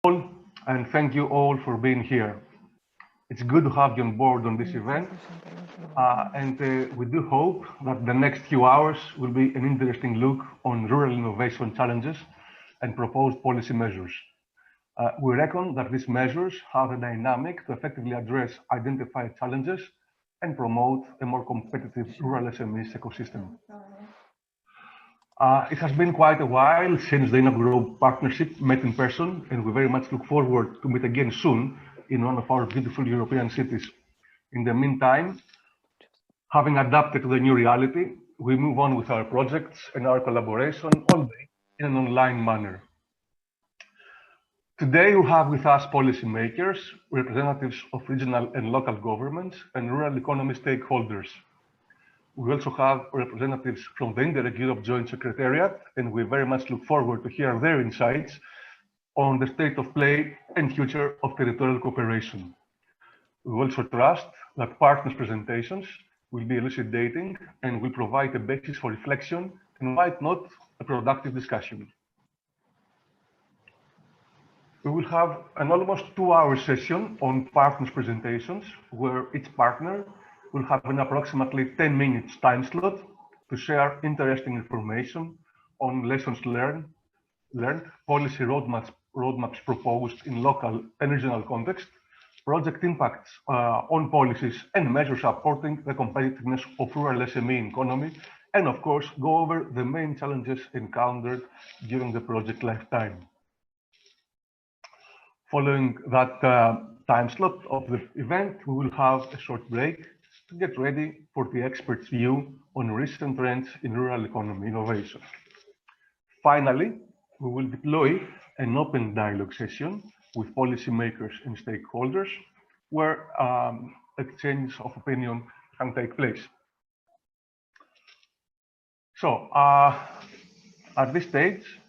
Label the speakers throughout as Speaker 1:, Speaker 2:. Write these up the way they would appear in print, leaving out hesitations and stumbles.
Speaker 1: all, and thank you all for being here. It's good to have you on board on this event, and we do hope that the next few hours will be an interesting look on rural innovation challenges and proposed policy measures. We reckon that these measures have a dynamic to effectively address identified challenges and promote a more competitive rural SMEs ecosystem. It has been quite a while since the INNOGROW partnership met in person, and we very much look forward to meet again soon in one of our beautiful European cities. In the meantime, having adapted to the new reality, we move on with our projects and our collaboration all day in an online manner. Today, we have with us policymakers, representatives of regional and local governments, and rural economy stakeholders. We also have representatives from the Interreg Europe Joint Secretariat, and we very much look forward to hear their insights on the state of play and future of territorial cooperation. We also trust that partners' presentations will be elucidating and will provide a basis for reflection and might not a productive discussion. We will have an almost 2-hour session on partners' presentations, where each partner will have an approximately 10 minutes time slot to share interesting information on lessons learned, policy roadmaps proposed in local and regional context, project impacts on policies and measures supporting the competitiveness of rural SME economy, and of course, go over the main challenges encountered during the project lifetime. Following that time slot of the event, we will have a short break to get ready for the expert's view on recent trends in rural economy innovation. Finally, we will deploy an open dialogue session with policymakers and stakeholders where exchange of opinion can take place. So, at this stage,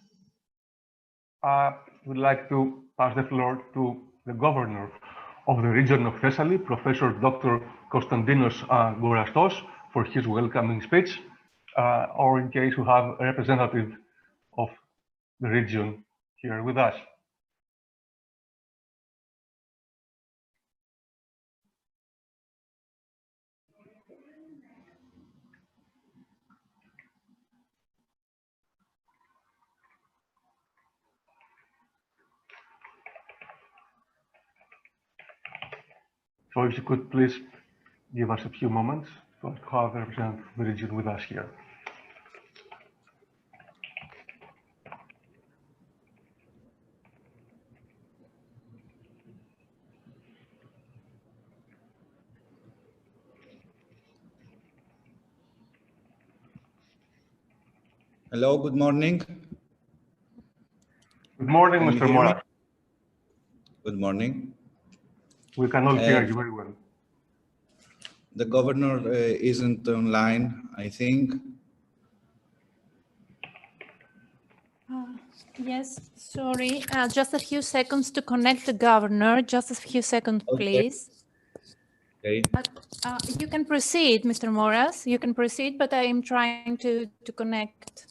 Speaker 1: I would like to pass the floor to the governor of the region of Thessaly, Professor Dr. Konstantinos Agorastos, for his welcoming speech, or in case we have a representative of the region here with us. So if you could please give us a few moments to have a representative of the region with us here.
Speaker 2: Hello, good morning.
Speaker 1: Good morning, Mr. Moras.
Speaker 2: Good morning.
Speaker 1: We can all hear you very well.
Speaker 2: The governor isn't online, I think.
Speaker 3: Yes, sorry. Just a few seconds to connect the governor. Just a few seconds, please.
Speaker 2: Okay.
Speaker 3: You can proceed, Mr. Moras. You can proceed, but I am trying to connect.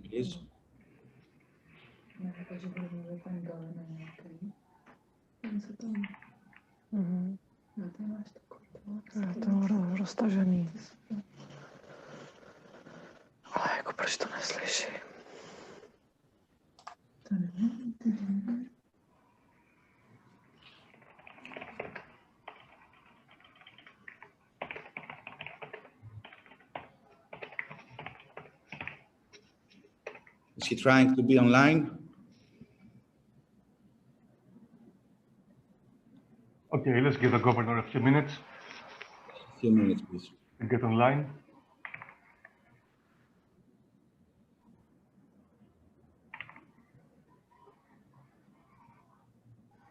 Speaker 2: Please.
Speaker 4: Roztažený. Ale jako proč to neslyší?
Speaker 2: Is he trying to be online?
Speaker 1: Okay, let's give the governor a few minutes.
Speaker 2: A few minutes, please.
Speaker 1: To get online.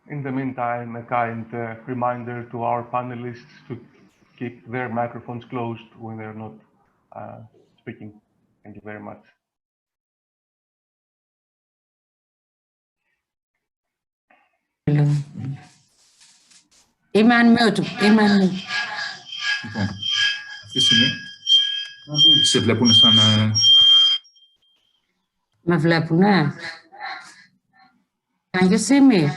Speaker 1: In the meantime, a kind reminder to our panelists to keep their microphones closed when they're not speaking. Thank you very much.
Speaker 5: Είμαι on mute.
Speaker 1: Okay.
Speaker 5: Τι σημαίνει? Σε βλέπουνε σαν...
Speaker 6: Με βλέπουνε? Can you see me?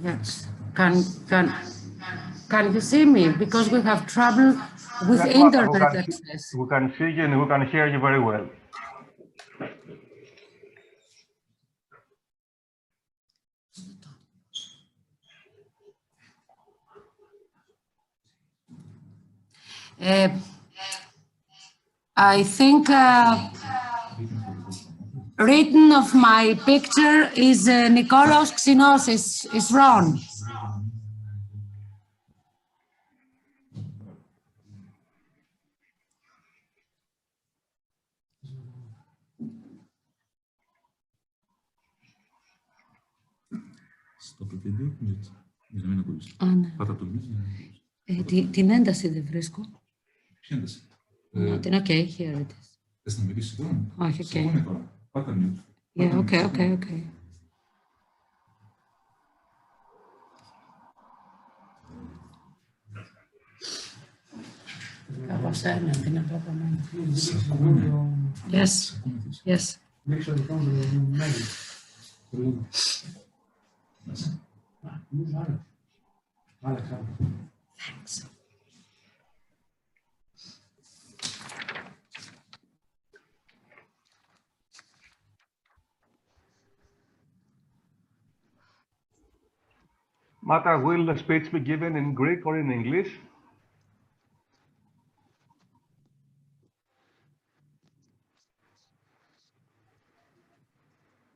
Speaker 6: Yes. Can you see me? Because we have trouble with internet access.
Speaker 1: We can see you and we can hear you very well.
Speaker 6: I think written of my picture is Nikolaos Xinos is wrong.
Speaker 5: Στο παιδί, για να μην ακούγεις. Πάτα το μήνυμα.
Speaker 6: Την ένταση δεν βρίσκω.
Speaker 5: Ποια ένταση?
Speaker 6: Okay, here it is.
Speaker 5: Θες να μιλήσεις τώρα?
Speaker 6: Όχι,
Speaker 5: okay. Πάτα μute.
Speaker 6: Yeah, okay. Κάπως ένα, την απόπανα. Yes. Thanks.
Speaker 1: Mata, will the speech be given in Greek or in English?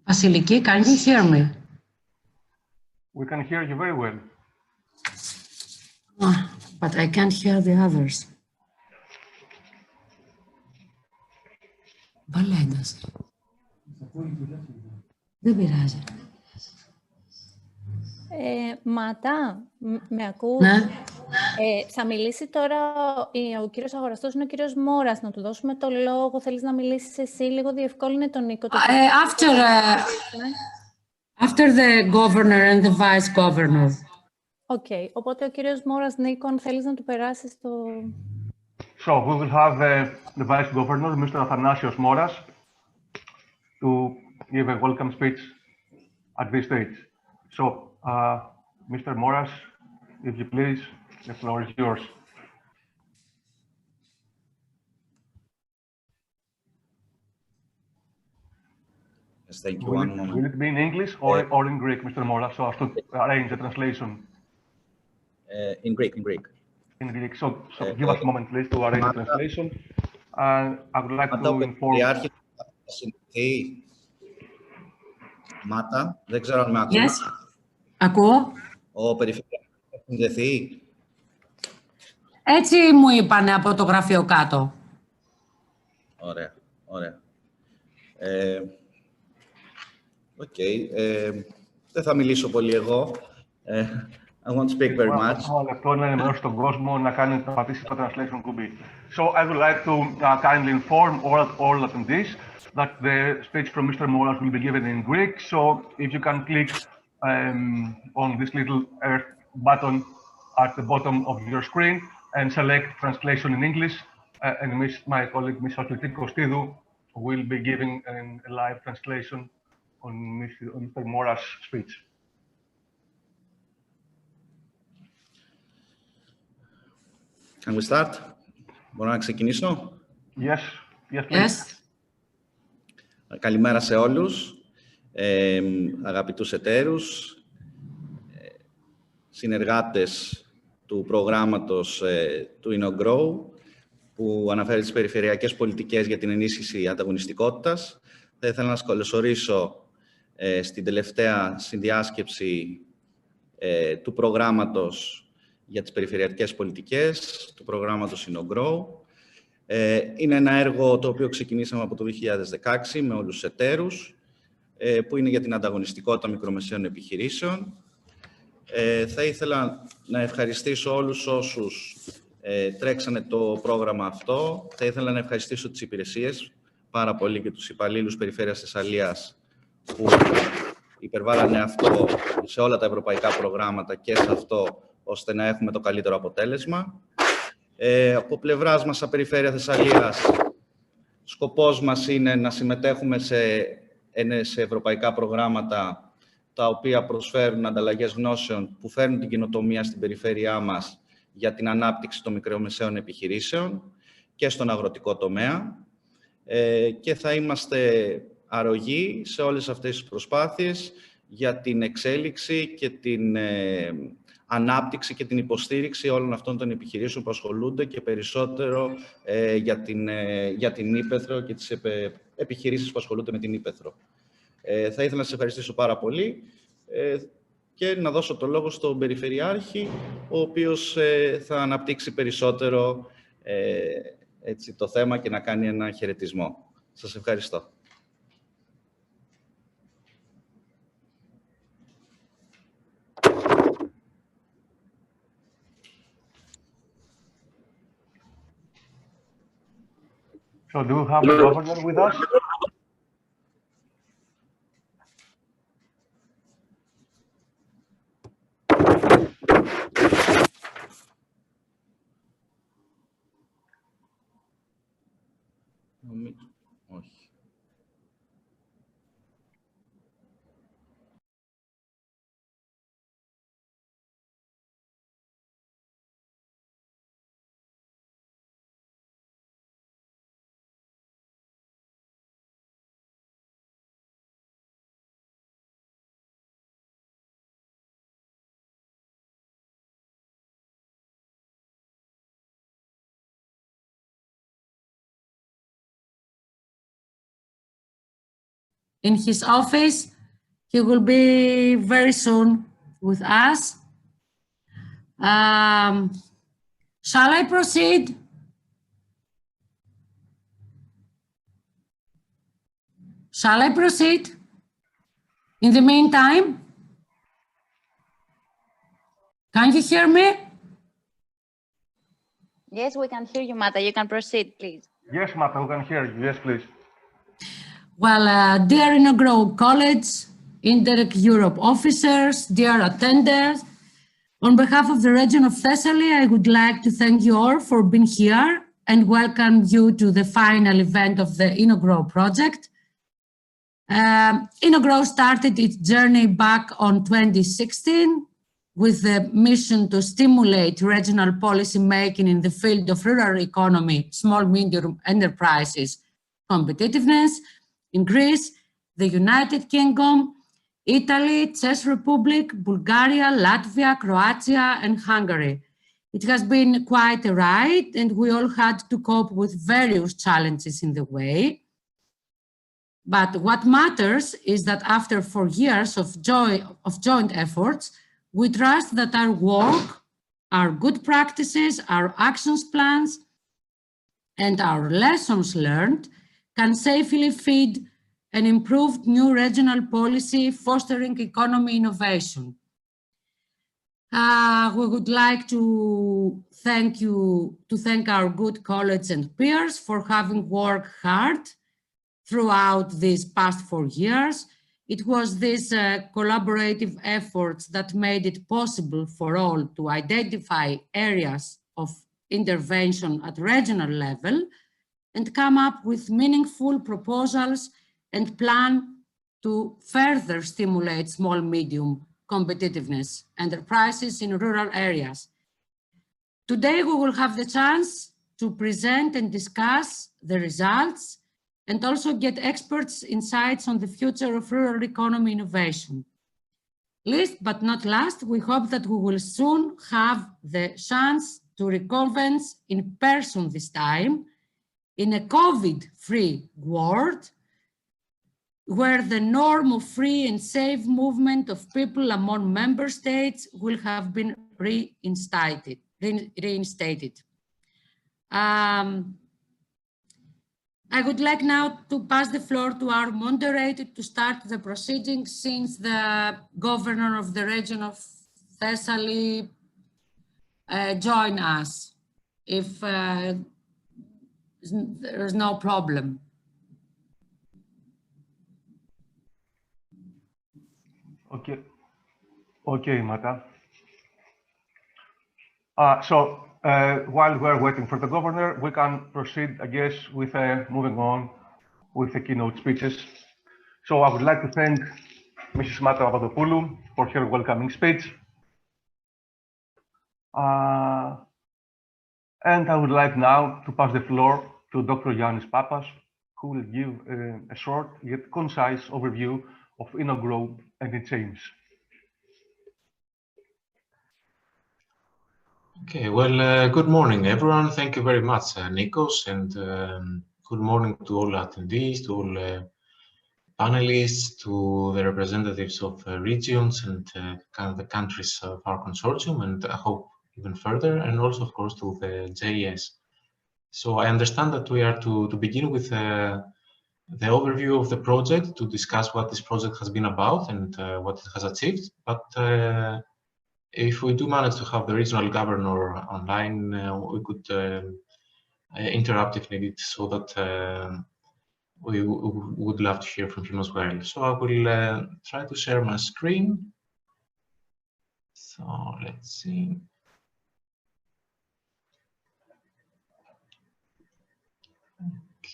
Speaker 6: Vasiliki, can you hear me?
Speaker 1: We can hear you very well.
Speaker 6: But I can't hear the others. Βάλε ένταση. Δεν πειράζει.
Speaker 3: Μάτα, με ακούς?
Speaker 6: Ναι.
Speaker 3: Θα μιλήσει τώρα ο κύριος Αγοραστός, είναι ο κύριος Μόρας. Να του δώσουμε το λόγο. Θέλεις να μιλήσεις εσύ? Λίγο διευκόλυνε τον Νίκο.
Speaker 6: After the governor and the vice governor.
Speaker 3: Okay. Οπότε ο κύριος Μόρας, Νίκο, αν θέλεις να του περάσεις το...
Speaker 1: So we will have the vice governor, Mr. Athanasios Moras, to give a welcome speech at this stage. So, Mr. Moras, if you please, the floor is yours.
Speaker 2: Yes, thank you. One moment.
Speaker 1: Will it be in English or in Greek, Mr. Moras, so as to arrange the translation?
Speaker 2: In Greek.
Speaker 1: In Greek. So give us a moment, please, to arrange the translation. I would like to inform...
Speaker 2: Μάτα, δεν ξέρω αν με ακούω.
Speaker 6: Yes. Ακούω.
Speaker 2: Ο περιφερειακός θα συνδεθεί.
Speaker 6: Έτσι μου είπανε από το γραφείο κάτω.
Speaker 2: Ωραία. Δεν θα μιλήσω πολύ εγώ. I won't speak very much.
Speaker 1: λεπτό να ενημερώσει τον κόσμο να πατήσει το translation κουμπί. So I would like to kindly inform all attendees that the speech from Mr. Moras will be given in Greek. So if you can click on this little earth button at the bottom of your screen and select translation in English, and my colleague, Ms. Kostidou, will be giving a live translation on Mr. Moras' speech.
Speaker 2: Can we start? Μπορώ να ξεκινήσω?
Speaker 1: Yes, please.
Speaker 2: Καλημέρα σε όλους, αγαπητούς εταίρους, συνεργάτες του προγράμματος του INNOGROW, που αναφέρει τις περιφερειακές πολιτικές για την ενίσχυση ανταγωνιστικότητας. Θα ήθελα να σας καλωσορίσω στην τελευταία συνδιάσκεψη του προγράμματος για τις περιφερειακές πολιτικές, του προγράμματος INNOGROW. Είναι ένα έργο το οποίο ξεκινήσαμε από το 2016 με όλους τους εταίρους, που είναι για την ανταγωνιστικότητα μικρομεσαίων επιχειρήσεων. Θα ήθελα να ευχαριστήσω όλους όσους τρέξανε το πρόγραμμα αυτό. Θα ήθελα να ευχαριστήσω τις υπηρεσίες πάρα πολύ και τους υπαλλήλους Περιφέρειας Θεσσαλίας που υπερβάλλανε αυτό σε όλα τα ευρωπαϊκά προγράμματα και σε αυτό, ώστε να έχουμε το καλύτερο αποτέλεσμα. Από πλευράς μας, σαν Περιφέρεια Θεσσαλίας, σκοπός μας είναι να συμμετέχουμε σε ευρωπαϊκά προγράμματα τα οποία προσφέρουν ανταλλαγές γνώσεων που φέρνουν την καινοτομία στην περιφέρειά μας για την ανάπτυξη των μικρομεσαίων επιχειρήσεων και στον αγροτικό τομέα. Και θα είμαστε αρρωγοί σε όλες αυτές τις προσπάθειες για την εξέλιξη και την ανάπτυξη και την υποστήριξη όλων αυτών των επιχειρήσεων που ασχολούνται και περισσότερο για την Ύπαιθρο και τις επιχειρήσεις που ασχολούνται με την Ύπαιθρο. Θα ήθελα να σας ευχαριστήσω πάρα πολύ και να δώσω το λόγο στον Περιφερειάρχη, ο οποίος θα αναπτύξει περισσότερο το θέμα και να κάνει ένα χαιρετισμό. Σας ευχαριστώ.
Speaker 1: So do we have the governor with us?
Speaker 2: Όχι.
Speaker 6: In his office. He will be very soon with us. Shall I proceed? Shall I proceed? In the meantime, can you hear me?
Speaker 7: Yes, we can hear you, Mata. You can proceed, please.
Speaker 1: Yes, Mata, we can hear you. Yes, please.
Speaker 6: Well, dear INNOGROW College, Interreg Europe officers, dear attenders, on behalf of the Region of Thessaly, I would like to thank you all for being here and welcome you to the final event of the INNOGROW project. INNOGROW started its journey back on 2016 with the mission to stimulate regional policy making in the field of rural economy, small medium enterprises, competitiveness, in Greece, the United Kingdom, Italy, Czech Republic, Bulgaria, Latvia, Croatia, and Hungary. It has been quite a ride, and we all had to cope with various challenges in the way. But what matters is that after 4 years of joint efforts, we trust that our work, our good practices, our actions plans, and our lessons learned can safely feed an improved new regional policy fostering economy innovation. We would like to thank our good colleagues and peers for having worked hard throughout these past 4 years. It was these collaborative efforts that made it possible for all to identify areas of intervention at regional level and come up with meaningful proposals and plan to further stimulate small medium competitiveness enterprises in rural areas. Today, we will have the chance to present and discuss the results and also get experts' insights on the future of rural economy innovation. Last but not last, we hope that we will soon have the chance to reconvene in person this time in a COVID-free world where the norm of free and safe movement of people among member states will have been reinstated. I would like now to pass the floor to our moderator to start the proceedings, since the governor of the region of Thessaly joined us. if there's no problem.
Speaker 1: Okay. Okay, Mata. While we're waiting for the governor, we can proceed, I guess, with moving on with the keynote speeches. So I would like to thank Mrs. Mata Papadimopoulou for her welcoming speech. And I would like now to pass the floor to Dr. Yannis Pappas, who will give a short yet concise overview of INNOGROW and its aims.
Speaker 8: Okay, well, good morning, everyone. Thank you very much, Nikos, and good morning to all attendees, to all panelists, to the representatives of regions and kind of the countries of our consortium, and I hope even further, and also, of course, to the JES. So I understand that we are to begin with the overview of the project, to discuss what this project has been about and what it has achieved. But if we do manage to have the regional governor online, we could interrupt if needed, so that we would love to hear from him as well. So I will try to share my screen. So let's see.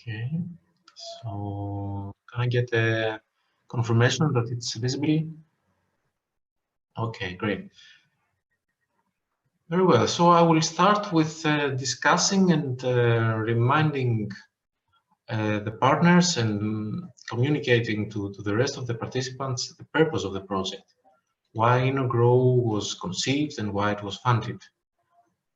Speaker 8: Okay, so can I get a confirmation that it's visible? Okay, great. Very well, so I will start with discussing and reminding the partners and communicating to the rest of the participants the purpose of the project, why INNOGROW was conceived and why it was funded.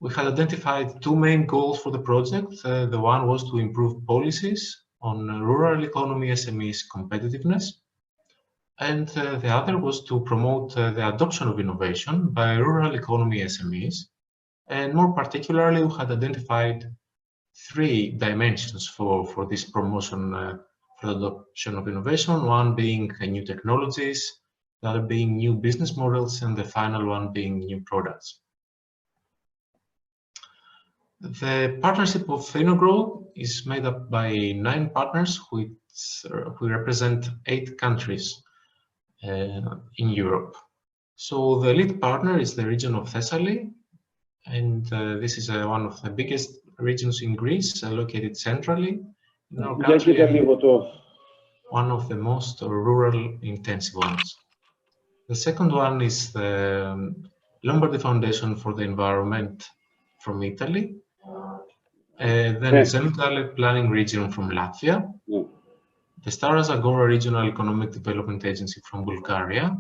Speaker 8: We had identified two main goals for the project. The one was to improve policies on rural economy SMEs competitiveness, and the other was to promote the adoption of innovation by rural economy SMEs. And more particularly, we had identified three dimensions for this promotion for the adoption of innovation, one being new technologies, the other being new business models, and the final one being new products. The partnership of INNOGROW is made up by 9 partners who represent 8 countries in Europe. So the lead partner is the Region of Thessaly, and this is one of the biggest regions in Greece, located centrally in our country, one of the most rural intensive ones. The second one is the Lombardy Foundation for the Environment from Italy, then the Zegmale Planning Region from Latvia, the Stara Zagora Regional Economic Development Agency from Bulgaria,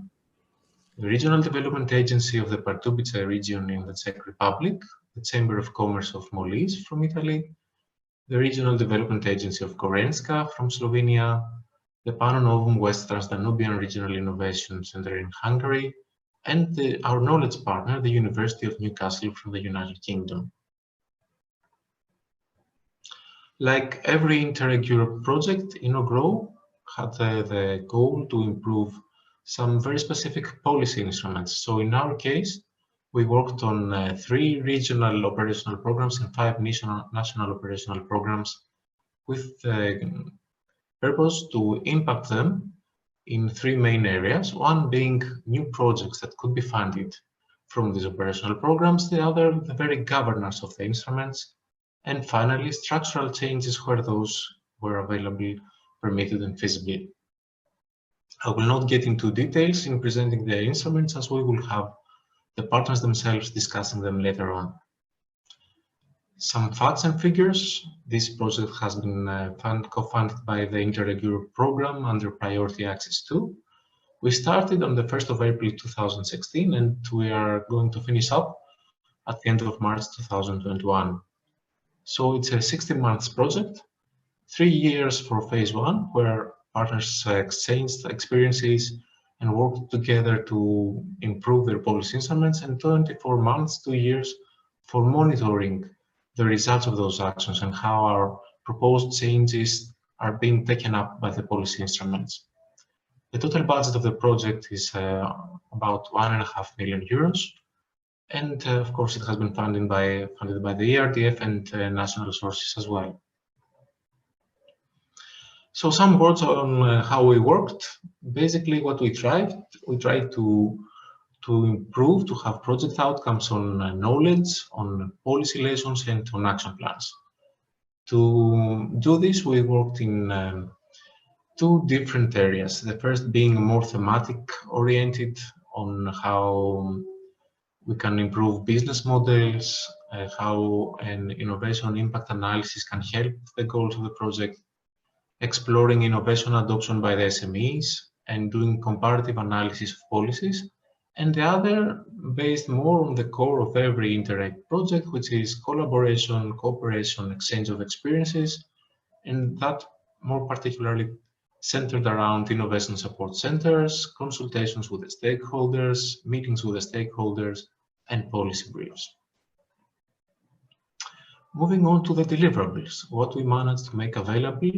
Speaker 8: the Regional Development Agency of the Pardubice region in the Czech Republic, the Chamber of Commerce of Molise from Italy, the Regional Development Agency of Gorenska from Slovenia, the Panonovum West-Transdanubian Regional Innovation Center in Hungary, and our knowledge partner, the University of Newcastle from the United Kingdom. Like every Interreg Europe project, INNOGROW had the goal to improve some very specific policy instruments. So in our case, we worked on 3 regional operational programs and 5 national operational programs with the purpose to impact them in 3 main areas, one being new projects that could be funded from these operational programs, the other the very governance of the instruments, and finally structural changes where those were available, permitted and feasible. I will not get into details in presenting the instruments, as we will have the partners themselves discussing them later on. Some facts and figures. This project has been co-funded by the Interreg Europe program under Priority Access 2. We started on the 1st of April 2016, and we are going to finish up at the end of March 2021. So it's a 60-month project, 3 years for phase 1, where partners exchanged experiences and worked together to improve their policy instruments, and 24 months, 2 years for monitoring the results of those actions and how our proposed changes are being taken up by the policy instruments. The total budget of the project is about €1.5 million, And of course, it has been funded by the ERDF and national sources as well. So some words on how we worked. Basically, what we tried to improve, to have project outcomes on knowledge, on policy lessons, and on action plans. To do this, we worked in two different areas. The first being more thematic oriented on how we can improve business models, how an innovation impact analysis can help the goals of the project, exploring innovation adoption by the SMEs, and doing comparative analysis of policies. And the other based more on the core of every Interreg project, which is collaboration, cooperation, exchange of experiences, and that more particularly centered around innovation support centers, consultations with the stakeholders, meetings with the stakeholders, and policy briefs. Moving on to the deliverables, what we managed to make available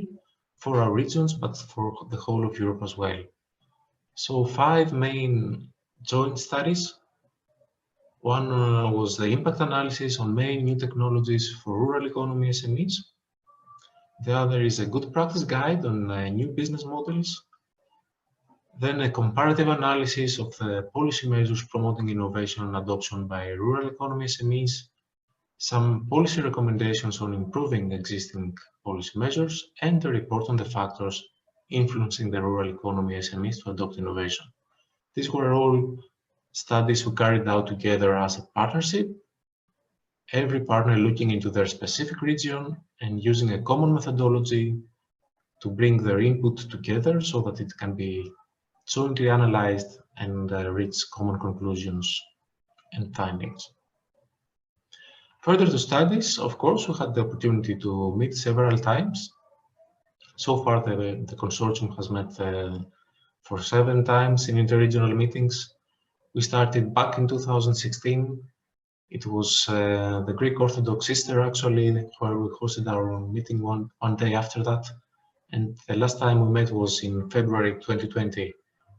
Speaker 8: for our regions, but for the whole of Europe as well. So 5 main joint studies. One was the impact analysis on main new technologies for rural economy SMEs. The other is a good practice guide on new business models. Then a comparative analysis of the policy measures promoting innovation and adoption by rural economy SMEs. Some policy recommendations on improving existing policy measures, and a report on the factors influencing the rural economy SMEs to adopt innovation. These were all studies we carried out together as a partnership, every partner looking into their specific region and using a common methodology to bring their input together so that it can be jointly analyzed and reach common conclusions and findings. Further to studies, of course, we had the opportunity to meet several times. So far, the consortium has met for 7 times in interregional meetings. We started back in 2016. It was the Greek Orthodox Easter, actually, where we hosted our meeting one day after that. And the last time we met was in February 2020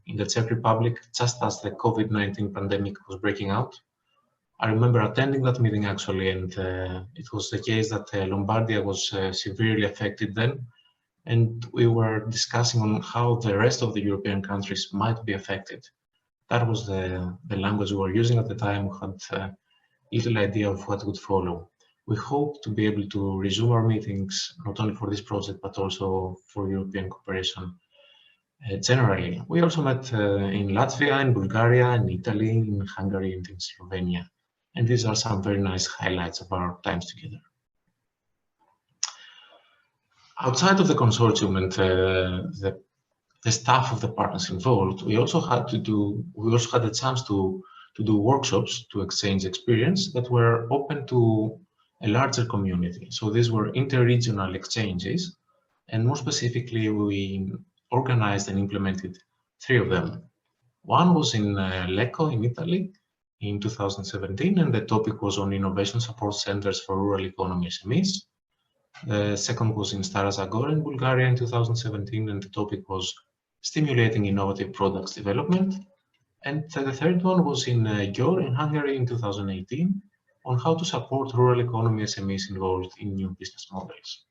Speaker 8: in the Czech Republic, just as the COVID-19 pandemic was breaking out. I remember attending that meeting actually, and it was the case that Lombardy was severely affected then, and we were discussing on how the rest of the European countries might be affected. That was the language we were using at the time. We had little idea of what would follow. We hope to be able to resume our meetings, not only for this project, but also for European cooperation generally. We also met in Latvia, in Bulgaria, in Italy, in Hungary, and in Slovenia. And these are some very nice highlights of our times together. Outside of the consortium and the staff of the partners involved, we also had a chance to do workshops to exchange experience that were open to a larger community. So these were interregional exchanges, and more specifically, we organized and implemented 3 of them. One was in Lecco in Italy in 2017, and the topic was on innovation support centers for rural economy SMEs. The second was in Stara, Zagora in Bulgaria in 2017, and the topic was stimulating innovative products development. And the third one was in Győr in Hungary in 2018 on how to support rural economy SMEs involved in new business models.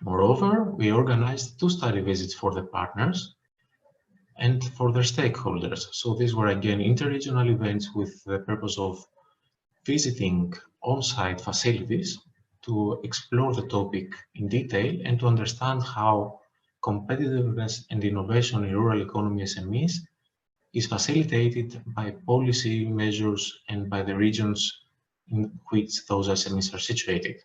Speaker 8: Moreover, we organized 2 study visits for the partners and for their stakeholders. So these were again interregional events with the purpose of visiting on-site facilities to explore the topic in detail and to understand how competitiveness and innovation in rural economy SMEs is facilitated by policy measures and by the regions in which those SMEs are situated.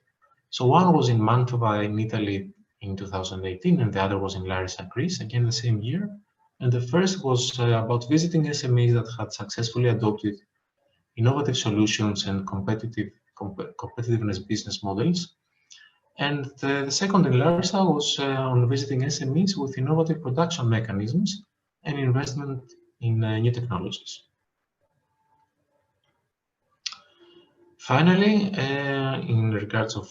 Speaker 8: So one was in Mantova in Italy in 2018, and the other was in Larissa, Greece, again the same year. And the first was about visiting SMEs that had successfully adopted innovative solutions and competitiveness business models. And the second in Larissa was on visiting SMEs with innovative production mechanisms and investment in new technologies. Finally, in regards of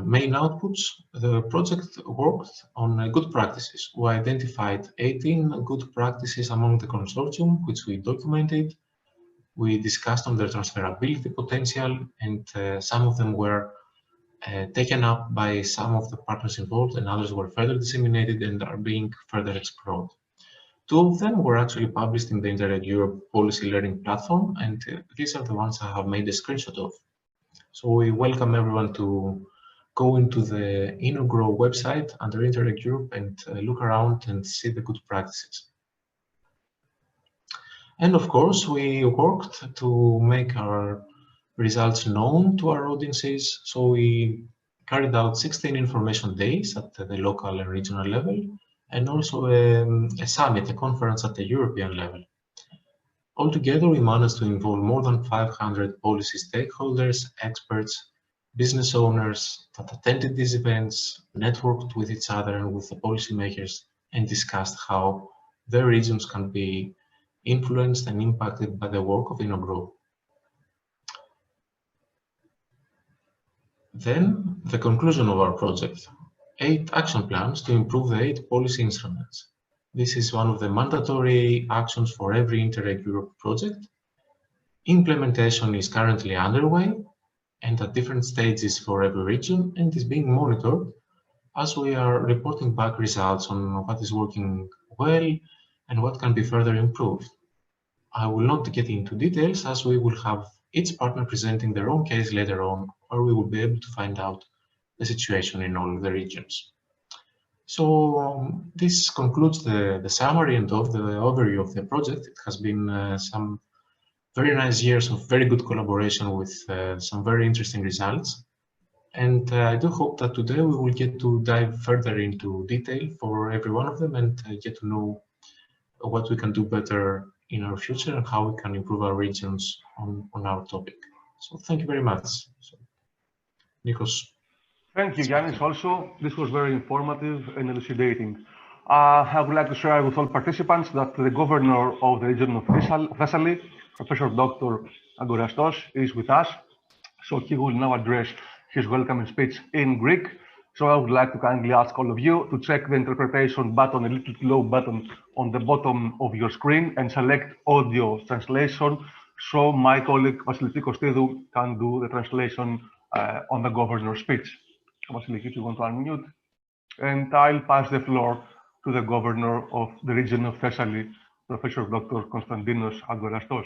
Speaker 8: main outputs, the project worked on good practices. We identified 18 good practices among the consortium, which we documented. We discussed on their transferability potential, and some of them were taken up by some of the partners involved, and others were further disseminated and are being further explored. Two of them were actually published in the Interreg Europe Policy Learning Platform, and these are the ones I have made a screenshot of. So we welcome everyone to go into the INNOGROW website under Interreg Europe and look around and see the good practices. And of course, we worked to make our results known to our audiences. So we carried out 16 information days at the local and regional level, and also a summit, a conference at the European level. Altogether, we managed to involve more than 500 policy stakeholders, experts, business owners that attended these events, networked with each other and with the policymakers, and discussed how their regions can be influenced and impacted by the work of INNOGROW. Then, the conclusion of our project: 8 action plans to improve the 8 policy instruments. This is one of the mandatory actions for every Interreg Europe project. Implementation is currently underway and at different stages for every region, and is being monitored as we are reporting back results on what is working well and what can be further improved. I will not get into details, as we will have each partner presenting their own case later on, where we will be able to find out the situation in all of the regions. So this concludes the summary and of the overview of the project. It has been some very nice years of very good collaboration with some very interesting results. And I do hope that today we will get to dive further into detail for every one of them and get to know what we can do better in our future and how we can improve our regions on our topic. So thank you very much. So, Nikos.
Speaker 1: Thank you, Yannis. Also, this was very informative and elucidating. I would like to share with all participants that the governor of the region of Thessaly, Professor Dr. Agorastos, is with us. So he will now address his welcoming speech in Greek. So I would like to kindly ask all of you to check the interpretation button, a little glow button on the bottom of your screen, and select audio translation, so my colleague Vasilis Kostidou can do the translation on the governor's speech. Vasilis, if you want to unmute. And I'll pass the floor to the governor of the region of Thessaly, Professor Dr. Konstantinos Agorastos.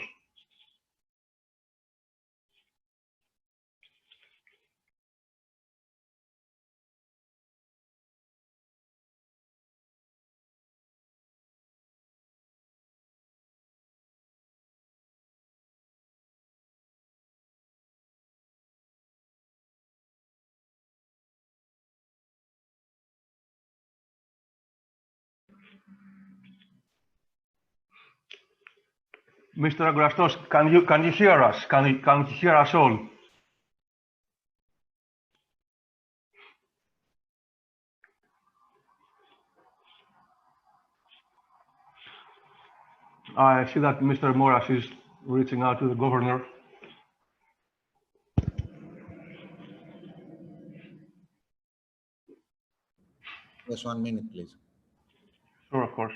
Speaker 1: Mr. Agorastos, can you hear us? Can you hear us all? I see that Mr. Moras is reaching out to the governor.
Speaker 2: Yes, 1 minute, please.
Speaker 1: Sure, of course.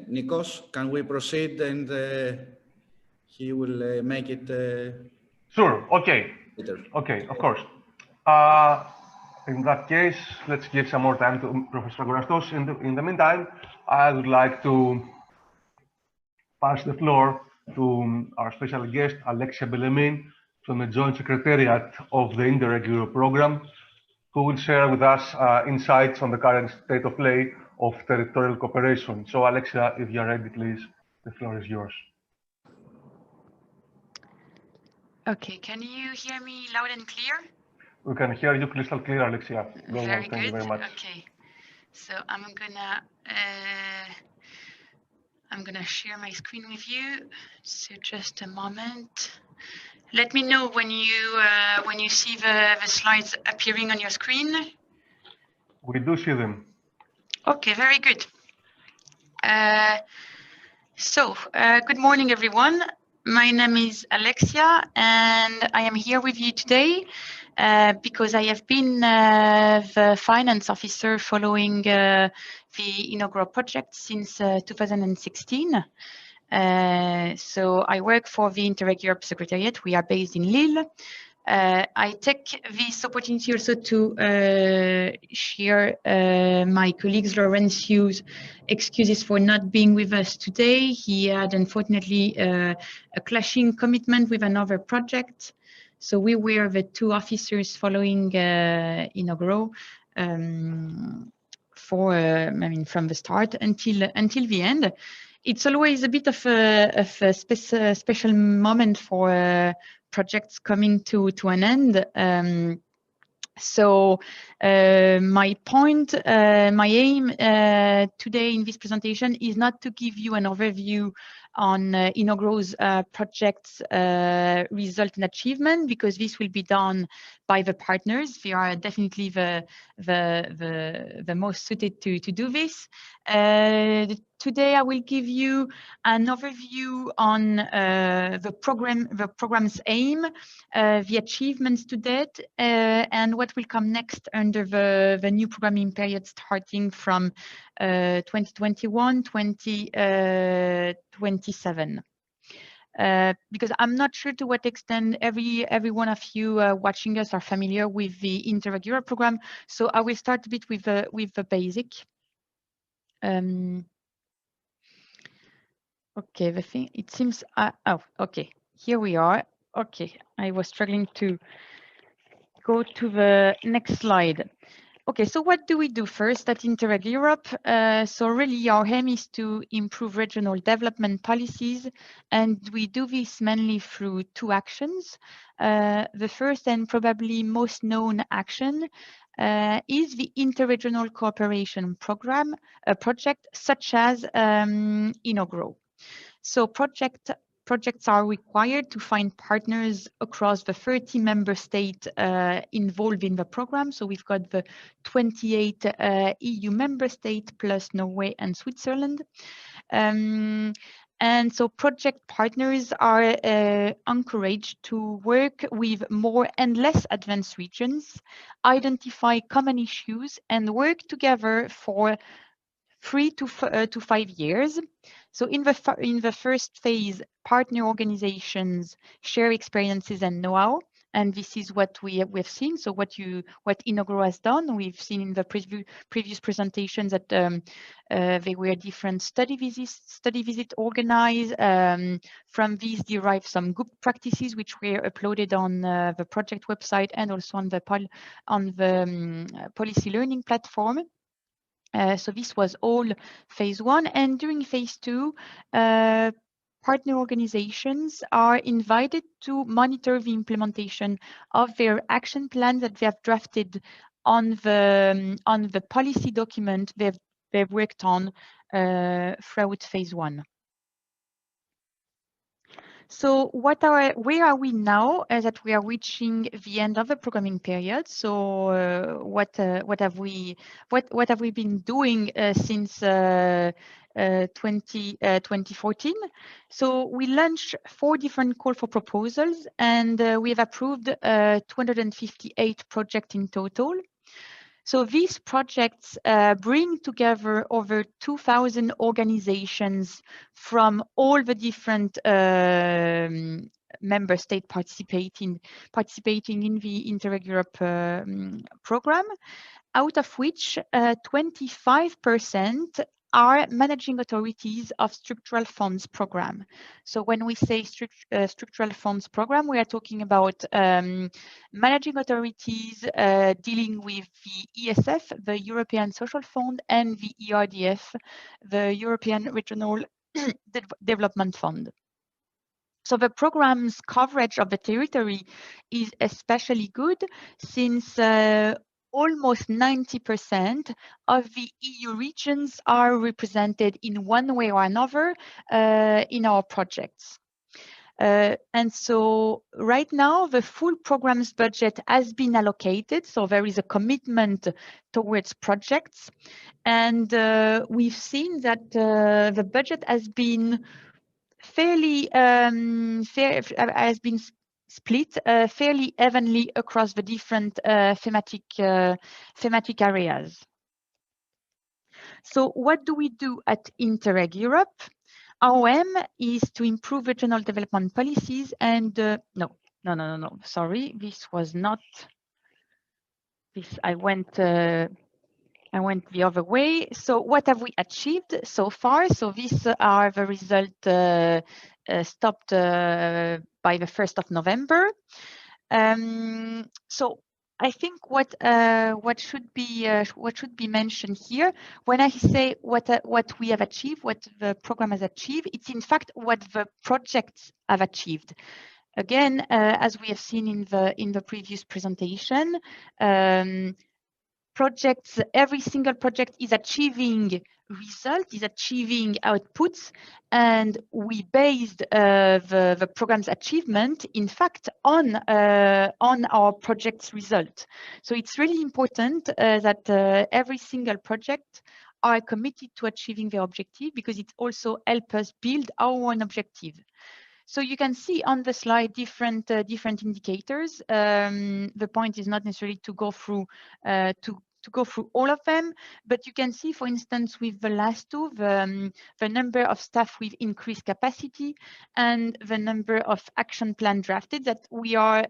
Speaker 2: Nikos, can we proceed and he will make it
Speaker 1: Sure, okay.
Speaker 2: later.
Speaker 1: Okay, of course. In that case, let's give some more time to Professor Agorastos. In the meantime, I would like to pass the floor to our special guest, Alexia Bellemin, from the Joint Secretariat of the Interreg Europe program, who will share with us insights on the current state of play of territorial cooperation. So, Alexia, if you're ready, please, the floor is yours.
Speaker 9: Okay, can you hear me loud and clear?
Speaker 1: We can hear you crystal clear, Alexia. Go
Speaker 9: Very
Speaker 1: on, thank you
Speaker 9: good.
Speaker 1: very much.
Speaker 9: Okay, so I'm gonna share my screen with you. So just a moment. Let me know when you see the slides appearing on your screen.
Speaker 1: We do see them.
Speaker 9: Okay, very good. Good morning, everyone. My name is Alexia, and I am here with you today because I have been the finance officer following the INNOGROW project since 2016. So I work for the Interreg Europe Secretariat. We are based in Lille. I take this opportunity also to share my colleague Laurencio's excuses for not being with us today. He had unfortunately a clashing commitment with another project. So we were the two officers following INNOGROW from the start until the end. It's always a bit of a special moment for projects coming to an end. My aim today in this presentation is not to give you an overview on INNOGROW's project's result and achievement, because this will be done by the partners. They are definitely the most suited to do this. Today, I will give you an overview on the program's aim, the achievements to date, and what will come next under the new programming period starting from 2021-2027. Because I'm not sure to what extent every one of you watching us are familiar with the Interreg Europe program, so I will start a bit with the basic. Okay, the thing, it seems, oh, okay, here we are. Okay, I was struggling to go to the next slide. Okay, so what do we do first at Interreg Europe? So really our aim is to improve regional development policies, and we do this mainly through two actions. The first and probably most known action is the interregional cooperation program, a project such as INNOGROW. So projects are required to find partners across the 30 member states involved in the program. So we've got the 28 EU member states plus Norway and Switzerland. And so project partners are encouraged to work with more and less advanced regions, identify common issues, and work together for 3 to 5 years. So in the first phase, partner organizations share experiences and know-how, and this is what we've seen. So what INNOGROW has done, we've seen in the previous presentations that there were different study visits organized. From these derive some good practices which were uploaded on the project website and also on the policy learning platform. So this was all phase one, and during phase two, partner organizations are invited to monitor the implementation of their action plan that they have drafted on the policy document they've worked on throughout phase one. So where are we now that we are reaching the end of the programming period? So what have we been doing since 2014? So we launched 4 different call for proposals, and we have approved 258 projects in total. So these projects bring together over 2,000 organizations from all the different member states participating in the Interreg Europe program, out of which 25% are managing authorities of structural funds program. So when we say structural funds program, we are talking about managing authorities dealing with the ESF, the European Social Fund, and the ERDF, the European Regional Development Fund. So the program's coverage of the territory is especially good since almost 90% of the EU regions are represented in one way or another in our projects. And so right now, the full program's budget has been allocated. So there is a commitment towards projects. And we've seen that the budget has been fairly split fairly evenly across the different thematic areas. So what do we do at Interreg Europe? Our aim is to improve regional development policies and no, sorry, this was not this. I went the other way. So what have we achieved so far? So these are the results stopped by the 1st of November. So I think what should be mentioned here, when I say what we have achieved, what the program has achieved, it's in fact what the projects have achieved. Again, as we have seen in the previous presentation, every single project is achieving results, is achieving outputs, and we based the program's achievement, in fact, on our project's result. So it's really important that every single project are committed to achieving their objective, because it also helps us build our own objective. So you can see on the slide different indicators. The point is not necessarily to go through all of them, but you can see, for instance, with the last two, the number of staff with increased capacity and the number of action plan drafted, that we are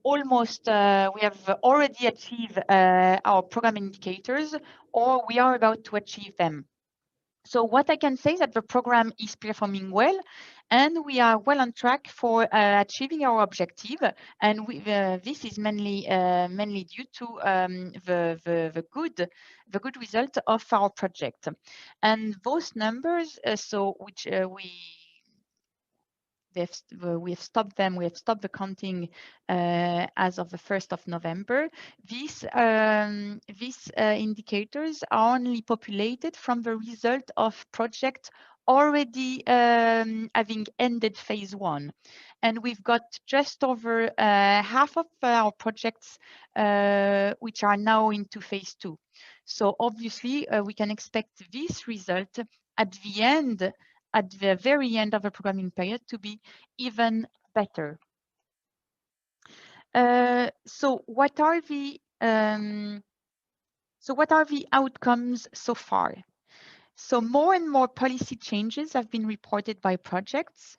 Speaker 9: almost, we have already achieved our program indicators, or we are about to achieve them. So what I can say is that the program is performing well, and we are well on track for achieving our objective. And this is mainly due to the good result of our project. And those numbers, we have stopped them. We have stopped the counting as of the 1st of November. These indicators are only populated from the result of projects already having ended phase 1. And we've got just over half of our projects which are now into phase 2. So obviously we can expect this result at the very end of the programming period to be even better. So what are the outcomes so far? So more and more policy changes have been reported by projects,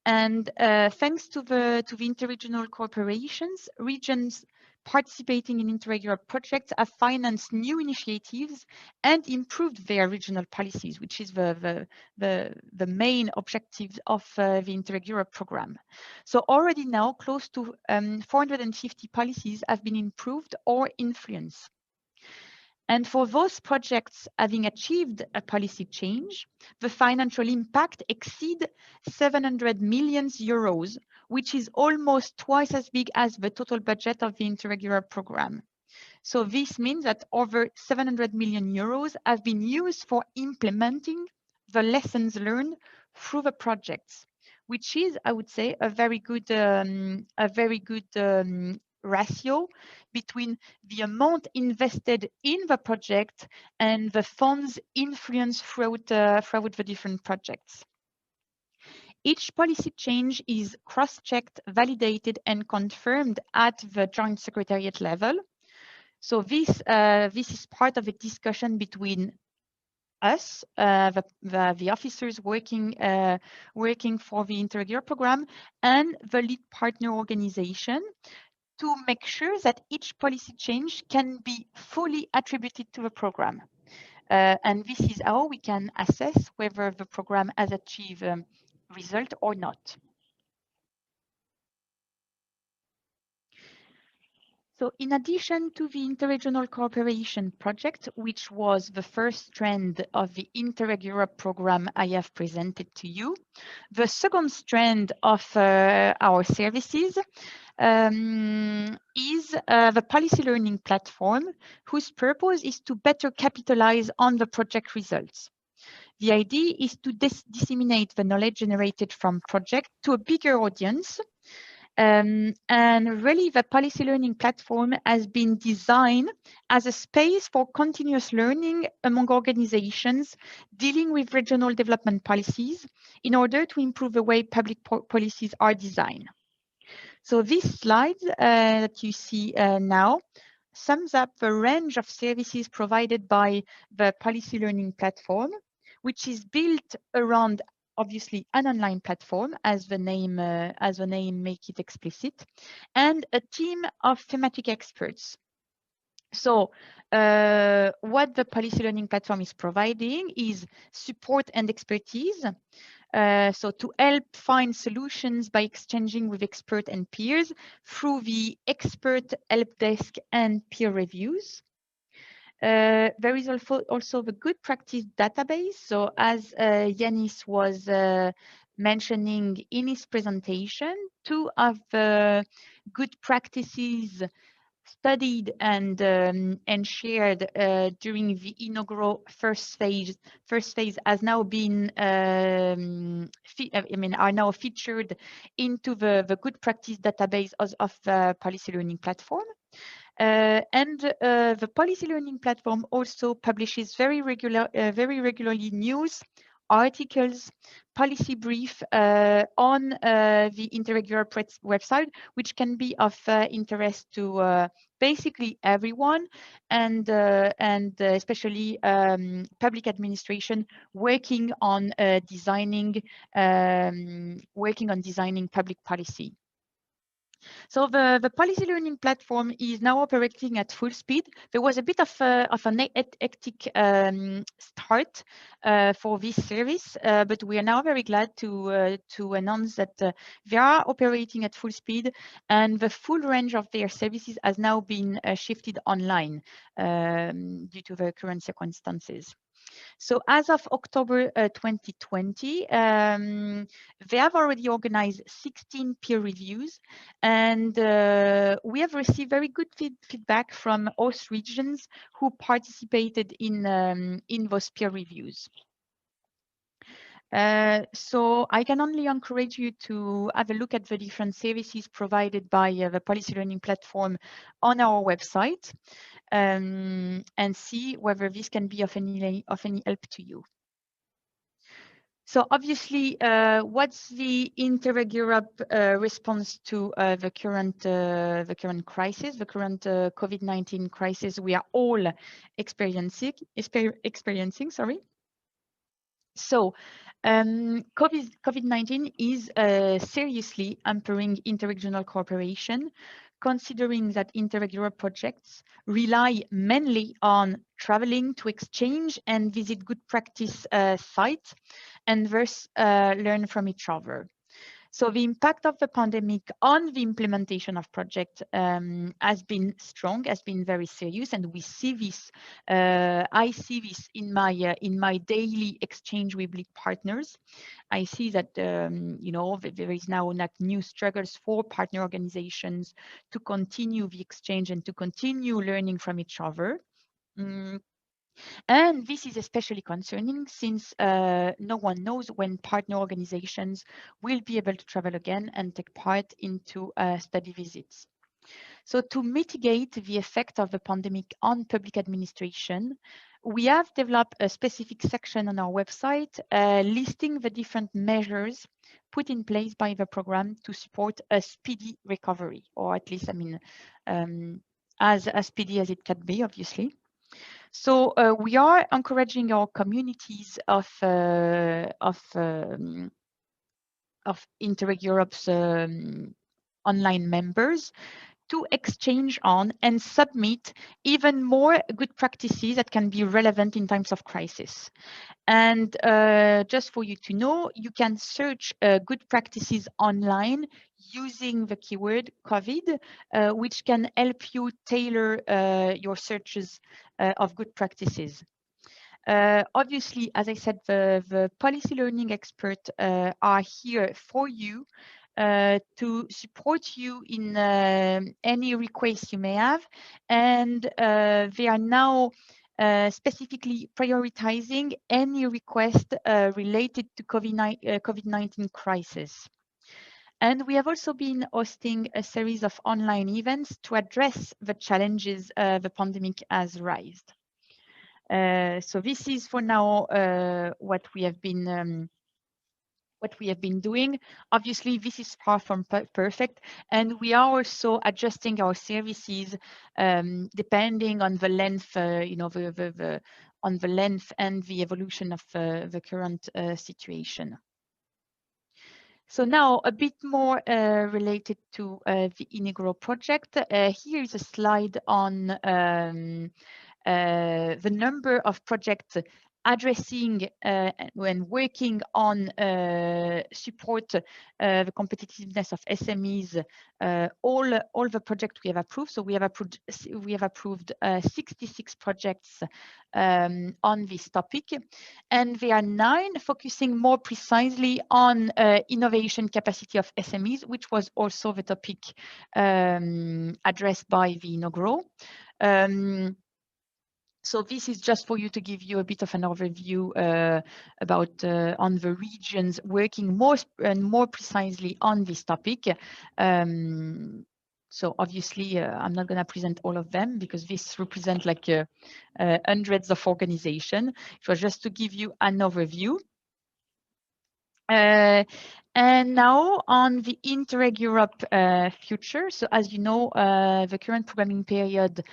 Speaker 9: and thanks to the interregional cooperations, regions participating in Interreg Europe projects have financed new initiatives and improved their regional policies, which is the main objective of the Interreg Europe program. So already now close to 450 policies have been improved or influenced. And for those projects having achieved a policy change, the financial impact exceeds 700 million euros, which is almost twice as big as the total budget of the Interreg Europe program. So this means that over 700 million euros have been used for implementing the lessons learned through the projects, which is, I would say, a very good ratio between the amount invested in the project and the funds influenced throughout the different projects. Each policy change is cross-checked, validated, and confirmed at the Joint Secretariat level. So this is part of a discussion between us, the officers working for the Interreg Europe program, and the lead partner organization, to make sure that each policy change can be fully attributed to the program. And this is how we can assess whether the program has achieved result or not. So in addition to the interregional cooperation project, which was the first strand of the Interreg Europe program I have presented to you, the second strand of our services is the policy learning platform, whose purpose is to better capitalize on the project results. The idea is to disseminate the knowledge generated from project to a bigger audience. And really, the policy learning platform has been designed as a space for continuous learning among organizations dealing with regional development policies in order to improve the way public policies are designed. So this slide that you see now sums up the range of services provided by the policy learning platform, which is built around obviously an online platform, as the name make it explicit, and a team of thematic experts. So what the policy learning platform is providing is support and expertise. So to help find solutions by exchanging with experts and peers through the expert help desk and peer reviews. There is also the good practice database. So as Yannis was mentioning in his presentation, two of the good practices studied and shared during the INNOGROW first phase has now been are now featured into the good practice database of the policy learning platform. And the policy learning platform also publishes very regularly news, articles, policy brief on the Interreg Europe website, which can be of interest to basically everyone, and especially public administration working on designing public policy. So the policy learning platform is now operating at full speed. There was a bit of an hectic start for this service, but we are now very glad to announce that they are operating at full speed, and the full range of their services has now been shifted online due to the current circumstances. So as of October 2020, they have already organized 16 peer reviews, and we have received very good feedback from host regions who participated in those peer reviews. So I can only encourage you to have a look at the different services provided by the policy learning platform on our website, and see whether this can be of any help to you. So obviously, what's the Interreg Europe response to the current crisis, the current COVID-19 crisis we are all experiencing? Sorry. So COVID-19 is seriously hampering interregional cooperation, considering that Interreg Europe projects rely mainly on traveling to exchange and visit good practice sites, and thus learn from each other. So the impact of the pandemic on the implementation of projects has been strong, has been very serious, and we see this. I see this in my daily exchange with lead partners. I see that you know, there is now new struggles for partner organizations to continue the exchange and to continue learning from each other. And this is especially concerning since no one knows when partner organizations will be able to travel again and take part into study visits. So to mitigate the effect of the pandemic on public administration, we have developed a specific section on our website listing the different measures put in place by the program to support a speedy recovery, or at least, I mean, as speedy as it can be, obviously. So we are encouraging our communities of Interreg Europe's online members to exchange on and submit even more good practices that can be relevant in times of crisis. And just for you to know, you can search good practices online using the keyword COVID, which can help you tailor your searches of good practices. Obviously, as I said, the policy learning experts are here for you to support you in any requests you may have, and they are now specifically prioritizing any request related to COVID-19 crisis. And we have also been hosting a series of online events to address the challenges the pandemic has raised. So this is for now what we have been doing. Obviously, this is far from perfect, and we are also adjusting our services depending on the length, on the length and the evolution of the current situation. So now a bit more related to the INNOGROW project. Here is a slide on the number of projects addressing when working on support the competitiveness of SMEs, all the projects we have approved. So we have approved 66 projects on this topic, and there are 9 focusing more precisely on innovation capacity of SMEs, which was also the topic addressed by the INNOGROW. So this is just for you to give you a bit of an overview about on the regions working more and more precisely on this topic. So obviously, I'm not going to present all of them because this represents like hundreds of organizations. It was just to give you an overview. And now on the Interreg Europe future. So as you know, the current programming period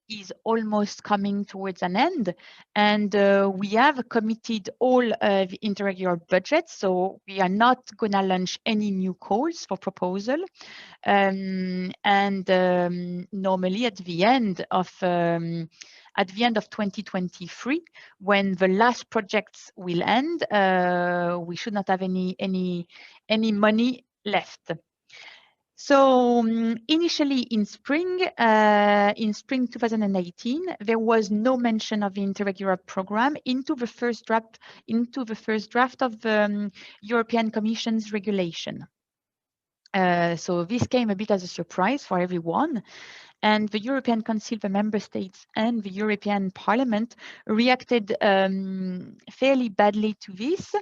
Speaker 9: is almost coming towards an end, and we have committed all the Interreg Europe budget, so we are not going to launch any new calls for proposal. Normally at the end of 2023, when the last projects will end, we should not have any money left. So initially in spring 2018, there was no mention of the Interreg Europe program into the first draft of the European Commission's regulation. So this came a bit as a surprise for everyone. And the European Council, the Member States, and the European Parliament reacted fairly badly to this,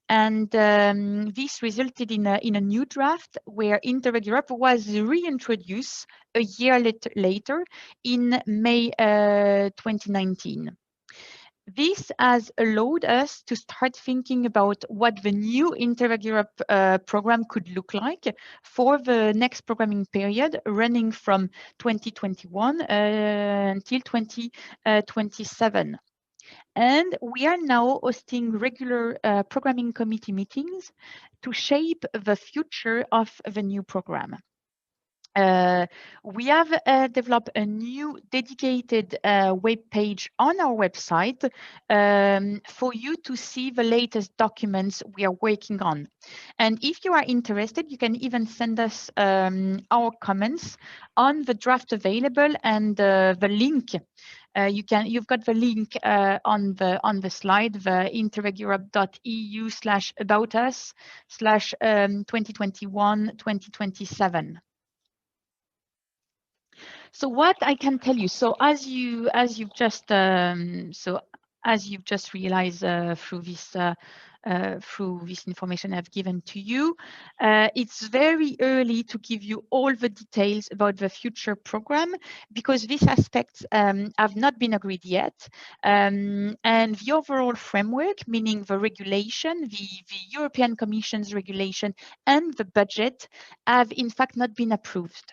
Speaker 9: and this resulted in a new draft where Interreg Europe was reintroduced a year later in May 2019. This has allowed us to start thinking about what the new Interreg Europe program could look like for the next programming period running from 2021 until 2027. And we are now hosting regular programming committee meetings to shape the future of the new program. We have developed a new dedicated web page on our website for you to see the latest documents we are working on. And if you are interested, you can even send us our comments on the draft available and the link. You've got the link on the slide, the interregeurope.eu/aboutus/2021-2027. So what I can tell you, so as you've just realized through this information I've given to you, it's very early to give you all the details about the future program because these aspects have not been agreed yet, and the overall framework, meaning the regulation, the European Commission's regulation, and the budget have in fact not been approved.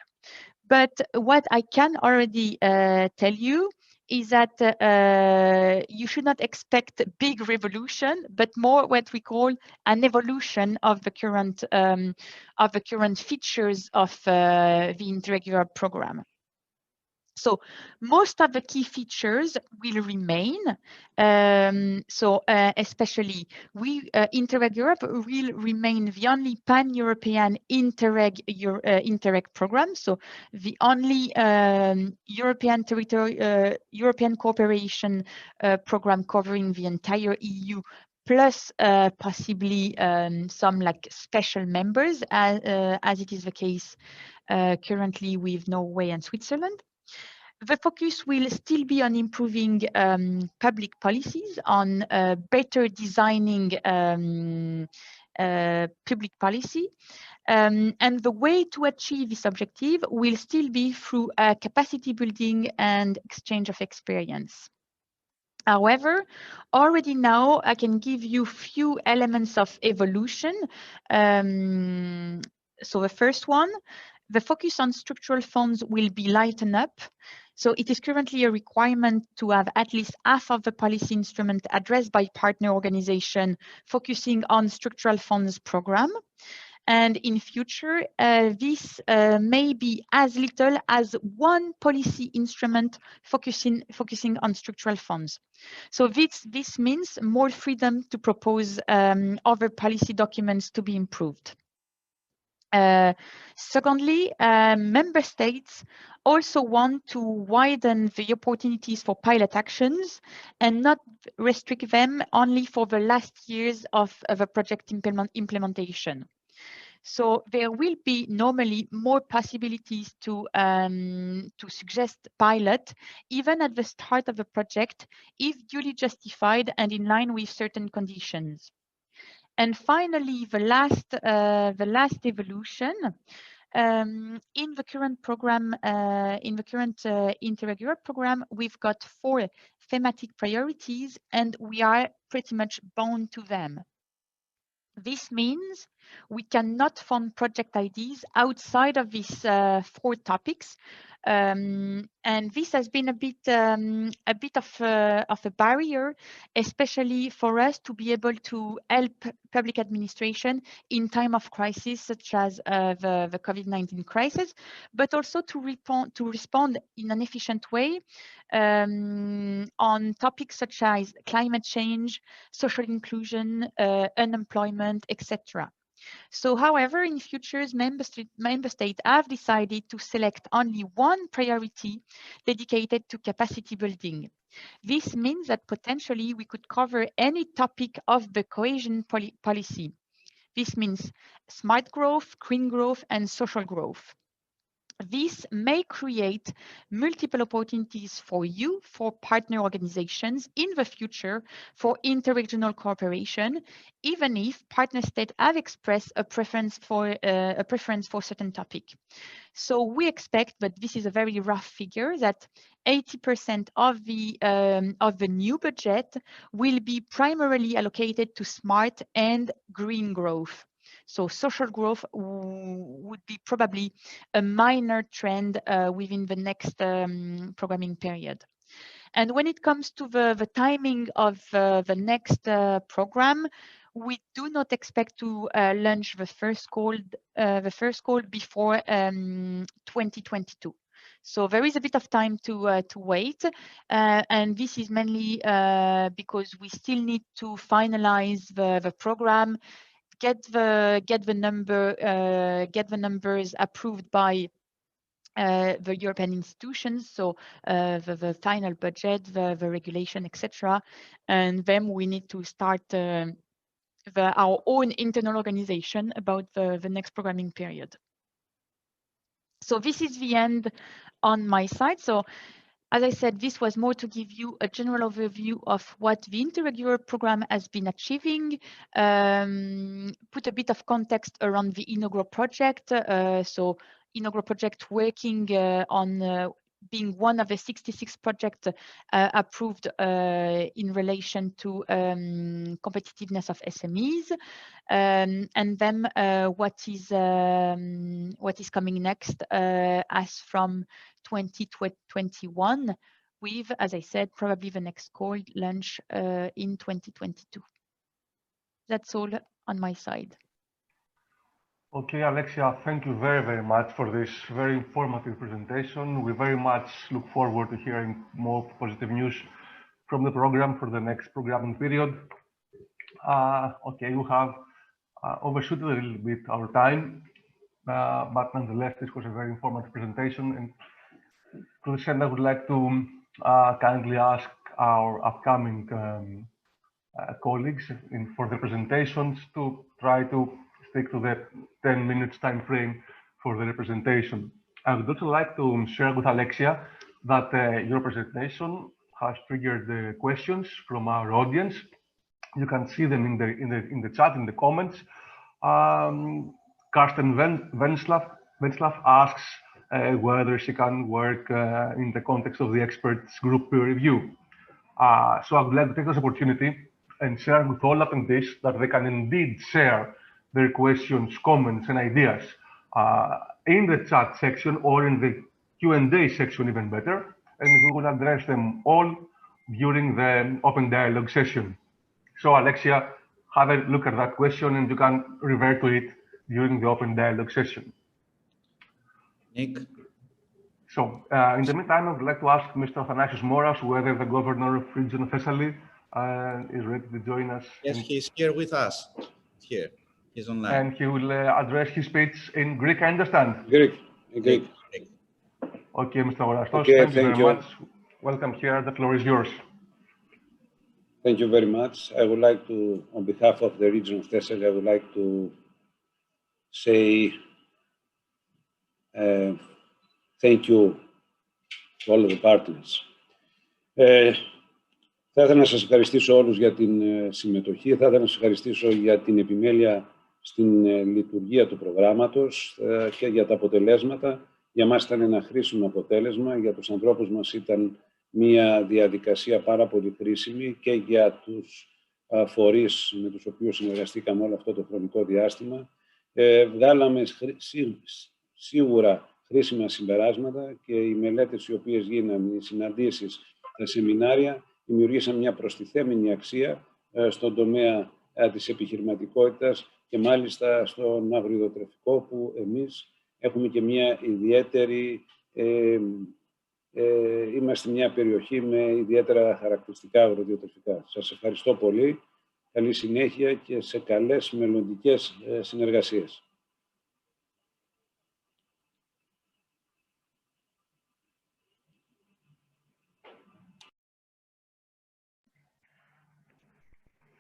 Speaker 9: But what I can already tell you is that you should not expect big revolution, but more what we call an evolution of the current features of the Interreg Europe program. So most of the key features will remain. Especially Interreg Europe will remain the only pan-European Interreg program. So the only European cooperation program covering the entire EU, plus possibly some like special members, as it is the case currently with Norway and Switzerland. The focus will still be on improving public policies, on better designing public policy. And the way to achieve this objective will still be through capacity building and exchange of experience. However, already now I can give you few elements of evolution. So the first one, the focus on structural funds will be lightened up. So it is currently a requirement to have at least half of the policy instrument addressed by partner organization focusing on structural funds program. And in future, this may be as little as one policy instrument focusing on structural funds. So this means more freedom to propose other policy documents to be improved. Secondly, member states also want to widen the opportunities for pilot actions and not restrict them only for the last years of the project implementation. So there will be normally more possibilities to suggest pilot even at the start of the project if duly justified and in line with certain conditions. And finally, the last evolution in the current program, Interreg Europe program, we've got 4 thematic priorities, and we are pretty much bound to them. This means we cannot fund project ideas outside of these 4 topics, and this has been a bit of a barrier, especially for us to be able to help public administration in time of crisis, such as the COVID-19 crisis, but also to respond in an efficient way on topics such as climate change, social inclusion, unemployment, etc. So, however, in futures, member states have decided to select only one priority dedicated to capacity building. This means that potentially we could cover any topic of the cohesion policy. This means smart growth, green growth, and social growth. This may create multiple opportunities for you, for partner organizations in the future for interregional cooperation, even if partner states have expressed a preference for certain topic. So we expect, but this is a very rough figure, that 80% of the new budget will be primarily allocated to smart and green growth. So social growth would be probably a minor trend within the next programming period. And when it comes to the timing of the next program, we do not expect to launch the first call before 2022. So there is a bit of time to wait, and this is mainly because we still need to finalize the program, get the numbers approved by the European institutions, so the final budget, the regulation, etc. And then we need to start our own internal organization about the next programming period. So this is the end on my side. So as I said, this was more to give you a general overview of what the Interreg Europe program has been achieving, put a bit of context around the INNOGROW project. So INNOGROW project working on being one of the 66 projects approved in relation to competitiveness of SMEs, and then what is coming next as from 2021, with, as I said, probably the next call launch in 2022. That's all on my side.
Speaker 1: Okay, Alexia, thank you very, very much for this very informative presentation. We very much look forward to hearing more positive news from the program for the next programming period. Okay, we have overshot a little bit our time, but nonetheless, this was a very informative presentation. And to this end, I would like to kindly ask our upcoming colleagues for the presentations to try to stick to the 10 minutes time frame for the representation. I would also like to share with Alexia that your presentation has triggered the questions from our audience. You can see them in the chat, in the comments. Karsten Wenslav asks whether she can work in the context of the experts group peer review. So I would like to take this opportunity and share with all attendees that they can indeed share their questions, comments, and ideas in the chat section or in the Q&A section, even better, and we will address them all during the open dialogue session. So Alexia, have a look at that question and you can revert to it during the open dialogue session.
Speaker 2: Nick?
Speaker 1: So in the meantime, I would like to ask Mr. Athanasios Moras whether the governor of Region of Thessaly is ready to join us.
Speaker 2: Yes, he's here with us. Here, he's online.
Speaker 1: And he will address his speech in Greek, I understand?
Speaker 10: Greek.
Speaker 1: Okay, Mr. Agorastos,
Speaker 10: okay,
Speaker 1: thank you very much. Welcome here, the floor is yours.
Speaker 10: Thank you very much. I would like to, on behalf of the Region of Thessaly, I would like to say thank you to all of the partners. Θα ήθελα να σας ευχαριστήσω όλους για την συμμετοχή. Θα ήθελα να σας ευχαριστήσω για την επιμέλεια στην λειτουργία του προγράμματος και για τα αποτελέσματα. Για μας ήταν ένα χρήσιμο αποτέλεσμα, για τους ανθρώπους μας ήταν μια διαδικασία πάρα πολύ χρήσιμη και για τους φορείς με τους οποίους συνεργαστήκαμε όλο αυτό το χρονικό διάστημα. Βγάλαμε σίγουρα χρήσιμα συμπεράσματα και οι μελέτες οι οποίες γίνανε, οι συναντήσεις, τα σεμινάρια, δημιουργήσαν μια προστιθέμενη αξία στον τομέα της επιχειρηματικότητας και μάλιστα στον αγροϊδοτροφικό, που εμείς έχουμε και μια ιδιαίτερη, είμαστε μια περιοχή με ιδιαίτερα χαρακτηριστικά αγροδιοτροφικά. Σας ευχαριστώ πολύ, καλή συνέχεια και σε καλές μελλοντικές συνεργασίες.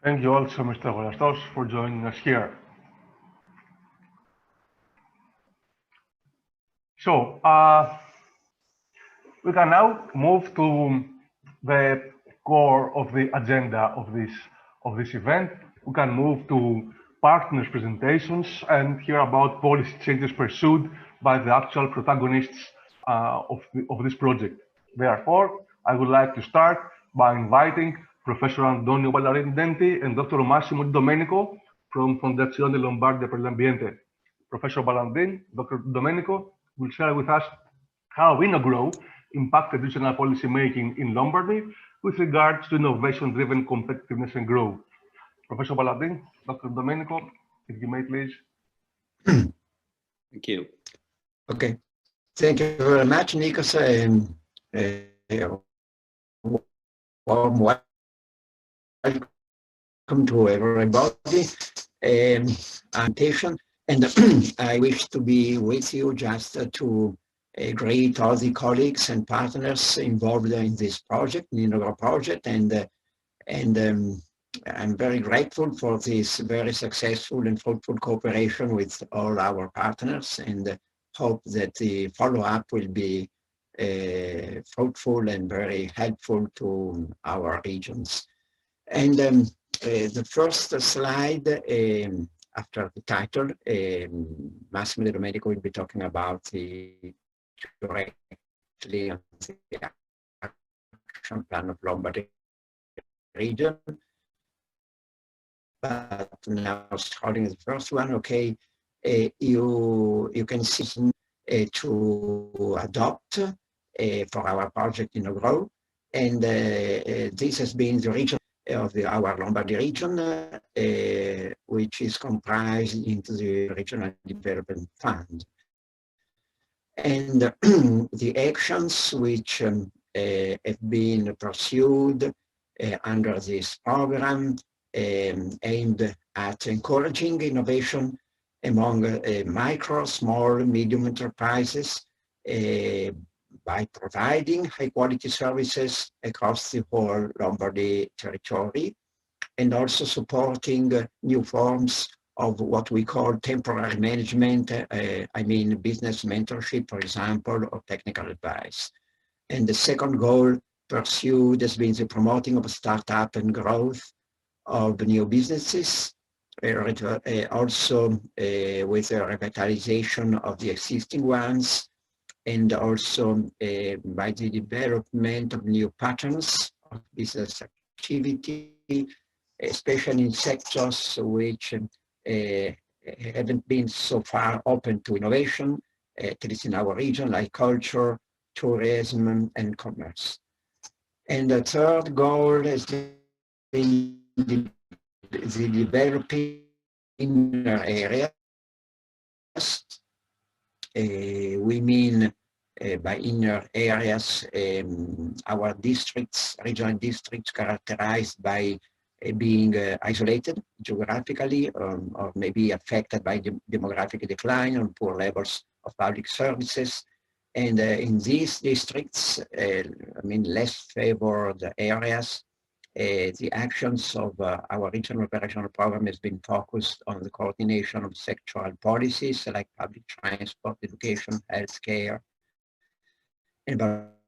Speaker 1: Thank you also, Mr. Agorastos, for joining us here. So, we can now move to the core of the agenda of this event. We can move to partners' presentations and hear about policy changes pursued by the actual protagonists of this project. Therefore, I would like to start by inviting Professor Antonio Ballarin Denti and Dr. Massimo Domenico from Fondazione Lombardy per l'Ambiente. Professor Ballarin, Dr. Domenico will share with us how INNOGROW impacted regional policy making in Lombardy with regards to innovation-driven competitiveness and growth. Professor Ballarin, Dr. Domenico, if you may please.
Speaker 11: Thank you. Okay. Thank you very much, Nikos. Warm welcome to everybody. And I wish to be with you just to greet all the colleagues and partners involved in this project, the INNOGROW project, and I'm very grateful for this very successful and fruitful cooperation with all our partners, and hope that the follow-up will be fruitful and very helpful to our regions. And the first slide, after the title, Massimo Domenico will be talking about the directly on the action plan of Lombardy region. But now starting with the first one, okay, you can see to adopt for our project INNOGROW, and this has been the region of our Lombardy region, which is comprised into the Regional Development Fund. And the actions which have been pursued under this program aimed at encouraging innovation among micro, small, medium enterprises by providing high-quality services across the whole Lombardy territory, and also supporting new forms of what we call temporary management, I mean business mentorship, for example, or technical advice. And the second goal pursued has been the promoting of startup and growth of new businesses, also with the revitalization of the existing ones, and also by the development of new patterns of business activity, especially in sectors which haven't been so far open to innovation, at least in our region, like culture, tourism, and commerce. And the third goal is been the developing inner areas. We mean by inner areas our districts, regional districts characterized by being isolated geographically, or maybe affected by the demographic decline or poor levels of public services. And in these districts, I mean less favored areas, the actions of our regional operational program has been focused on the coordination of sectoral policies like public transport, education, healthcare, and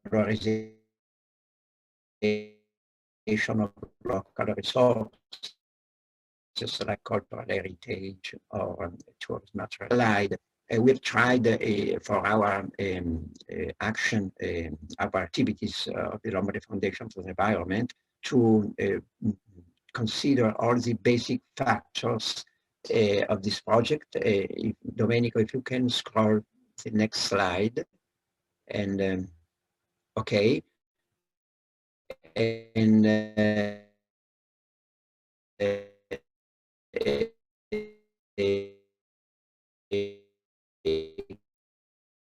Speaker 11: valorization of local resources like cultural heritage or tourism natural allied. We've tried for our action, our activities of the Lombardy Foundation for the Environment to consider all the basic factors of this project. Domenico, if you can scroll the next slide. And okay. And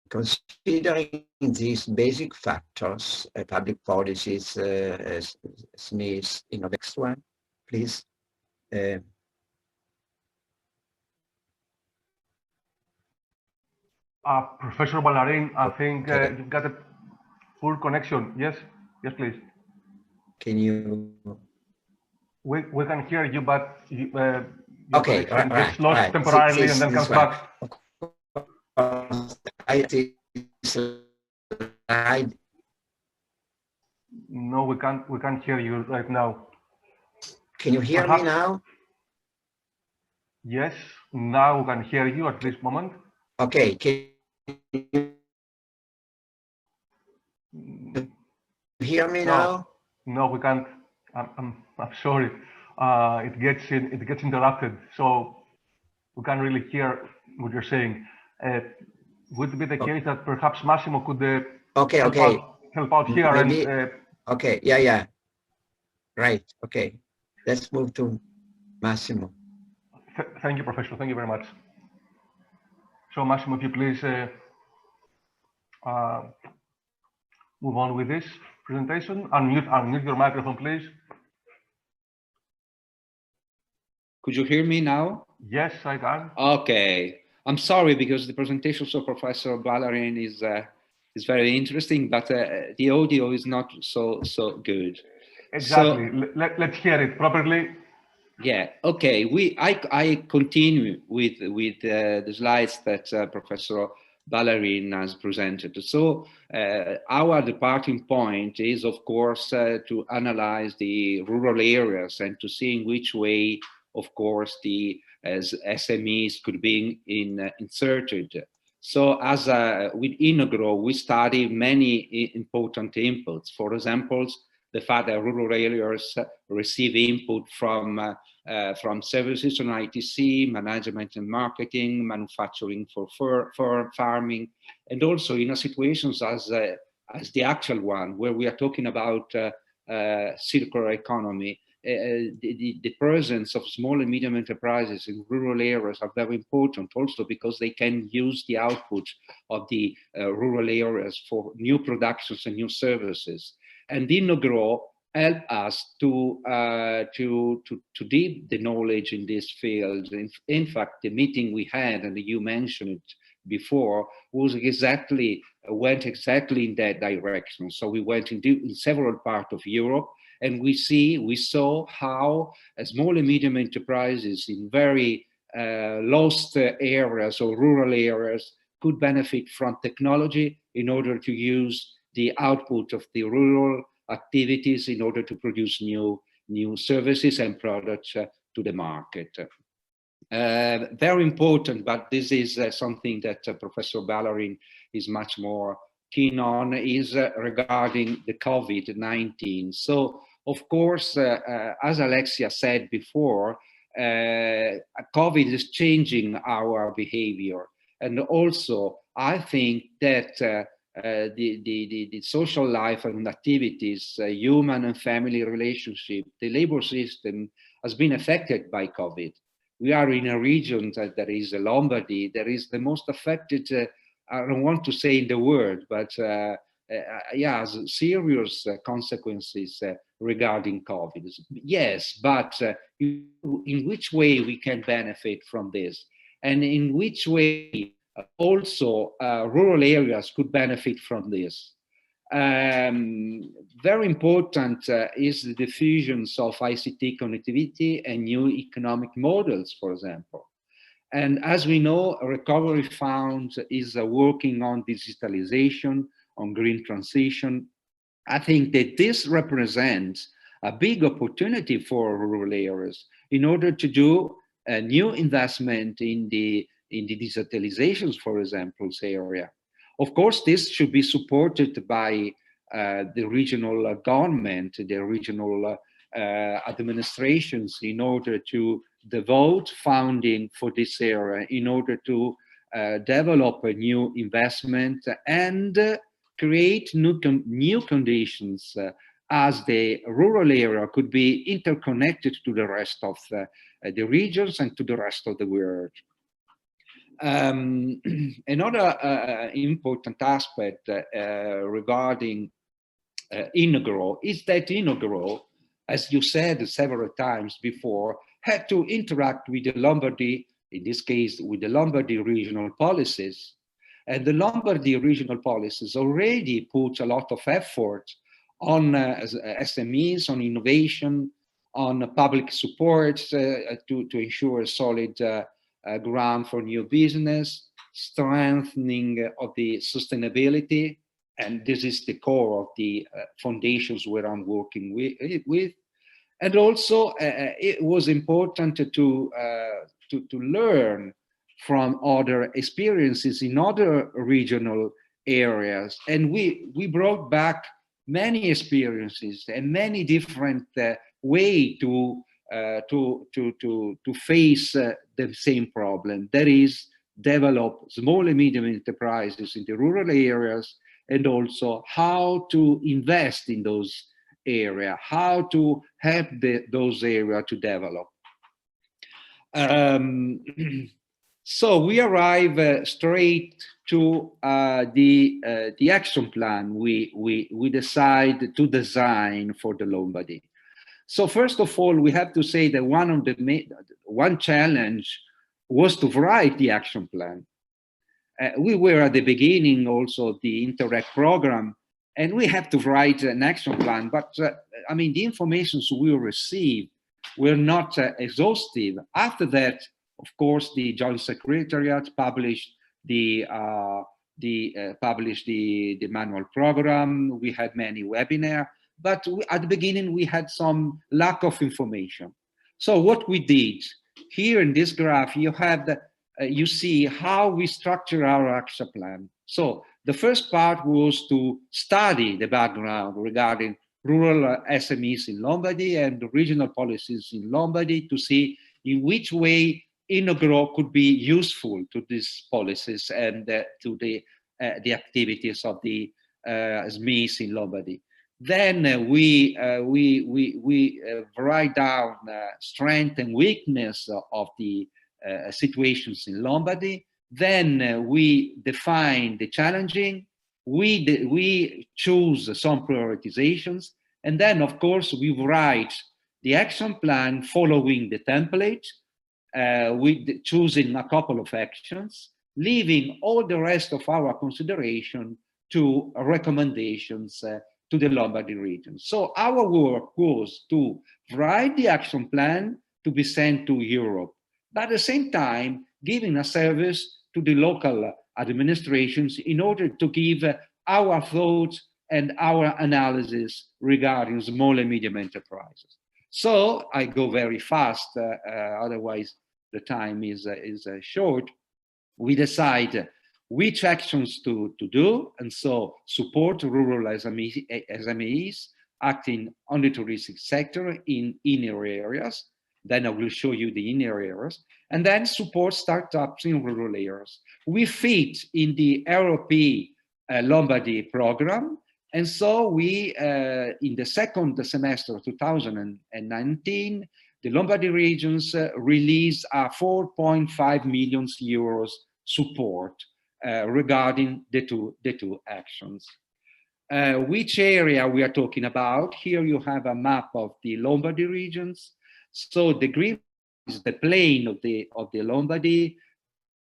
Speaker 11: considering these basic factors, public policies, SMEs, in the next one, please.
Speaker 1: Professor Ballarin, I think you've got a full connection. Yes, yes, please.
Speaker 11: Can you?
Speaker 1: We can hear you, but your
Speaker 11: okay,
Speaker 1: connection gets lost temporarily and then comes back. No, we can't hear you right now.
Speaker 11: Can you hear me now?
Speaker 1: Yes, now we can hear you at this moment.
Speaker 11: Okay, can you hear me now?
Speaker 1: No, we can't. I'm sorry. It gets interrupted, so we can't really hear what you're saying. Would it be the case that perhaps Massimo could help out here?
Speaker 11: Maybe,
Speaker 1: and
Speaker 11: okay, yeah, right. Okay, let's move to Massimo.
Speaker 1: Thank you, Professor. Thank you very much. So, Massimo, if you please move on with this presentation. Unmute your microphone, please.
Speaker 12: Could you hear me now?
Speaker 1: Yes, I can.
Speaker 12: Okay. I'm sorry because the presentation of Professor Ballarin is very interesting, but the audio is not so good.
Speaker 1: Exactly. So, let's hear it properly.
Speaker 12: Yeah. Okay. I continue with the slides that Professor Ballarin has presented. So our departing point is, of course, to analyze the rural areas and to see in which way, of course, the SMEs could be inserted. So as with INNOGROW, we study many important inputs. For example, the fact that rural areas receive input from services on ITC, management and marketing, manufacturing for farming, and also in situations as the actual one, where we are talking about circular economy. The presence of small and medium enterprises in rural areas are very important also because they can use the output of the rural areas for new productions and new services. And INNOGROW help us to deep the knowledge in this field. In fact, the meeting we had, and you mentioned it before, went exactly in that direction. So we went in several parts of Europe, and we saw how small and medium enterprises in very lost areas or rural areas could benefit from technology in order to use the output of the rural activities in order to produce new services and products to the market. Very important, but this is something that Professor Ballarin is much more keen on, is regarding the COVID-19. So, of course, as Alexia said before, COVID is changing our behavior. And also, I think that the social life and activities, human and family relationship, the labor system has been affected by COVID. We are in a region that is Lombardy, that is the most affected, I don't want to say in the world, but yeah, serious consequences regarding COVID. Yes, but in which way we can benefit from this? And in which way also rural areas could benefit from this? Very important is the diffusions of ICT connectivity and new economic models, for example. And as we know, Recovery Fund is working on digitalization, on green transition. I think that this represents a big opportunity for rural areas in order to do a new investment in the digitalizations, for example, area. Of course, this should be supported by the regional government, the regional administrations, in order to devote funding for this area, in order to develop a new investment and create new conditions as the rural area could be interconnected to the rest of the regions and to the rest of the world. Another important aspect regarding INNOGROW is that INNOGROW, as you said several times before, had to interact with the Lombardy, in this case with the Lombardy regional policies. And the Lombardy regional policies already put a lot of effort on SMEs, on innovation, on public support to ensure a solid ground for new business, strengthening of the sustainability, and this is the core of the foundations where I'm working with. And also, it was important to learn from other experiences in other regional areas, and we brought back many experiences and many different ways to face the same problem. That is, develop small and medium enterprises in the rural areas, and also how to invest in those areas, how to help those areas to develop. So we arrive straight to the action plan we decide to design for the Lombardy. So first of all, we have to say that one challenge was to write the action plan. We were at the beginning also of the Interreg program, and we had to write an action plan, but I mean, the information we received were not exhaustive. After that, of course, the Joint Secretariat published the manual program. We had many webinars, but at the beginning we had some lack of information. So what we did here in this graph, you have you see how we structure our action plan. So the first part was to study the background regarding rural SMEs in Lombardy and regional policies in Lombardy to see in which way INNOGROW could be useful to these policies and to the activities of the SMEs in Lombardy. Then we write down strength and weakness of the situations in Lombardy. Then we define the challenging. We choose some prioritizations, and then of course we write the action plan following the template, with choosing a couple of actions, leaving all the rest of our consideration to recommendations to the Lombardy region. So our work was to write the action plan to be sent to Europe, but at the same time giving a service to the local administrations in order to give our thoughts and our analysis regarding small and medium enterprises. So I go very fast, otherwise the time is short. We decide which actions to do, and so support rural SMEs acting on the touristic sector in inner areas. Then I will show you the inner areas, and then support startups in rural areas. We fit in the ROP Lombardy program, and so we, in the second semester of 2019, the Lombardy regions released a 4.5 million euros support regarding the two actions. Which area we are talking about? Here you have a map of the Lombardy regions. So the green is the plain of the Lombardy.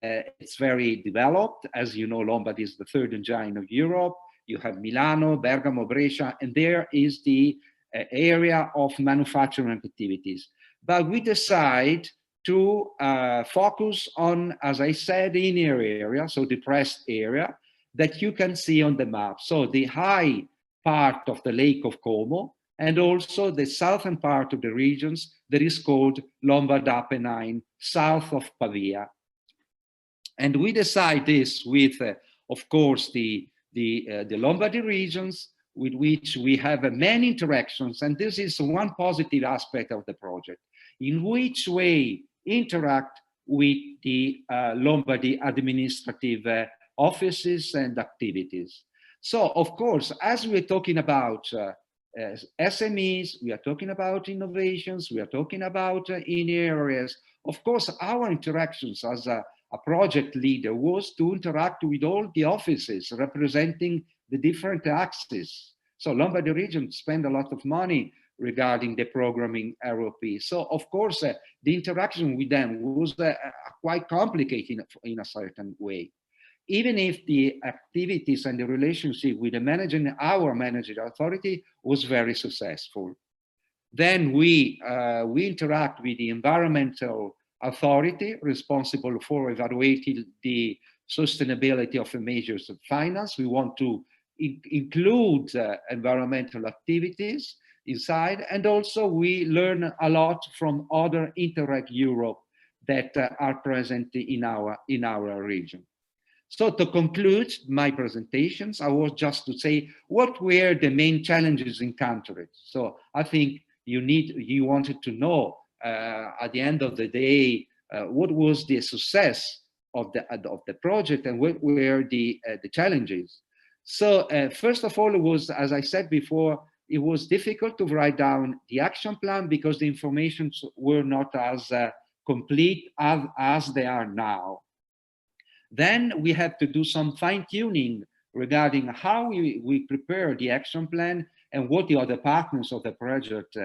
Speaker 12: It's very developed. As you know, Lombardy is the third engine of Europe. You have Milano, Bergamo, Brescia, and there is the area of manufacturing activities. But we decide to focus on, as I said, the inner area, so depressed area that you can see on the map. So the high part of the Lake of Como, and also the southern part of the regions that is called Lombard Apennine, south of Pavia. And we decide this with, of course, the Lombardy regions, with which we have many interactions, and this is one positive aspect of the project, in which way interact with the Lombardy administrative offices and activities. So, of course, as we're talking about SMEs, we are talking about innovations, we are talking about in areas. Of course, our interactions as a project leader was to interact with all the offices representing the different axes. So Lombardy region spend a lot of money regarding the programming ROP. So of course, the interaction with them was quite complicated in a certain way. Even if the activities and the relationship with the our managing authority was very successful. Then we interact with the environmental authority responsible for evaluating the sustainability of the measures of finance. We want to include environmental activities inside, and also we learn a lot from other Interreg Europe that are present in our region. So to conclude my presentations, I was just to say what were the main challenges encountered. So I think you wanted to know at the end of the day what was the success of the project and what were the challenges. So first of all, it was, as I said before, it was difficult to write down the action plan because the information were not as complete as they are now. Then we had to do some fine-tuning regarding how we prepare the action plan and what the other partners of the project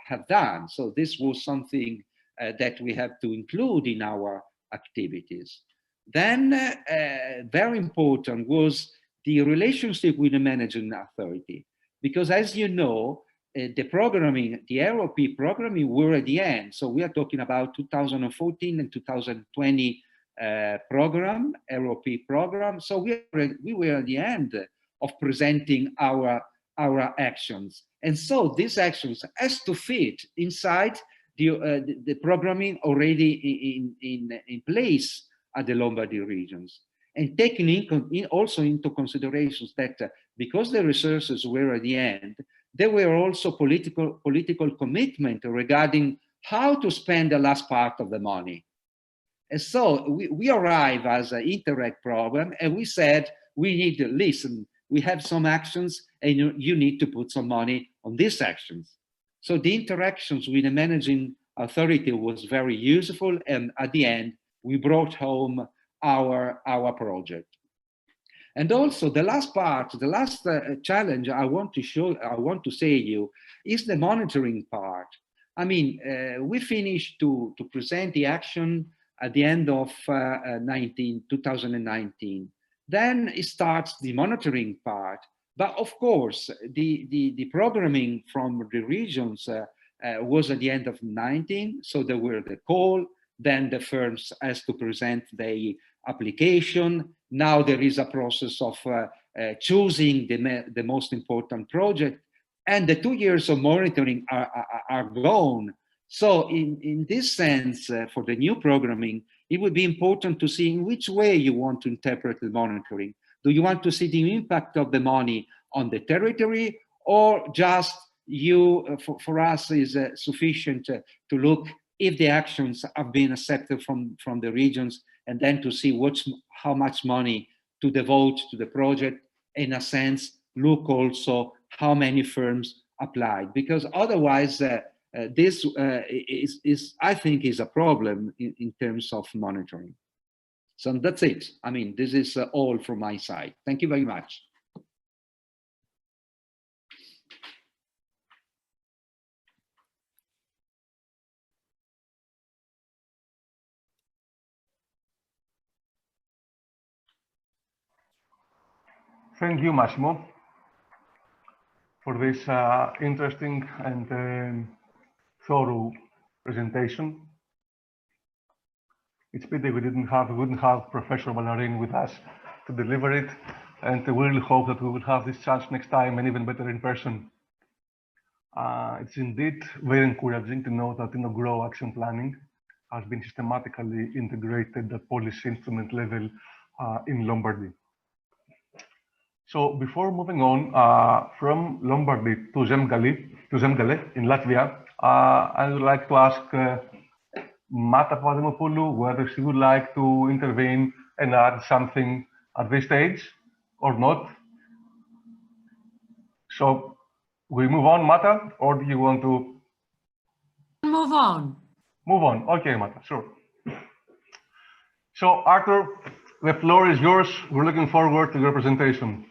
Speaker 12: have done. So this was something that we have to include in our activities. Then very important was the relationship with the managing authority, because as you know, the programming, the ROP programming were at the end. So we are talking about 2014 and 2020 program, ROP program. So we were at the end of presenting our actions. And so these actions has to fit inside the programming already in place at the Lombardy regions, and taking also into considerations that because the resources were at the end, there were also political commitment regarding how to spend the last part of the money. And so we arrived as an Interreg problem, and we said, we need to listen, we have some actions, and you need to put some money on these actions. So the interactions with the managing authority was very useful, and at the end, we brought home our project. And also the last part, the last challenge I want to say you is the monitoring part. I mean, we finished to present the action at the end of 2019. Then it starts the monitoring part. But of course, the programming from the regions was at the end of 19. So there were the call, then the firms has to present the application. Now there is a process of choosing the most important project, and the 2 years of monitoring are gone. So in this sense, for the new programming, it would be important to see in which way you want to interpret the monitoring. Do you want to see the impact of the money on the territory, or just for us is sufficient to look if the actions have been accepted from the regions, and then to see how much money to devote to the project, in a sense, look also how many firms applied, because otherwise this I think is a problem in terms of monitoring. So that's it. I mean, this is all from my side. Thank you very much.
Speaker 1: Thank you, Massimo, for this interesting and thorough presentation. It's pity we wouldn't have Professor Ballarin with us to deliver it, and we really hope that we will have this chance next time, and even better in person. It's indeed very encouraging to know that INNOGROW action planning has been systematically integrated at policy instrument level in Lombardy. So before moving on from Lombardy to Zegmale in Latvia, I would like to ask Papadimopoulou whether she would like to intervene and add something at this stage or not. So we move on, Mata, or do you want to?
Speaker 6: Move on.
Speaker 1: Move on. Okay, Mata, sure. So Arthur, the floor is yours. We're looking forward to your presentation.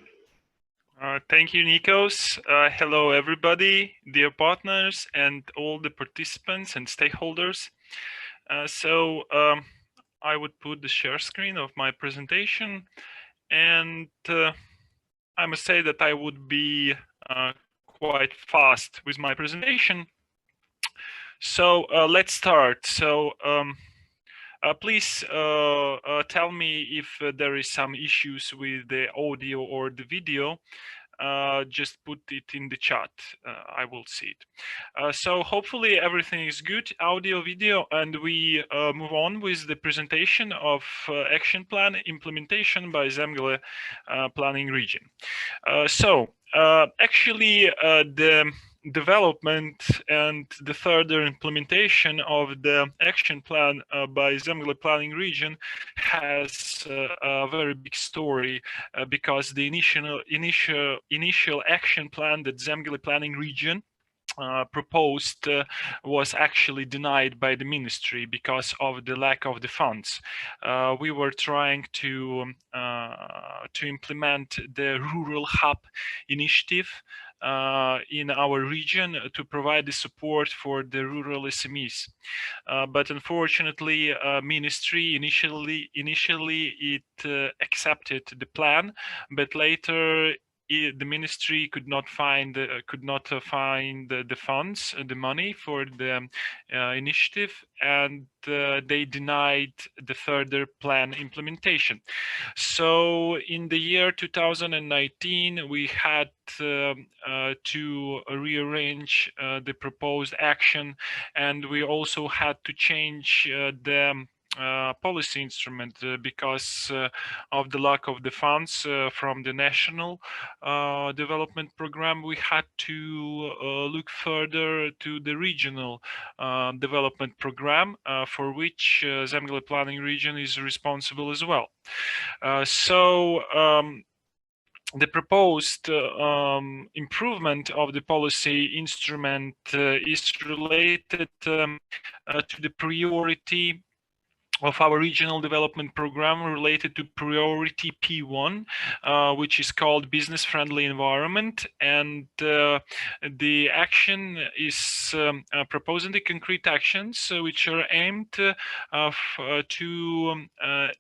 Speaker 13: Thank you, Nikos. Hello, everybody, dear partners, and all the participants and stakeholders. I would put the share screen of my presentation, and I must say that I would be quite fast with my presentation. So let's start. So please tell me if there is some issues with the audio or the video. Just put it in the chat. I will see it. So hopefully everything is good, audio, video, and we move on with the presentation of action plan implementation by Zegmale planning region. Actually, the development and the further implementation of the action plan by Zegmale planning region has a very big story because the initial action plan that Zegmale planning region proposed was actually denied by the ministry because of the lack of the funds. We were trying to implement the rural hub initiative in our region to provide the support for the rural SMEs, but unfortunately, ministry initially it accepted the plan, but later the ministry could not find the funds, the money for the initiative, and they denied the further plan implementation. So in the year 2019, we had to rearrange the proposed action, and we also had to change the policy instrument because of the lack of the funds from the national development program. We had to look further to the regional development program, for which Zegmale planning region is responsible as well. The proposed improvement of the policy instrument is related to the priority of our regional development program related to priority P1, which is called business-friendly environment. And the action is proposing the concrete actions which are aimed to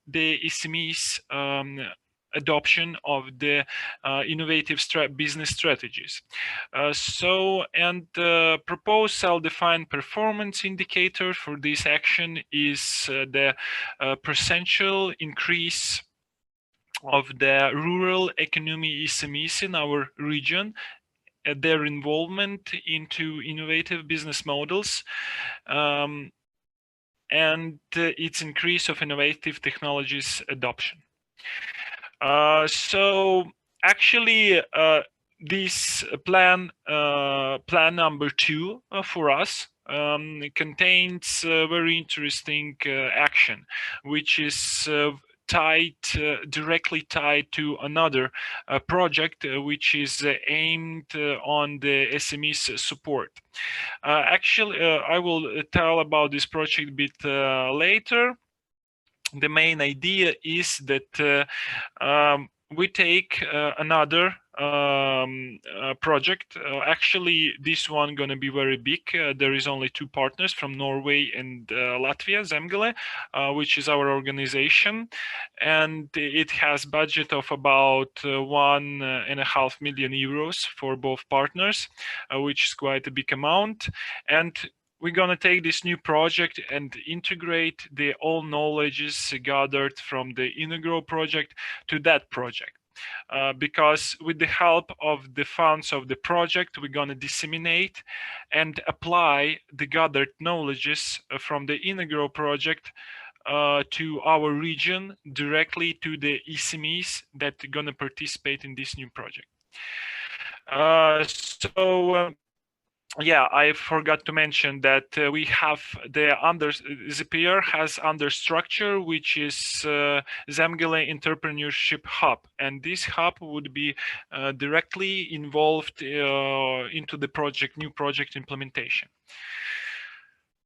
Speaker 13: the SMEs adoption of the innovative business strategies. The proposed self-defined performance indicator for this action is the percentual increase of the rural economy SMEs in our region, their involvement into innovative business models, and its increase of innovative technologies adoption. Actually, this plan number 2 for us contains very interesting action, which is directly tied to another project which is aimed on the SMEs support. Actually, I will tell about this project a bit later. The main idea is that we take another project. Actually, this one going to be very big. There is only 2 partners from Norway and Latvia, Zegmale, which is our organization, and it has budget of about 1.5 million euros for both partners, which is quite a big amount. And we're going to take this new project and integrate the all knowledges gathered from the INNOGROW project to that project. Because with the help of the funds of the project, we're going to disseminate and apply the gathered knowledges from the INNOGROW project to our region, directly to the SMEs that are going to participate in this new project. Yeah, I forgot to mention that we have the ZPR has under structure, which is Zegmale Entrepreneurship Hub, and this hub would be directly involved into the new project implementation.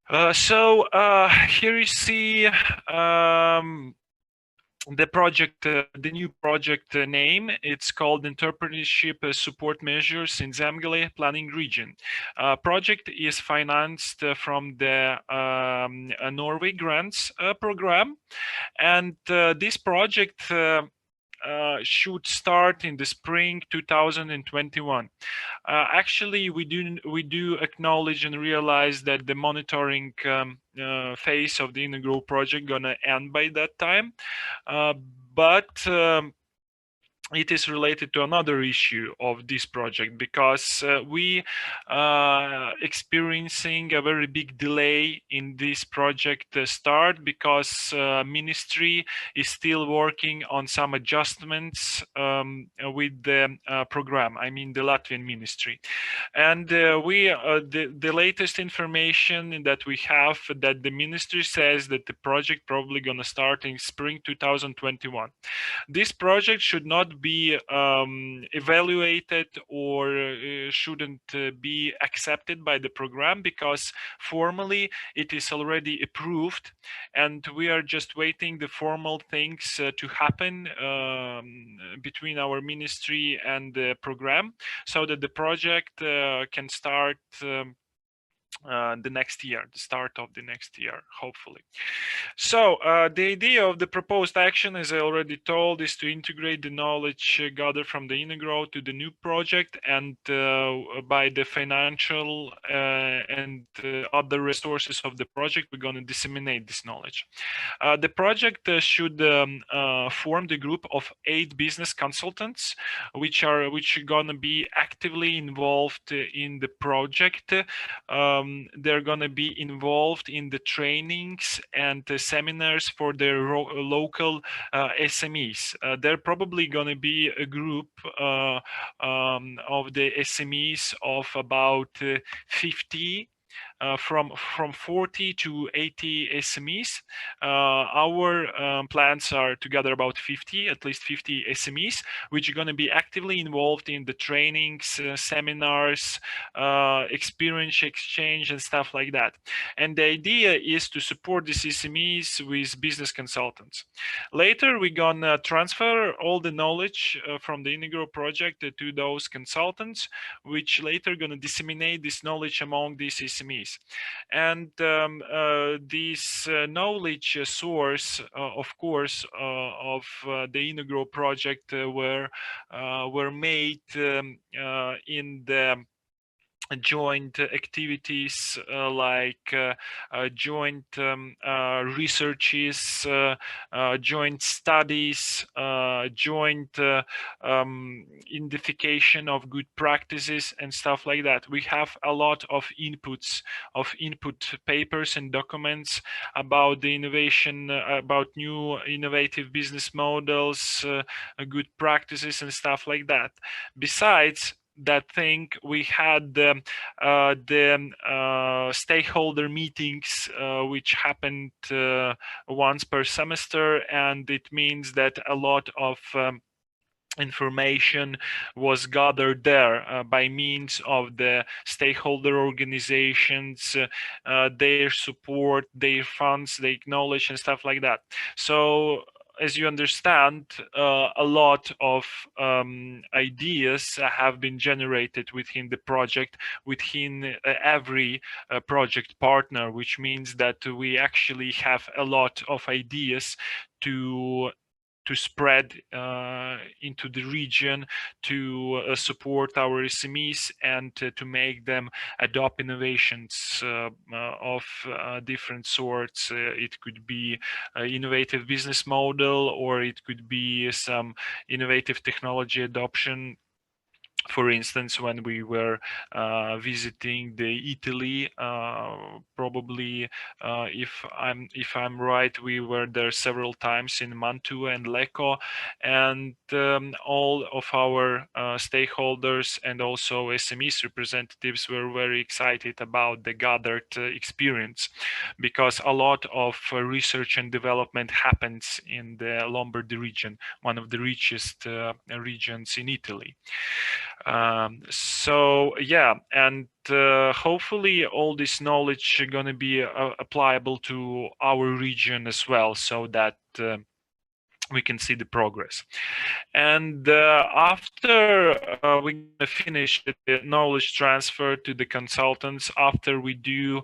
Speaker 13: Here you see the project, the new project name. It's called Entrepreneurship Support Measures in Zegmale Planning Region. Project is financed from the Norway Grants program, and this project should start in the spring 2021. Actually, we do acknowledge and realize that the monitoring phase of the INNOGROW project gonna end by that time, but it is related to another issue of this project, because we experiencing a very big delay in this project start, because ministry is still working on some adjustments with the program. I mean the Latvian ministry, and the latest information that we have, that the ministry says that the project probably gonna start in spring 2021. This project should not be evaluated or shouldn't be accepted by the program, because formally it is already approved, and we are just waiting the formal things to happen between our ministry and the program, so that the project can start the next year, the start of the next year, hopefully. So the idea of the proposed action, as I already told, is to integrate the knowledge gathered from the INNOGROW to the new project, and by the financial and other resources of the project, we're going to disseminate this knowledge. The project should form the group of 8 business consultants, which are going to be actively involved in the project. They're going to be involved in the trainings and the seminars for their local SMEs. They're probably going to be a group of the SMEs of about 50. From 40 to 80 SMEs. Our plans are to gather about 50, at least 50 SMEs, which are going to be actively involved in the trainings, seminars, experience exchange, and stuff like that. And the idea is to support these SMEs with business consultants. Later, we're going to transfer all the knowledge from the INNOGROW project to those consultants, which later going to disseminate this knowledge among these SMEs. And this knowledge source, of course, of the INNOGROW project were made in the joint activities like joint researches, joint studies, joint identification of good practices and stuff like that. We have a lot of input papers and documents about the innovation, about new innovative business models, good practices and stuff like that. Besides that thing, we had the stakeholder meetings, which happened once per semester, and it means that a lot of information was gathered there by means of the stakeholder organizations, their support, their funds, their knowledge and stuff like that. So as you understand, a lot of ideas have been generated within the project, within every project partner, which means that we actually have a lot of ideas to spread into the region, to support our SMEs and to make them adopt innovations of different sorts. It could be an innovative business model, or it could be some innovative technology adoption. For instance, when we were visiting Italy, probably if I'm right, we were there several times in Mantua and Lecco, and all of our stakeholders and also SMEs representatives were very excited about the gathered experience, because a lot of research and development happens in the Lombardy region, one of the richest regions in Italy. So yeah, and hopefully all this knowledge is going to be applicable to our region as well, so that we can see the progress. And after we finish the knowledge transfer to the consultants, after we do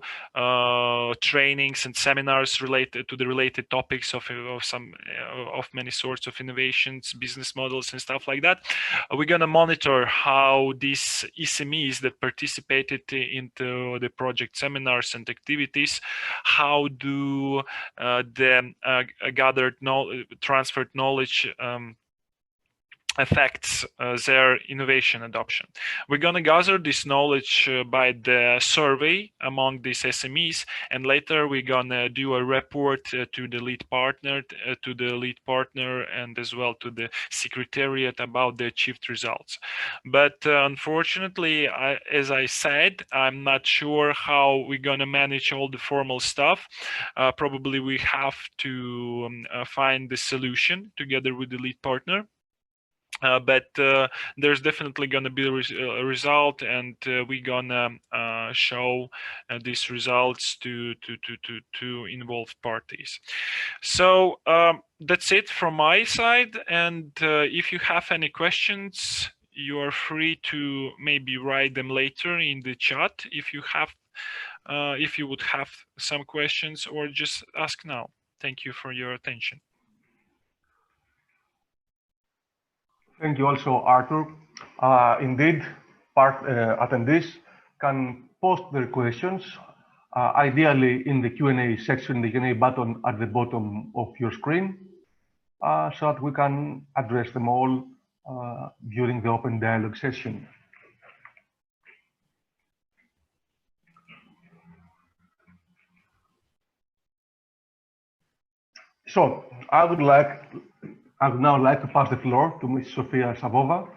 Speaker 13: trainings and seminars related to the related topics of many sorts of innovations, business models and stuff like that, we're going to monitor how these SMEs that participated into the project seminars and activities, how do the gathered transferred knowledge affects their innovation adoption. We're going to gather this knowledge by the survey among these SMEs, and later we're going to do a report to the lead partner, and as well to the Secretariat about the achieved results. But unfortunately, as I said, I'm not sure how we're going to manage all the formal stuff. Probably we have to find the solution together with the lead partner. But there's definitely going to be a result, and we're gonna show these results to involved parties. So that's it from my side, and if you have any questions, you are free to maybe write them later in the chat if you have if you would have some questions, or just ask now. Thank you for your attention.
Speaker 1: Thank you also, Arthur. Indeed, attendees can post their questions, ideally in the Q&A section, the Q&A button at the bottom of your screen, so that we can address them all during the open dialogue session. So I would now like to pass the floor to Ms. Sofia Savova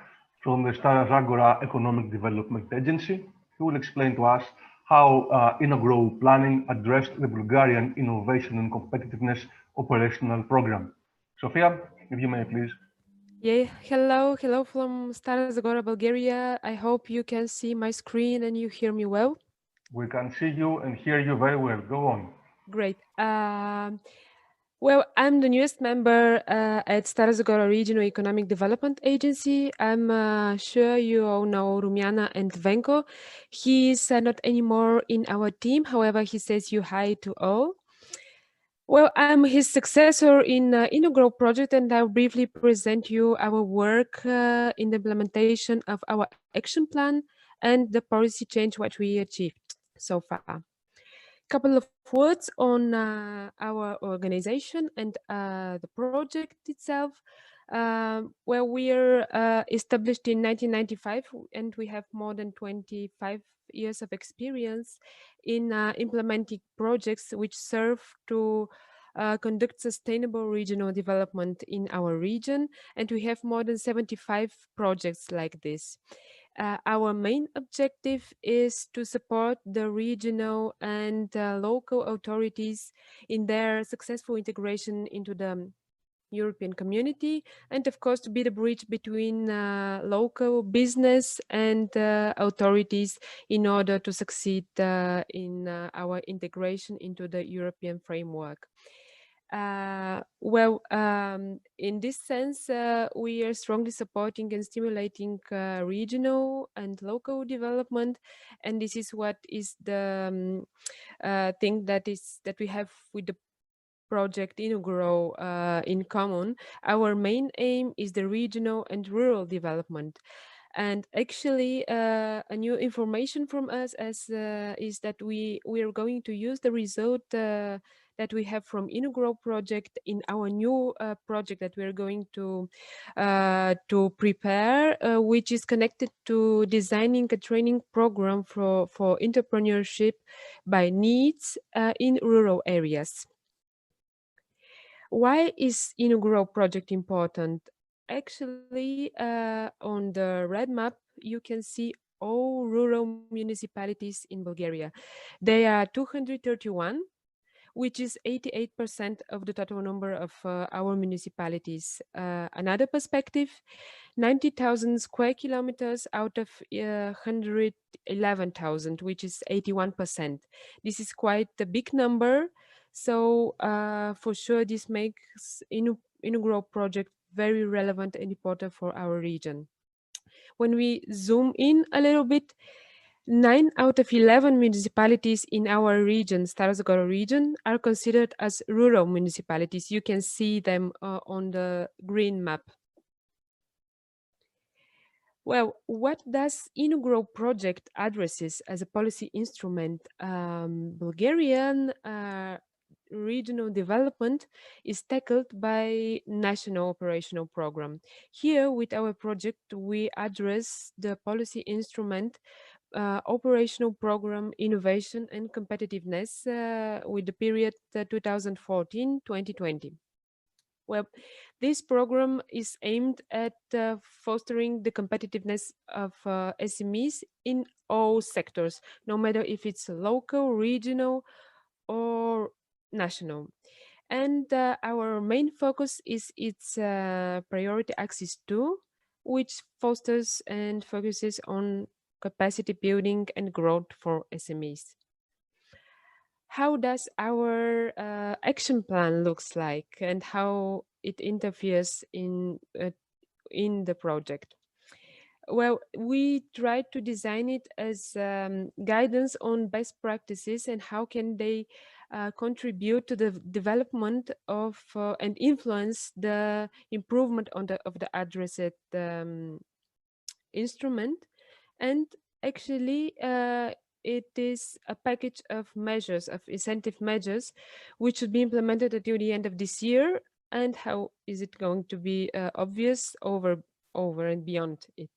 Speaker 1: from the Stara Zagora Economic Development Agency, who will explain to us how INNOGROW planning addressed the Bulgarian Innovation and Competitiveness Operational Program. Sofia, if you may, please.
Speaker 14: Yeah, hello from Stara Zagora, Bulgaria. I hope you can see my screen and you hear me well.
Speaker 1: We can see you and hear you very well. Go on.
Speaker 14: Great. Well, I'm the newest member at Stara Zagora Regional Economic Development Agency. I'm sure you all know Rumiana and Venko. He's not anymore in our team. However, he says you hi to all. Well, I'm his successor in INNOGROW project, and I'll briefly present you our work in the implementation of our action plan and the policy change what we achieved so far. Couple of words on our organization and the project itself. Well, we're established in 1995, and we have more than 25 years of experience in implementing projects which serve to conduct sustainable regional development in our region, and we have more than 75 projects like this. Our main objective is to support the regional and local authorities in their successful integration into the European community, and of course to be the bridge between local business and authorities in order to succeed in our integration into the European framework. In this sense, we are strongly supporting and stimulating regional and local development, and this is what is the thing that we have with the project INNOGROW in common. Our main aim is the regional and rural development. And actually, a new information from us is that we are going to use the result that we have from INNOGROW project in our new project that we are going to prepare, which is connected to designing a training program for entrepreneurship by needs in rural areas. Why is INNOGROW project important? Actually, on the red map, you can see all rural municipalities in Bulgaria. They are 231, which is 88% of the total number of our municipalities. Another perspective, 90,000 square kilometers out of 111,000, which is 81%. This is quite a big number. So for sure, this makes INNOGROW project very relevant and important for our region. When we zoom in a little bit, 9 out of 11 municipalities in our region, Stara Zagora region, are considered as rural municipalities. You can see them on the green map. Well, what does INNOGROW project addresses as a policy instrument? Bulgarian regional development is tackled by national operational program. Here with our project, we address the policy instrument operational program innovation and competitiveness with the period 2014-2020. Well, this program is aimed at fostering the competitiveness of SMEs in all sectors, no matter if it's local, regional, or national. And our main focus is its priority axis 2, which fosters and focuses on capacity building and growth for SMEs. How does our action plan looks like and how it interferes in the project? well, we tried to design it as guidance on best practices and how can they contribute to the development of and influence the improvement of the addressed instrument. And actually it is a package of measures, of incentive measures, which should be implemented until the end of this year. And how is it going to be obvious over and beyond it?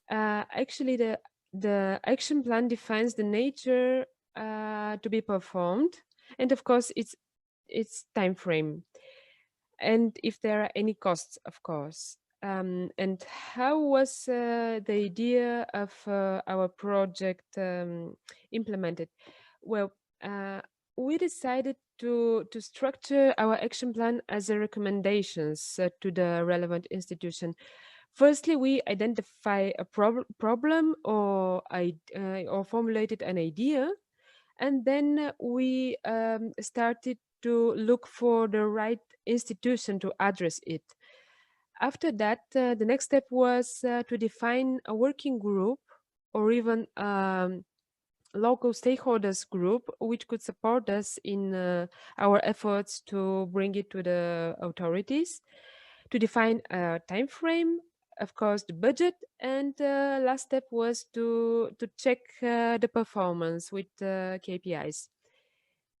Speaker 14: Actually, the action plan defines the nature to be performed, and of course its time frame, and if there are any costs, of course. And how was the idea of our project implemented? Well, we decided to structure our action plan as a recommendations to the relevant institution. Firstly, we identify a problem or formulated an idea, and then we started to look for the right institution to address it. After that, the next step was to define a working group or even local stakeholders group which could support us in our efforts to bring it to the authorities, to define a time frame, of course the budget, and last step was to check the performance with KPIs.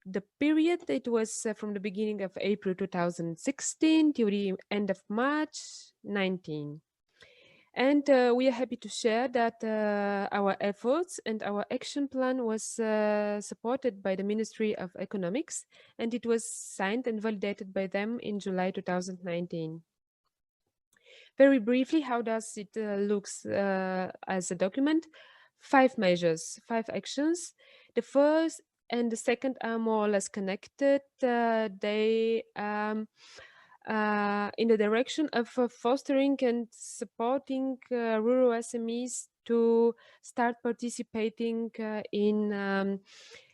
Speaker 14: The period, it was from the beginning of April 2016 to the end of March 19. And we are happy to share that our efforts and our action plan was supported by the Ministry of Economics, and it was signed and validated by them in July 2019. Very briefly, how does it looks as a document? 5 measures, 5 actions. The first and the second are more or less connected. They in the direction of fostering and supporting rural SMEs to start participating in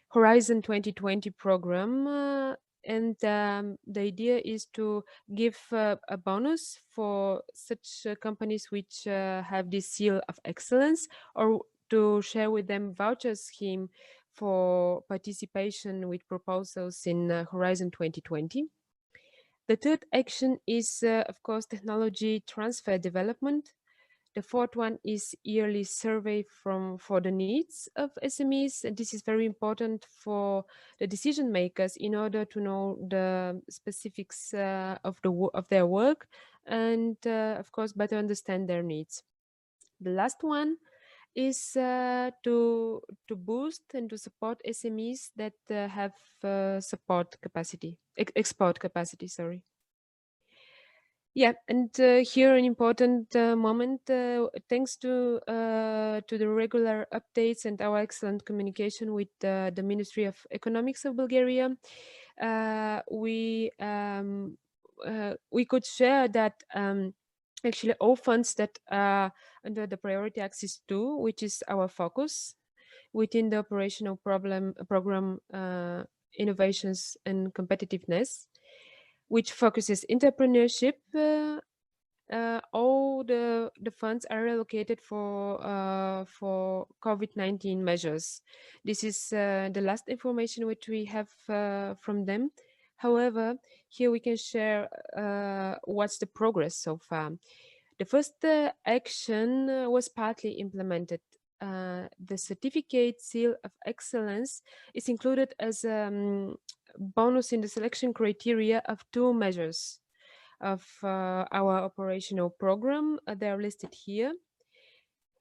Speaker 14: Horizon 2020 program. And the idea is to give a bonus for such companies which have this seal of excellence, or to share with them voucher scheme for participation with proposals in Horizon 2020. The third action is, of course, technology transfer development. The fourth one is yearly survey for the needs of SMEs. And this is very important for the decision makers in order to know the specifics of their work and, of course, better understand their needs. The last one is to boost and to support SMEs that have export capacity, sorry. Yeah, and here an important moment, thanks to the regular updates and our excellent communication with the Ministry of Economics of Bulgaria, we could share that actually all funds that are under the priority axis 2, which is our focus within the operational program innovations and competitiveness, which focuses entrepreneurship, all the funds are allocated for COVID-19 measures. This is the last information which we have from them. However, here we can share what's the progress so far. The first action was partly implemented. The certificate seal of excellence is included as bonus in the selection criteria of 2 measures of our operational program. They are listed here.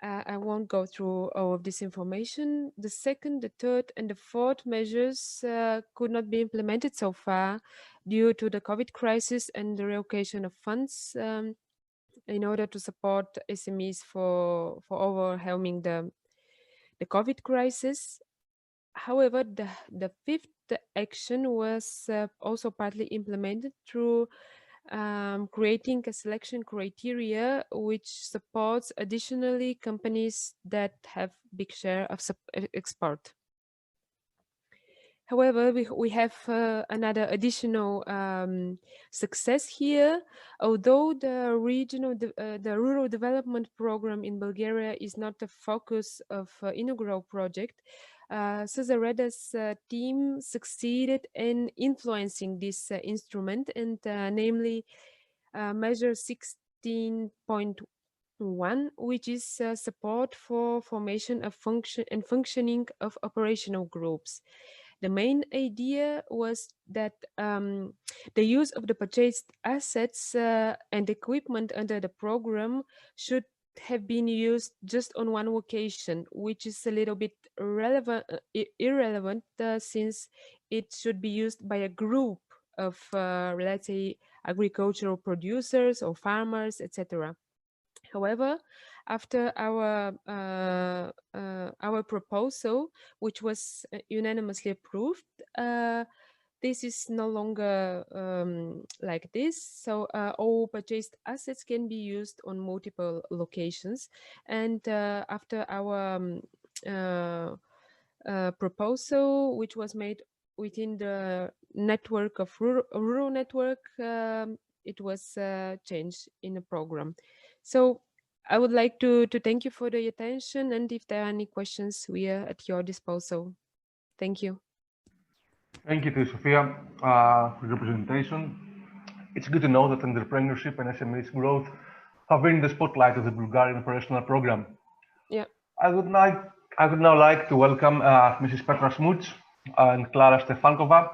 Speaker 14: I won't go through all of this information. The second, the third, and the fourth measures could not be implemented so far due to the COVID crisis and the reallocation of funds in order to support SMEs for overwhelming the COVID crisis. However, the fifth action was also partly implemented through creating a selection criteria which supports additionally companies that have big share of export. However, we have another additional success here. Although the rural development program in Bulgaria is not the focus of INNOGROW project, SZREDA's team succeeded in influencing this instrument, and namely measure 16.1, which is support for formation of functioning of operational groups. The main idea was that the use of the purchased assets and equipment under the program should have been used just on one location, which is a little bit irrelevant since it should be used by a group of, let's say, agricultural producers or farmers, etc. However, after our proposal, which was unanimously approved, this is no longer like this. So all purchased assets can be used on multiple locations. And after our proposal, which was made within the network of rural network, it was changed in the program. So I would like to thank you for the attention, and if there are any questions, we are at your disposal. Thank you.
Speaker 1: Thank you to Sofia for your presentation. It's good to know that entrepreneurship and SMEs growth have been in the spotlight of the Bulgarian operational program.
Speaker 14: Yeah.
Speaker 1: I would now like to welcome Mrs. Petra Smuts and Clara Stefankova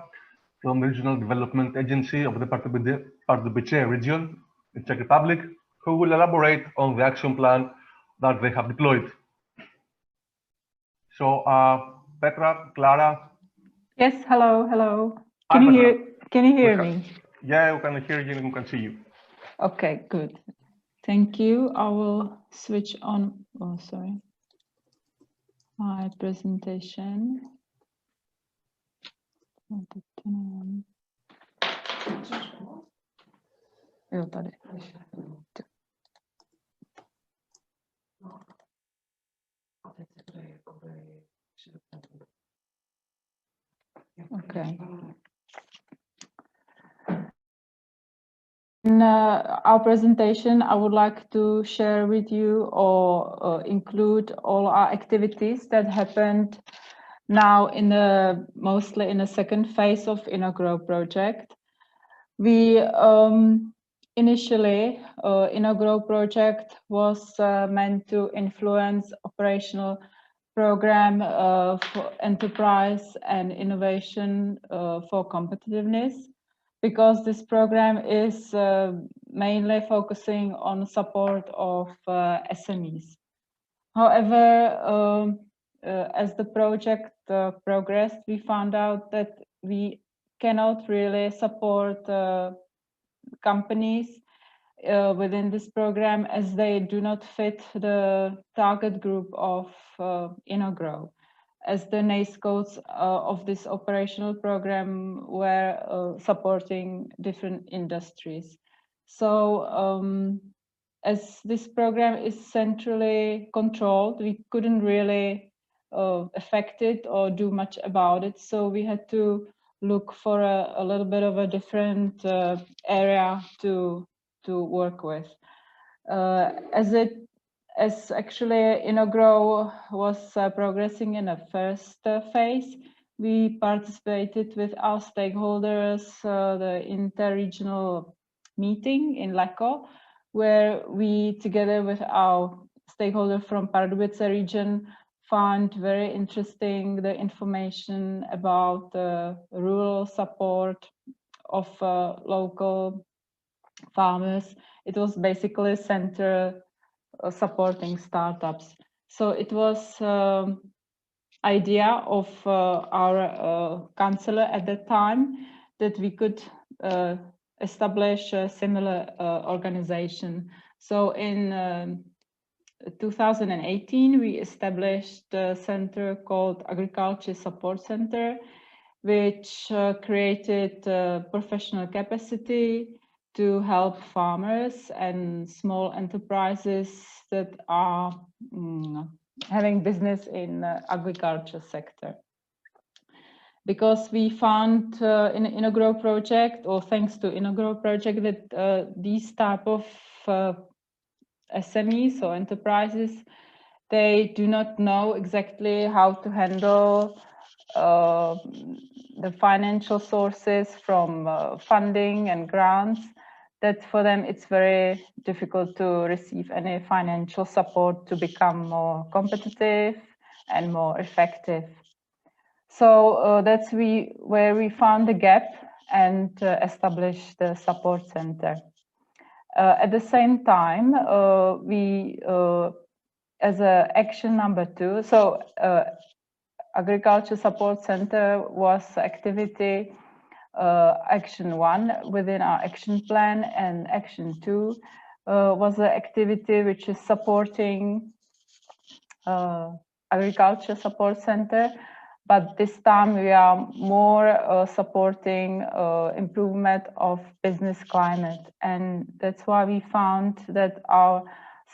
Speaker 1: from the Regional Development Agency of the Pardubice region in Czech Republic, who will elaborate on the action plan that they have deployed. So, Petra, Clara.
Speaker 15: Yes, hello. Can you hear me?
Speaker 1: Yeah, we can hear you and we can see you.
Speaker 15: Okay, good. Thank you. I will switch on, my presentation. Jo, tady. Okay. In our presentation, I would like to share with you or include all our activities that happened now mostly in the second phase of INNOGROW project. We initially, INNOGROW project was meant to influence operational program for enterprise and innovation for competitiveness, because this program is mainly focusing on support of SMEs. However, as the project progressed, we found out that we cannot really support companies within this program, as they do not fit the target group of INNOGROW, as the NACE codes of this operational program were supporting different industries. So as this program is centrally controlled, we couldn't really affect it or do much about it. So we had to look for a little bit of a different area to work with. As actually INNOGROW was progressing in a first phase, we participated with our stakeholders, the interregional meeting in Lecco, where we, together with our stakeholder from Pardubice region, found very interesting the information about the rural support of local farmers. It was basically center supporting startups. So it was idea of our counselor at that time that we could establish a similar organization. So in 2018, we established a center called Agriculture Support Center, which created professional capacity to help farmers and small enterprises that are having business in agriculture sector. because we found in the INNOGROW project, or thanks to INNOGROW project, that these type of SMEs or enterprises, they do not know exactly how to handle the financial sources from funding and grants, that for them it's very difficult to receive any financial support to become more competitive and more effective. So that's where we found the gap and established the support center. At the same time, as action number 2, so Agriculture Support Center was activity action 1 within our action plan, and action 2 was the activity which is supporting Agriculture Support Center, but this time we are more supporting improvement of business climate, and that's why we found that our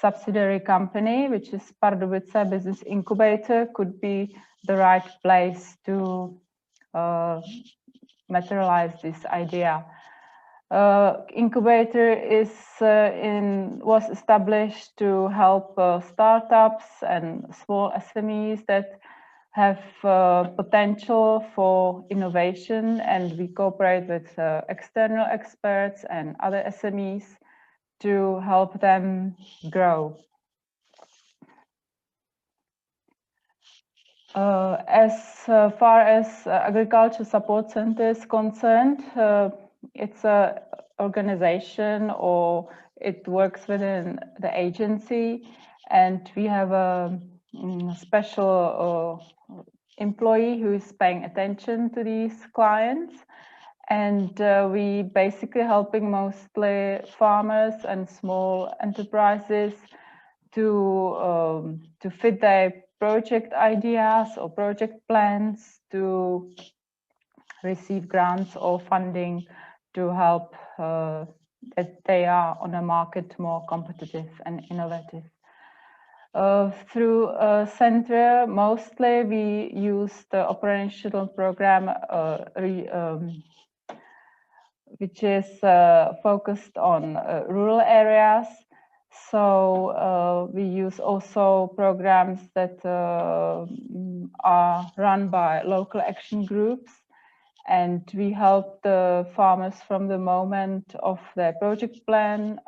Speaker 15: subsidiary company, which is Pardubice Business Incubator, could be the right place to materialize this idea. Incubator was established to help startups and small SMEs that have potential for innovation, and we cooperate with external experts and other SMEs to help them grow. As far as Agriculture Support Center is concerned, it's an organization, or it works within the agency, and we have a special employee who is paying attention to these clients, and we basically helping mostly farmers and small enterprises to fit their project ideas or project plans, to receive grants or funding to help that they are on a market more competitive and innovative. Through Center, mostly we use the operational program which is focused on rural areas. So we use also programs that are run by local action groups, and we help the farmers from the moment of their project plan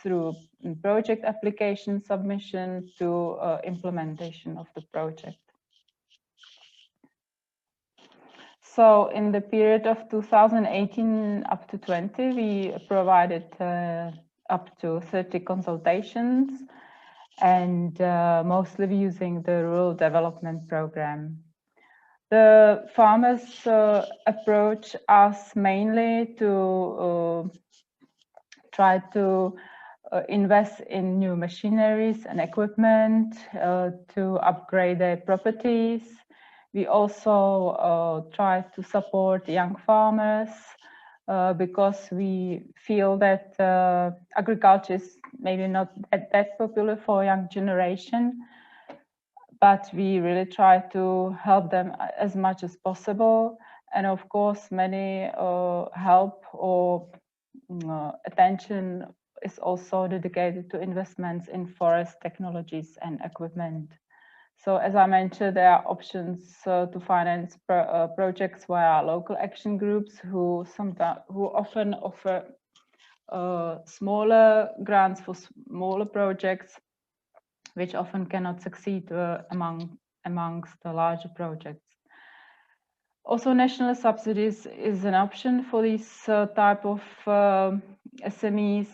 Speaker 15: through project application submission to implementation of the project. So in the period of 2018 up to 20, we provided up to 30 consultations, and mostly using the Rural Development Program. The farmers approach us mainly to try to invest in new machineries and equipment, to upgrade their properties. We also try to support young farmers because we feel that agriculture is maybe not that popular for young generation, but we really try to help them as much as possible. And of course, many help or attention is also dedicated to investments in forest technologies and equipment. So as I mentioned, there are options to finance projects via local action groups who often offer smaller grants for smaller projects, which often cannot succeed amongst the larger projects. Also, national subsidies is an option for these type of SMEs,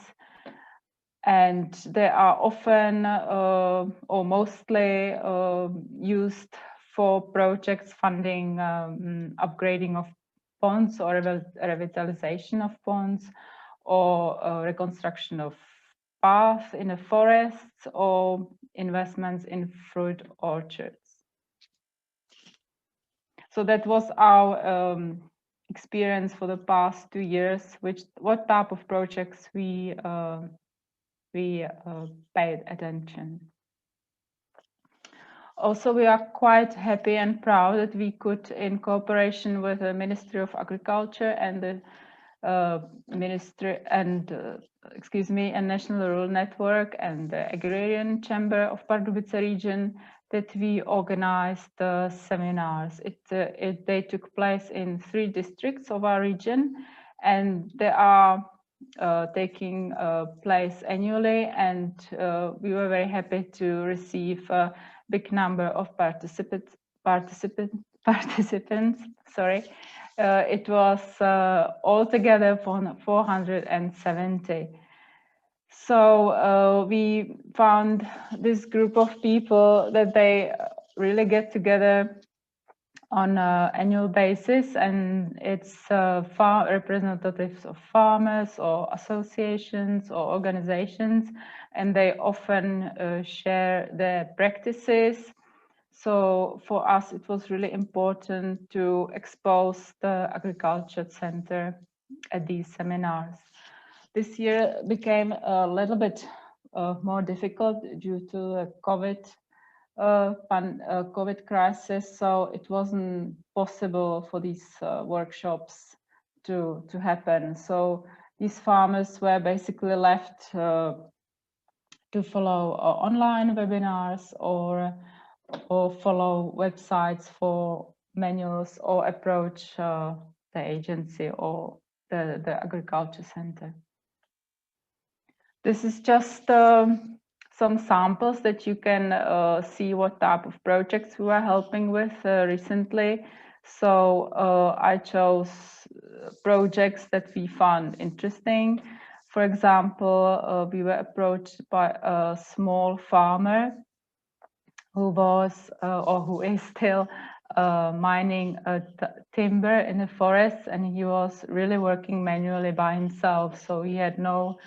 Speaker 15: and they are often or mostly used for projects funding upgrading of ponds or revitalization of ponds, or reconstruction of paths in the forests, or investments in fruit orchards. So that was our experience for the past 2 years, what type of projects we paid attention. Also, we are quite happy and proud that we could, in cooperation with the Ministry of Agriculture and the and National Rural Network and the Agrarian Chamber of Pardubice region, that we organized seminars. They took place in 3 districts of our region, and they are taking place annually, and we were very happy to receive a big number of participants. Sorry, it was altogether 470. So we found this group of people that they really get together on an annual basis, and it's representatives of farmers or associations or organizations, and they often share their practices. So for us, it was really important to expose the Agriculture Center at these seminars. This year became a little bit more difficult due to the COVID crisis, so it wasn't possible for these workshops to happen. So these farmers were basically left to follow online webinars or follow websites for manuals or approach the agency or the Agriculture Center. This is just some samples that you can see what type of projects we were helping with recently. So I chose projects that we found interesting. For example, we were approached by a small farmer who was or who is still mining timber in the forest, and he was really working manually by himself. So he had no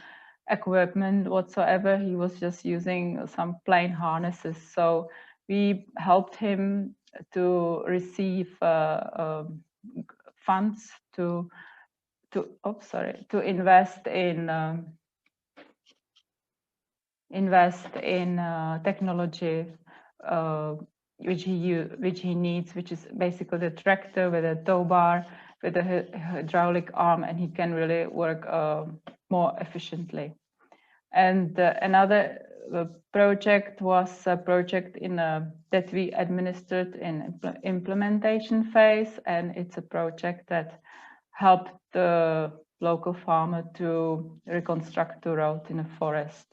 Speaker 15: equipment whatsoever. He was just using some plain harnesses. So we helped him to receive funds to invest in technology which he needs, which is basically the tractor with a tow bar with a hydraulic arm, and he can really work more efficiently. And another project was a project that we administered in implementation phase, and it's a project that helped the local farmer to reconstruct the road in a forest.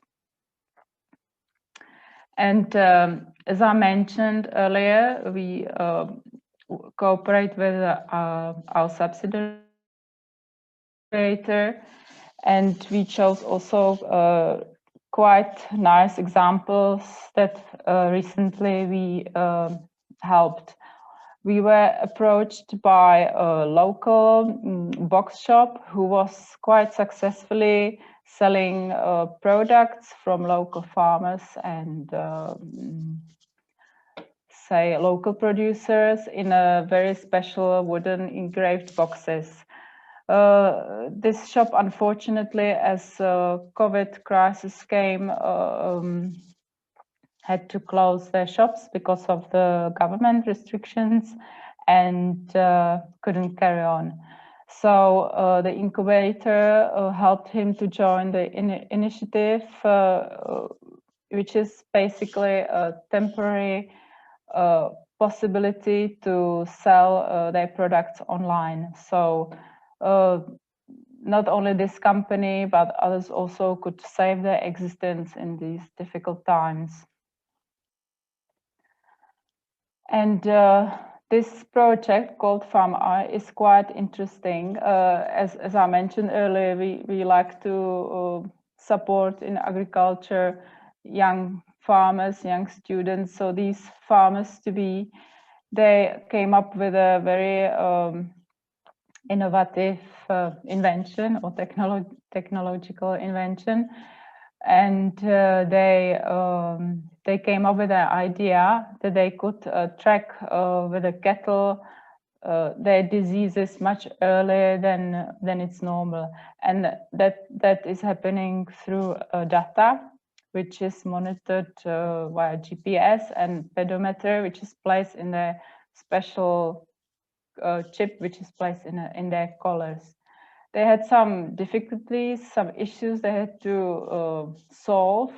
Speaker 15: And as I mentioned earlier, we cooperate with our subsidiary, and we chose also quite nice examples that recently we helped. We were approached by a local box shop who was quite successfully selling products from local farmers and say local producers in a very special wooden engraved boxes. This shop, unfortunately, as COVID crisis came, had to close their shops because of the government restrictions and couldn't carry on. So the incubator helped him to join the initiative, which is basically a temporary possibility to sell their products online. So not only this company, but others also could save their existence in these difficult times. And this project called Farm Eye is quite interesting. As I mentioned earlier, we like to support in agriculture young farmers, young students. So these farmers-to-be, they came up with a very innovative invention or technological invention, and they came up with an idea that they could track with the cattle their diseases much earlier than it's normal, and that is happening through data. which is monitored via GPS, and pedometer, which is placed in a special chip, which is placed in their collars. They had some difficulties, some issues they had to solve.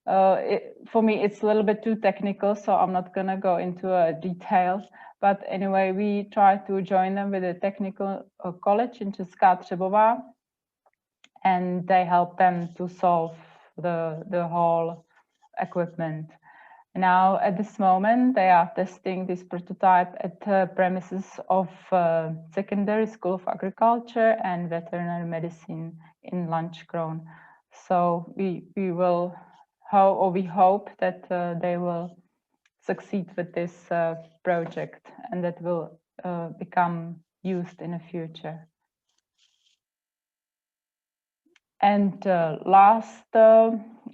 Speaker 15: For me, it's a little bit too technical, so I'm not going to go into details. But anyway, we tried to join them with a technical college in Savova, and they helped them to solve the whole equipment. Now, at this moment, they are testing this prototype at the premises of Secondary School of Agriculture and Veterinary Medicine in Lanchkron. So we hope that they will succeed with this project and that will become used in the future. And last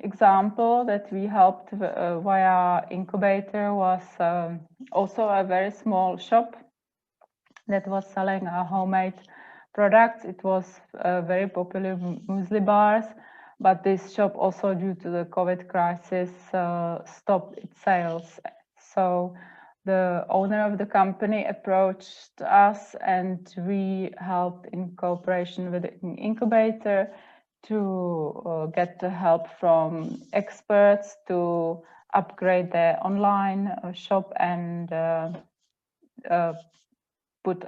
Speaker 15: example that we helped via incubator was also a very small shop that was selling homemade products. It was very popular muesli bars, but this shop also, due to the COVID crisis, stopped its sales. So the owner of the company approached us, and we helped in cooperation with the incubator to get the help from experts to upgrade their online shop and put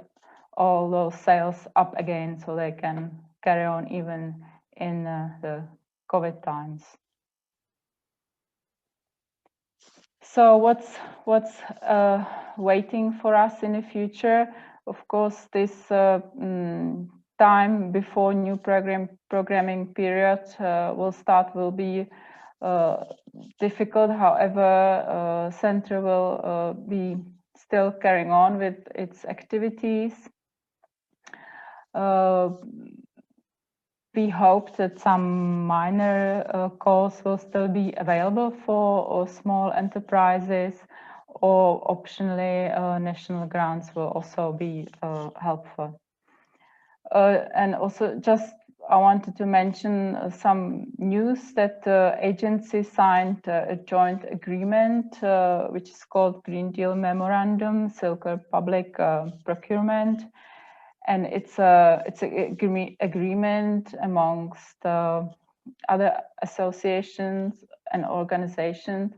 Speaker 15: all those sales up again so they can carry on even in the COVID times. So what's waiting for us in the future? Of course, this time before new programming period will start will be difficult. However, Center will be still carrying on with its activities. We hope that some minor calls will still be available for small enterprises, or optionally national grants will also be helpful. And also, just I wanted to mention some news that the agency signed a joint agreement, which is called Green Deal Memorandum, Circular Public Procurement. And it's an agreement amongst other associations and organizations.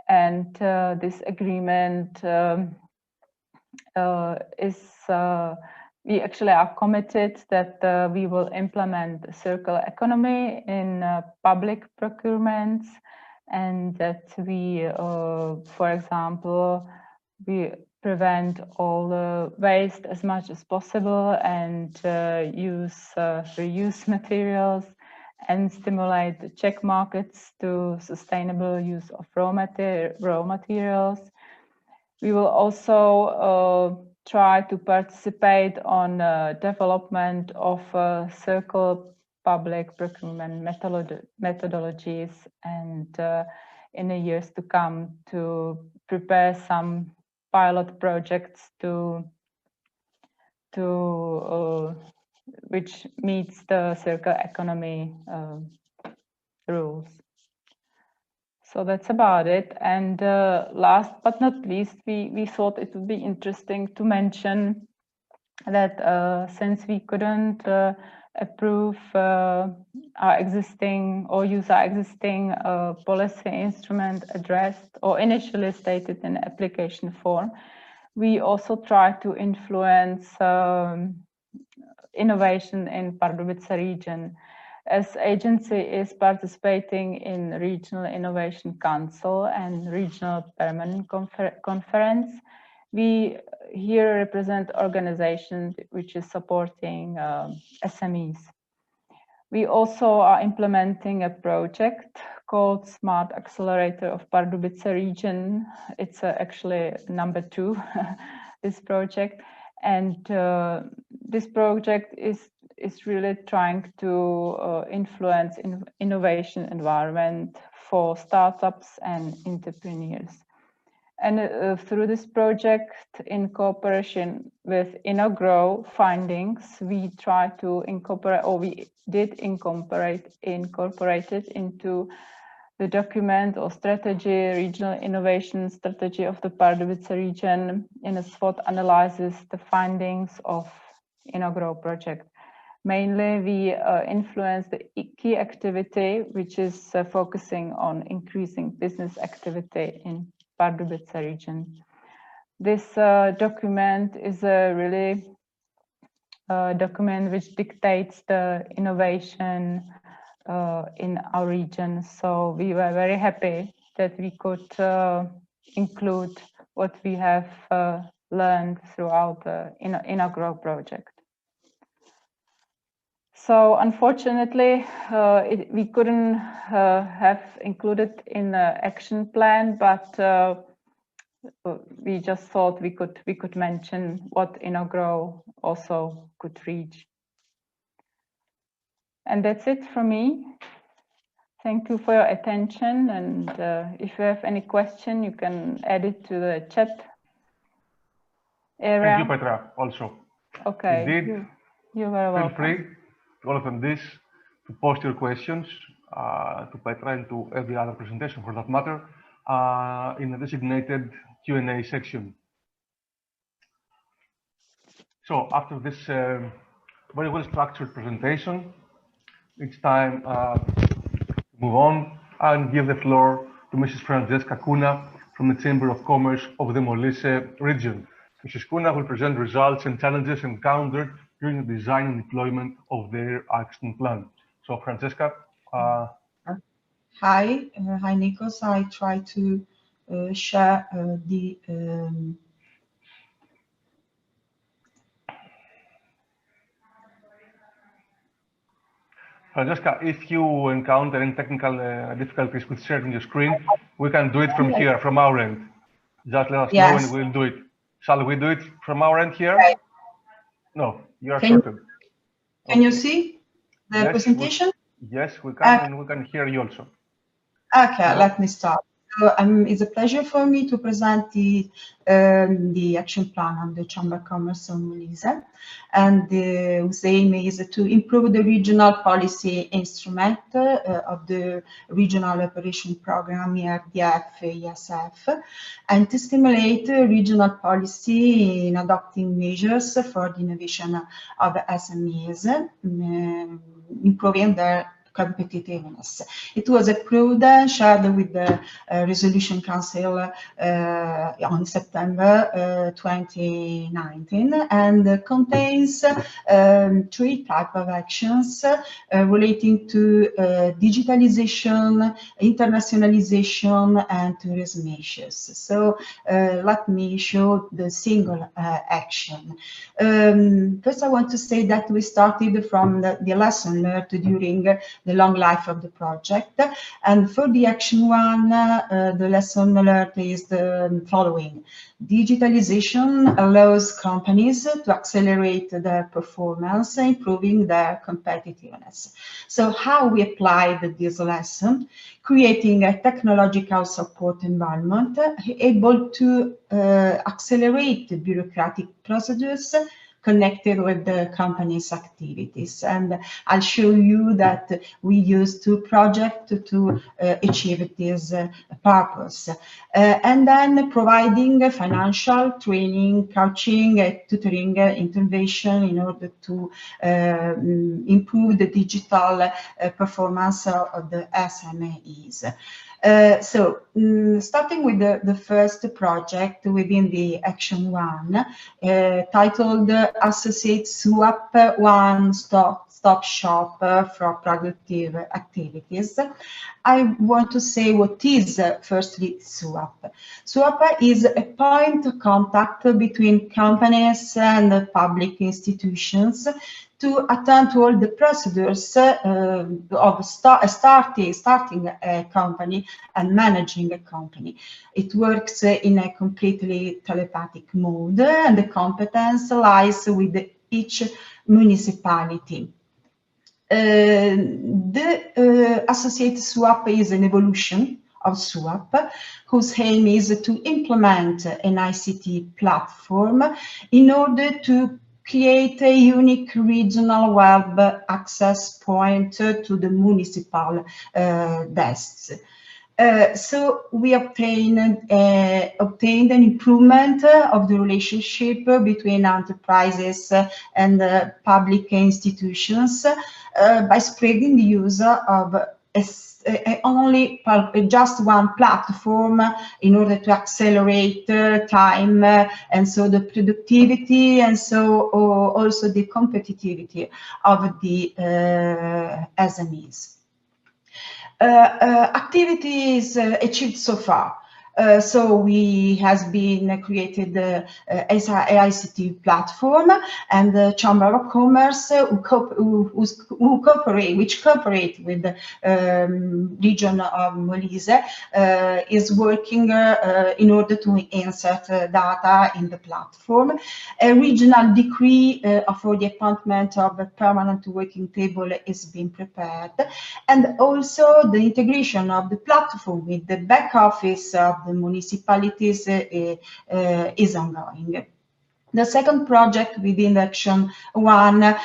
Speaker 15: And this agreement we actually are committed that we will implement the circular economy in public procurements, and that we, for example, we prevent all the waste as much as possible and use reuse materials and stimulate the Czech markets to sustainable use of raw materials. We will also try to participate on development of circular public procurement methodologies, and in the years to come to prepare some pilot projects which meets the circular economy rules. So that's about it. And last but not least, we thought it would be interesting to mention that since we couldn't approve our existing or use our existing policy instrument addressed or initially stated in the application form, we also try to influence innovation in Pardubice region. As agency is participating in Regional Innovation Council and Regional Permanent Conference, we here represent organizations which is supporting SMEs. We also are implementing a project called Smart Accelerator of Pardubice region. It's actually number 2, this project. And this project is really trying to influence innovation environment for startups and entrepreneurs. And through this project, in cooperation with INNOGROW findings, we try to incorporate, or we did incorporate it into the document or strategy, regional innovation strategy of the Pardubice region in a SWOT analyzes the findings of INNOGROW project. Mainly, we influence the key activity, which is focusing on increasing business activity in Pardubice region. This document is a really document which dictates the innovation in our region. So we were very happy that we could include what we have learned throughout the INNOGROW project. So unfortunately, we couldn't have included in the action plan, but we just thought we could mention what INNOGROW also could reach. And that's it from me. Thank you for your attention. And if you have any question, you can add it to the chat area.
Speaker 1: Thank you, Petra, also.
Speaker 15: Okay.
Speaker 1: Indeed,
Speaker 15: you're very welcome.
Speaker 1: Feel free to all of them this to post your questions to Petra and to every other presentation for that matter in the designated Q&A section. So after this very well structured presentation, it's time to move on and give the floor to Mrs. Francesca Cunha from the Chamber of Commerce of the Molise region. Mrs. Cunha will present results and challenges encountered during the design and deployment of their action plan. So Francesca.
Speaker 16: Hi, Nikos. I try to share the
Speaker 1: Francesca, if you encounter any technical difficulties with sharing your screen, we can do it from here, from our end. Just let us know and we'll do it. Shall we do it from our end here? Okay. No, you are sorted.
Speaker 16: Can you see the presentation?
Speaker 1: Yes, we can, and we can hear you also.
Speaker 16: Okay, let me start. So, it's a pleasure for me to present the action plan of the Chamber of Commerce of Molise, and whose aim is to improve the regional policy instrument of the Regional Operation Program ERDF ESF, and to stimulate regional policy in adopting measures for the innovation of SMEs, improving their competitiveness. It was approved and shared with the Resolution Council on September 2019, and contains 3 types of actions relating to digitalization, internationalization, and tourism issues. So let me show the single action. First, I want to say that we started from the lesson learned during the long life of the project. And for the action one, the lesson learned is the following. Digitalization allows companies to accelerate their performance, improving their competitiveness. So how we applied this lesson? Creating a technological support environment able to accelerate the bureaucratic procedures connected with the company's activities. And I'll show you that we use 2 projects to achieve this purpose. And then providing financial training, coaching, tutoring, intervention in order to improve the digital performance of the SMEs. Starting with the first project within the Action 1, titled Associate SWAP One-Stop Shop for Productive Activities, I want to say what is, firstly, SWAP. SWAP is a point of contact between companies and public institutions to attend to all the procedures of starting a company and managing a company. It works in a completely telepathic mode, and the competence lies with each municipality. The Associate SWAP is an evolution of SWAP, whose aim is to implement an ICT platform in order to create a unique regional web access point to the municipal desks. So we obtained an improvement of the relationship between enterprises and public institutions by spreading the use of only just one platform in order to accelerate time and so the productivity and so also the competitivity of the SMEs. Activities achieved so far. So we has been created as a ICT platform, and the Chamber of Commerce which cooperate with the region of Molise is working in order to insert data in the platform. A regional decree for the appointment of a permanent working table is being prepared, and also the integration of the platform with the back office of the municipalities is ongoing. The second project within Action 1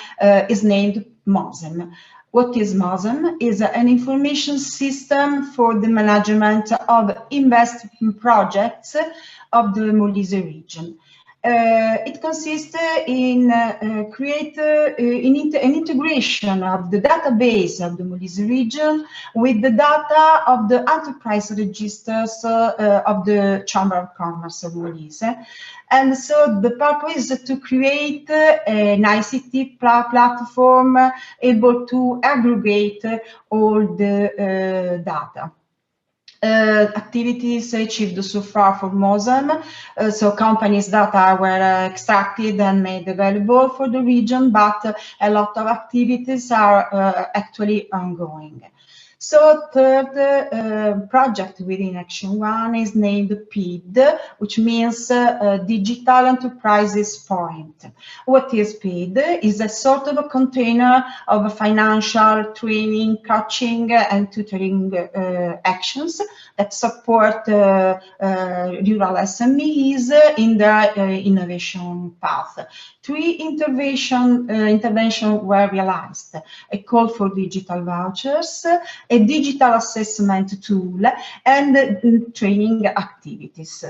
Speaker 16: is named MOSEM. What is MOSEM? Is an information system for the management of investment projects of the Molise region. It consists in an integration of the database of the Molise region with the data of the enterprise registers of the Chamber of Commerce of Molise. And so the purpose is to create an ICT platform able to aggregate all the data. Activities achieved so far for MOSEM. So companies' data were extracted and made available for the region, but a lot of activities are actually ongoing. So third project within Action 1 is named PID, which means Digital Enterprises Point. What is PID? Is a sort of a container of financial training, coaching, and tutoring actions that support rural SMEs in their innovation path. 3 interventions were realized: a call for digital vouchers, a digital assessment tool, and training activities.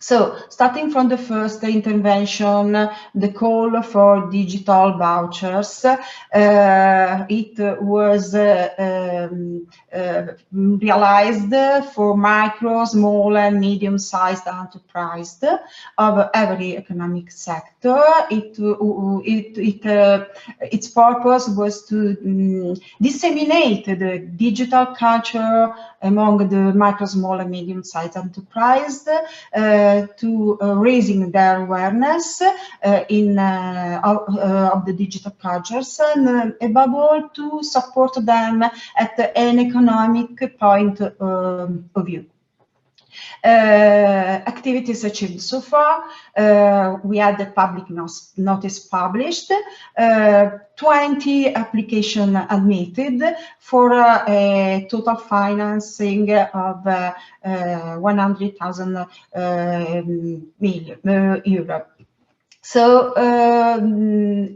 Speaker 16: So, starting from the first intervention, the call for digital vouchers, it was realized for micro, small, and medium-sized enterprises of every economic sector. Its purpose was to disseminate the digital culture among the micro, small, and medium-sized enterprises, to raising their awareness of the digital cultures, and above all to support them at an economic point of view. Activities achieved so far: we had the public notice published, 20 applications admitted for a total financing of 100,000 euro. So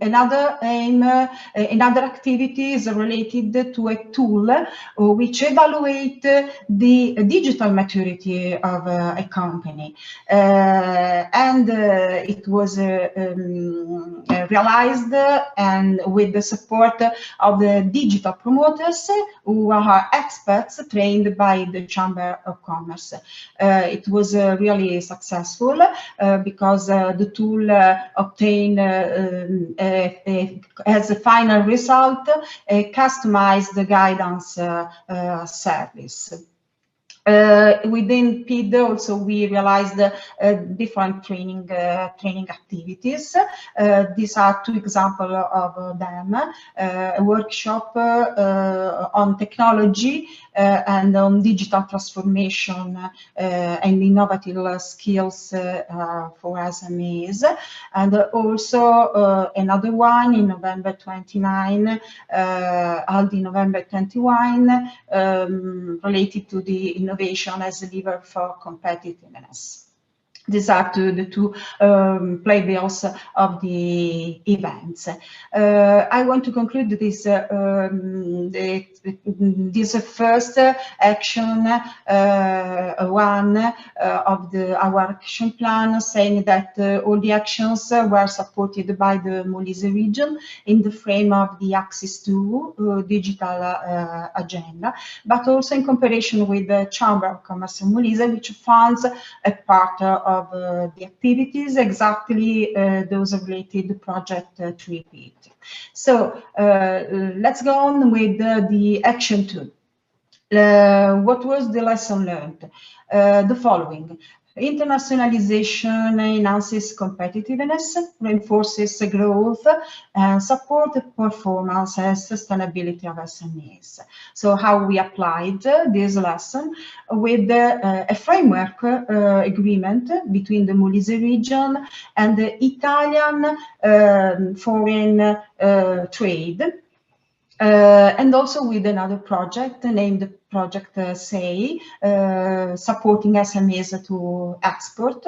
Speaker 16: another activity is related to a tool which evaluates the digital maturity of a company, and it was realized and with the support of the digital promoters who are experts trained by the Chamber of Commerce. It was really successful because the tool obtain as a final result a customized guidance service. Within PID also we realized different training activities. These are 2 examples of them: a workshop on technology and on digital transformation and innovative skills for SMEs, and also another one in November 29, held in November 21, related to the innovation as a lever for competitiveness. These are the two playbills of the events. I want to conclude this this first action, one of our action plan, saying that all the actions were supported by the Molise region in the frame of the Access to Digital agenda, but also in cooperation with the Chamber of Commerce in Molise, which funds a part of the activities, exactly those related to Project Tripit. So let's go on with the action 2. What was the lesson learned? The following. Internationalization enhances competitiveness, reinforces growth, and supports performance and sustainability of SMEs. So how we applied this lesson with a framework agreement between the Molise region and the Italian foreign trade, and also with another project named Project SEI, supporting SMEs to export,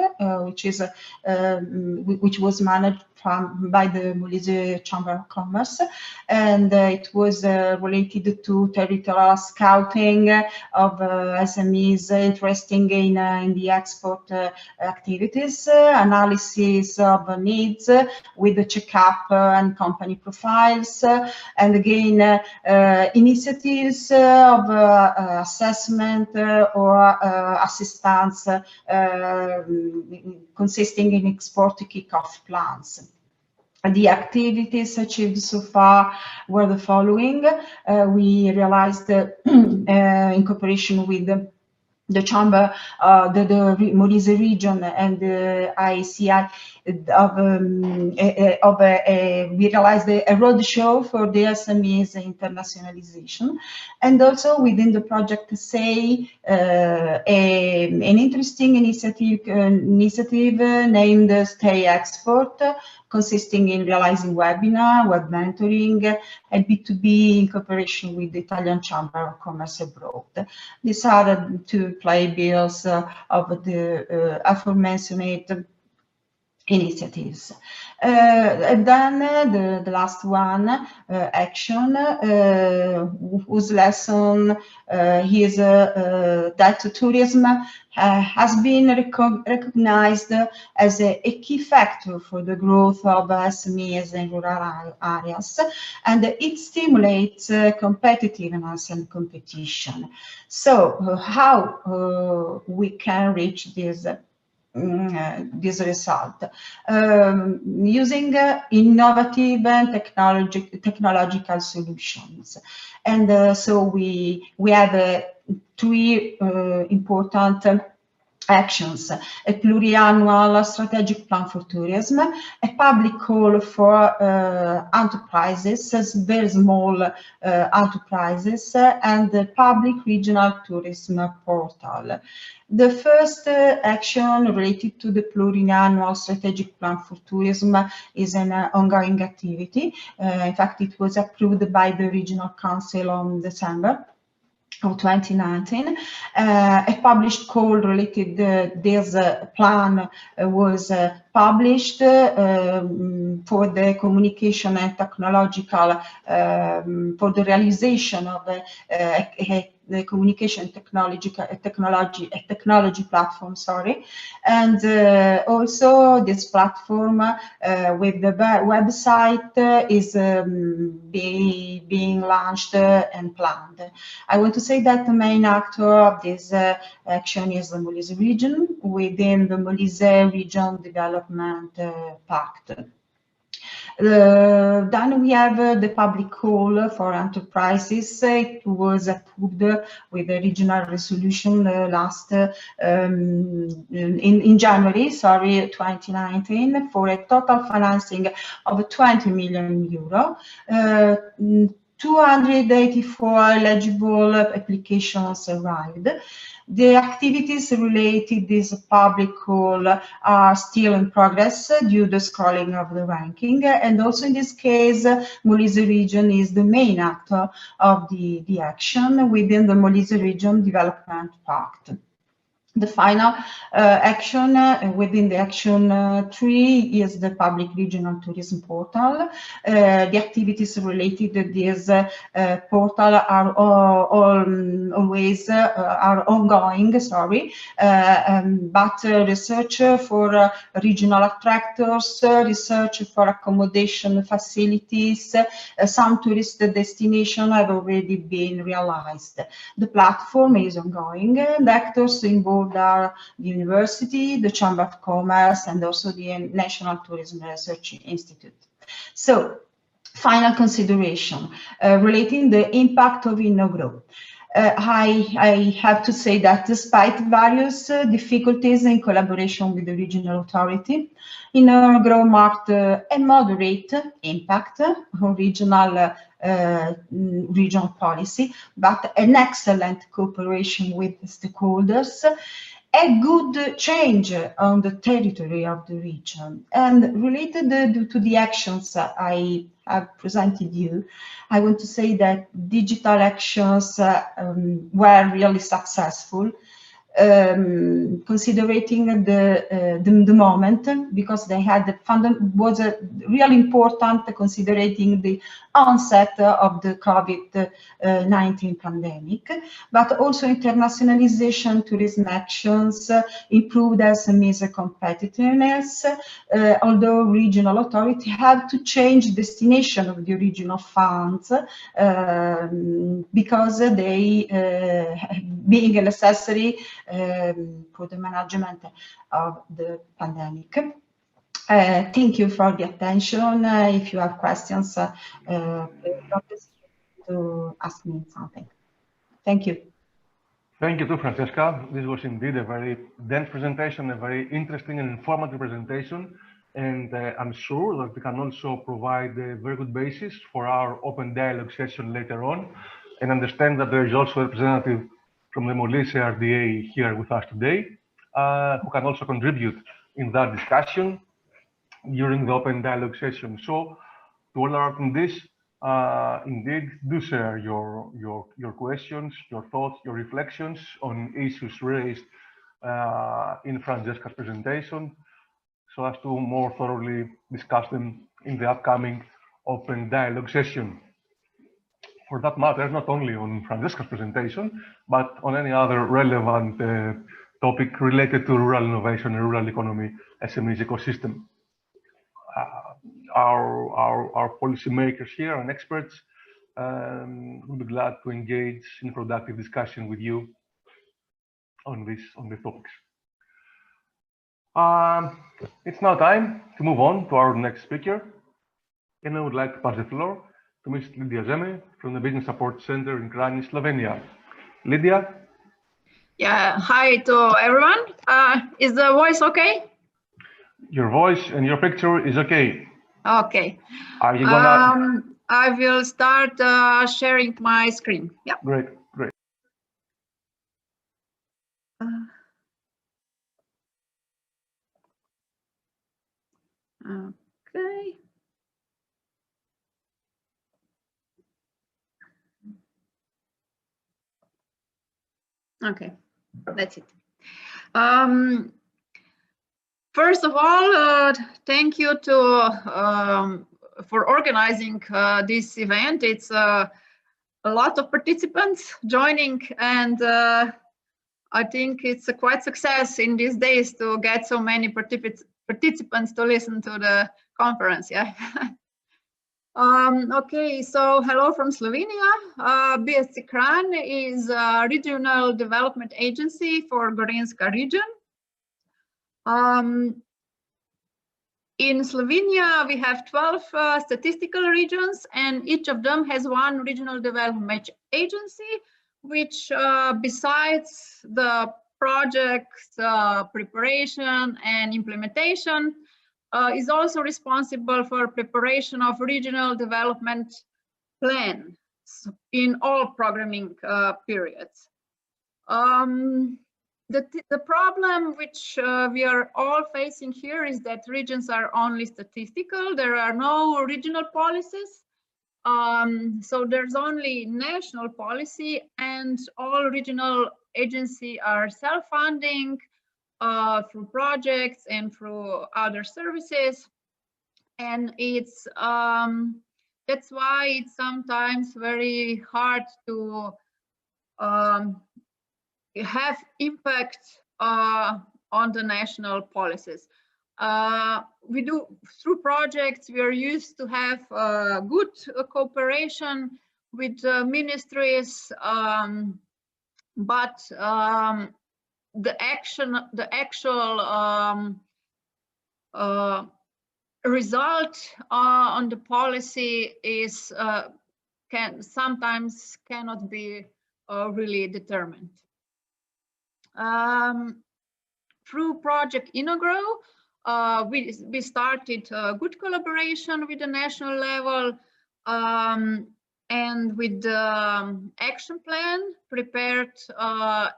Speaker 16: which was managed by the Molise Chamber of Commerce, and it was related to territorial scouting of SMEs interested in the export activities, analysis of needs with the checkup and company profiles, and again initiatives of assessment or assistance consisting in export kickoff plans. The activities achieved so far were the following. We realized in cooperation with the Chamber, the Molise region and the ICI, we realized a roadshow for the SMEs internationalization, and also within the project SEI, an interesting initiative named Stay Export, consisting in realizing webinar, web mentoring, and B2B in cooperation with the Italian Chamber of Commerce abroad. These are the two playbills of the aforementioned initiatives. And then the last one, action, whose lesson is that tourism has been recognized as a key factor for the growth of SMEs in rural areas, and it stimulates competitiveness and competition. So how we can reach this result? Using innovative and technological solutions. And so we have three important actions: a pluriannual strategic plan for tourism, a public call for enterprises, very small enterprises, and the public regional tourism portal. The first action related to the pluriannual strategic plan for tourism is an ongoing activity. In fact, it was approved by the Regional Council on December of 2019. A published call related to this plan was published for the communication and technological, for the realization of the communication technology platform, sorry, and also this platform with the website is being launched and planned. I want to say that the main actor of this action is the Molise region within the Molise Region Development Pact. Then we have the public call for enterprises. It was approved with a regional resolution last in January, 2019, for a total financing of 20 million euro. 284 eligible applications arrived. The activities related to this public call are still in progress due to the scrolling of the ranking, and also in this case, Molise region is the main actor of the action within the Molise Region Development Pact. The final action within the action 3 is the public regional tourism portal. The activities related to this portal are always ongoing, but research for regional attractors, research for accommodation facilities, some tourist destinations have already been realized. The platform is ongoing, and actors involved are the university, the Chamber of Commerce, and also the National Tourism Research Institute. So, final consideration relating the impact of INNOGROW. I have to say that despite various difficulties in collaboration with the regional authority, INNOGROW marked a moderate impact on regional policy, but an excellent cooperation with stakeholders, a good change on the territory of the region. And related to the actions I have presented you, I want to say that digital actions were really successful, considering the moment, because they had was really important considering the onset of the COVID-19 pandemic, but also internationalization, tourism actions, improved SMEs competitiveness, although regional authority have to change destination of the original funds because they being necessary for the management of the pandemic. Thank you for the attention. If you have questions, please don't hesitate to ask me something. Thank you.
Speaker 1: Thank you too, Francesca. This was indeed a very dense presentation, a very interesting and informative presentation. And I'm sure that we can also provide a very good basis for our open dialogue session later on. And understand that there is also a representative from the Molise RDA here with us today, who can also contribute in that discussion during the open dialogue session. So, to all our attendees, indeed, do share your questions, your thoughts, your reflections on issues raised in Francesca's presentation, so as to more thoroughly discuss them in the upcoming open dialogue session. For that matter, not only on Francesca's presentation, but on any other relevant topic related to rural innovation and rural economy SMEs ecosystem. Our policymakers here and experts will be glad to engage in productive discussion with you on these topics. It's now time to move on to our next speaker, and I would like to pass the floor to Ms. Lydia Zegmale from the Business Support Center in Kranj, Slovenia. Lydia?
Speaker 17: Yeah, hi to everyone. Is the voice okay?
Speaker 1: Your voice and your picture is okay.
Speaker 17: Okay.
Speaker 1: Are you gonna...
Speaker 17: I will start sharing my screen. Yeah.
Speaker 1: Great, great.
Speaker 17: Okay. Okay, that's it. First of all, thank you to for organizing this event. It's a lot of participants joining, and I think it's a quite success in these days to get so many participants to listen to the conference. Yeah. Okay, so hello from Slovenia. BSC Kranj is a regional development agency for Gorenjska region. In Slovenia, we have 12 statistical regions, and each of them has one regional development agency, which besides the project preparation and implementation, is also responsible for preparation of regional development plans in all programming periods. The problem which we are all facing here is that regions are only statistical. There are no regional policies. So there's only national policy, and all regional agency are self-funding through projects and through other services, and it's that's why it's sometimes very hard to have impact on the national policies. We do through projects. We are used to have good cooperation with ministries, but the actual result on the policy is sometimes cannot be really determined. Through project INNOGROW, we started good collaboration with the national level, and with the action plan prepared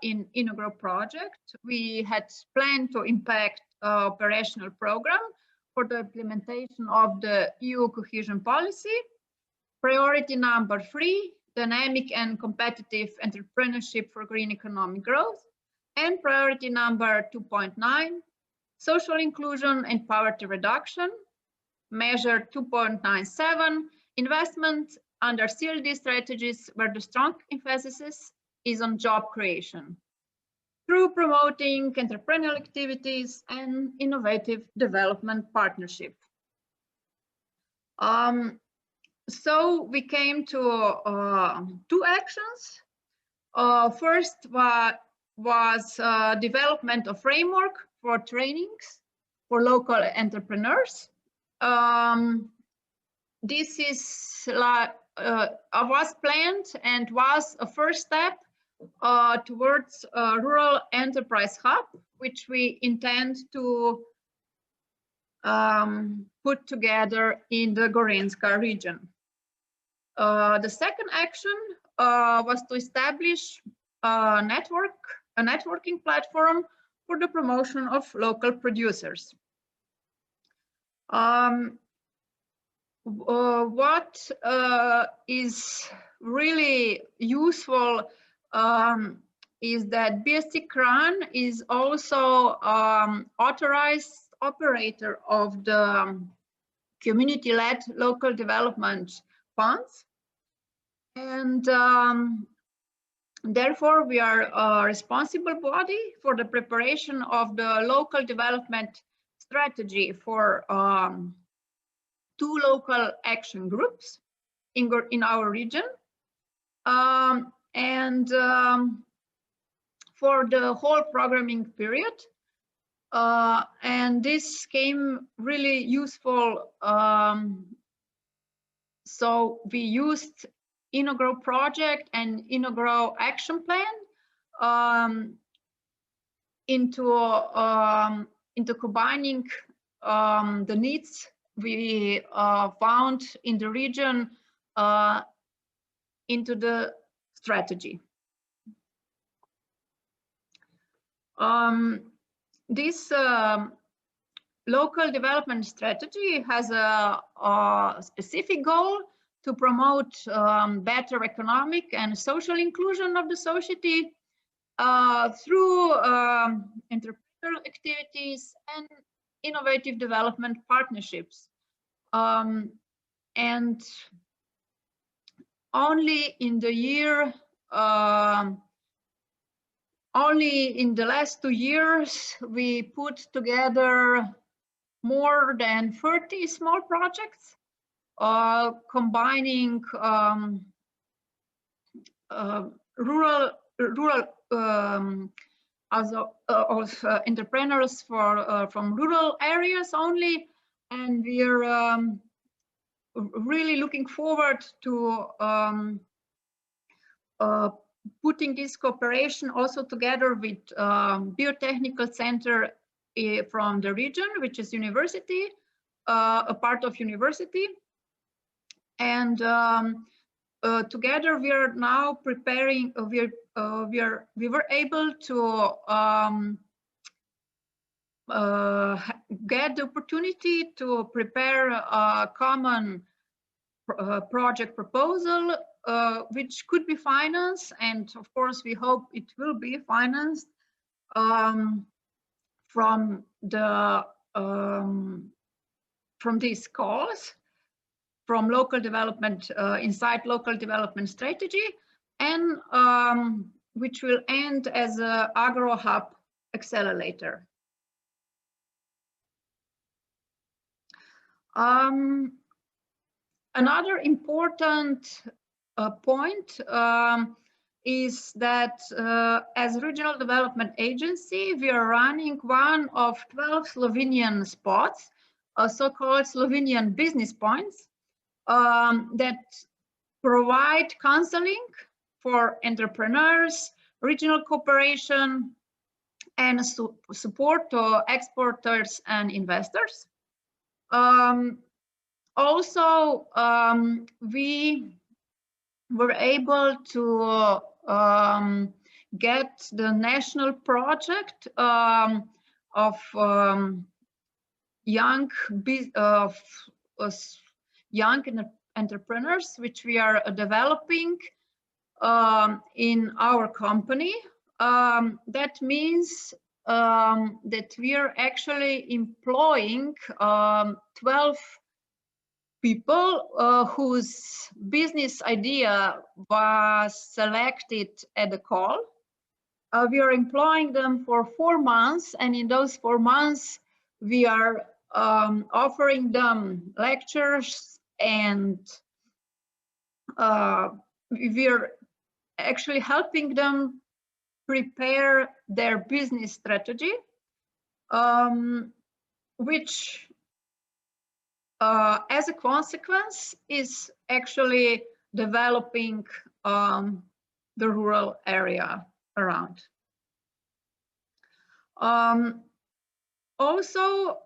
Speaker 17: in INNOGROW project. We had planned to impact operational program for the implementation of the EU cohesion policy. Priority number 3, dynamic and competitive entrepreneurship for green economic growth. And priority number 2.9, social inclusion and poverty reduction. Measure 2.97, investment under CLD strategies where the strong emphasis is on job creation through promoting entrepreneurial activities and innovative development partnership. So we came to 2 actions. First was development of framework for trainings for local entrepreneurs. This is was planned and was a first step towards a rural enterprise hub, which we intend to put together in the Gorenska region. The second action was to establish a networking platform for the promotion of local producers. What is really useful is that BSC CRAN is also authorized operator of the community-led local development funds, and therefore we are a responsible body for the preparation of the local development strategy for 2 local action groups in our region, and for the whole programming period. And this came really useful. So we used INNOGROW project and INNOGROW action plan into combining the needs we found in the region into the strategy. This local development strategy has a specific goal to promote better economic and social inclusion of the society through entrepreneurial activities and innovative development partnerships. And only in the last 2 years, we put together more than 30 small projects, combining rural entrepreneurs from rural areas only, and we're really looking forward to putting this cooperation also together with biotechnical center from the region, which is university, a part of university, and together we are now preparing. We were able to get the opportunity to prepare a common project proposal which could be financed, and of course we hope it will be financed from these calls, from local development, inside local development strategy, and which will end as a Agro Hub accelerator. Another important point is that as Regional Development Agency, we are running one of 12 Slovenian spots, so-called Slovenian business points, that provide counseling for entrepreneurs, regional cooperation, and support to exporters and investors. Also, we were able to get the national project of young entrepreneurs, which we are developing in our company. That means that we are actually employing 12 people whose business idea was selected at the call. We are employing them for 4 months, and in those 4 months we are offering them lectures, and we are actually helping them prepare their business strategy, which as a consequence is actually developing the rural area around. Also,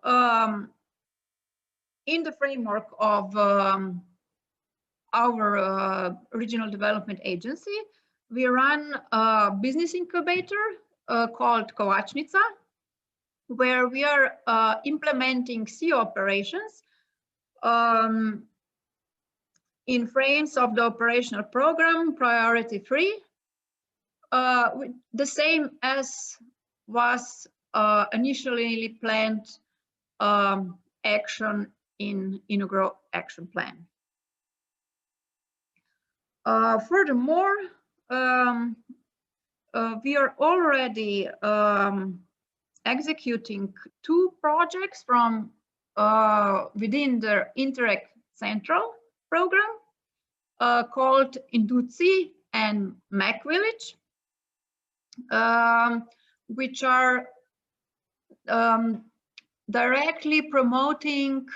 Speaker 17: in the framework of our Regional Development Agency, we run a business incubator called Kovačnica, where we are implementing CEO operations in frames of the operational program Priority 3, the same as was initially planned action in INNOGROW Action Plan. Furthermore, we are already executing 2 projects from within the Interreg Central program called Induci and Mac Village, which are directly promoting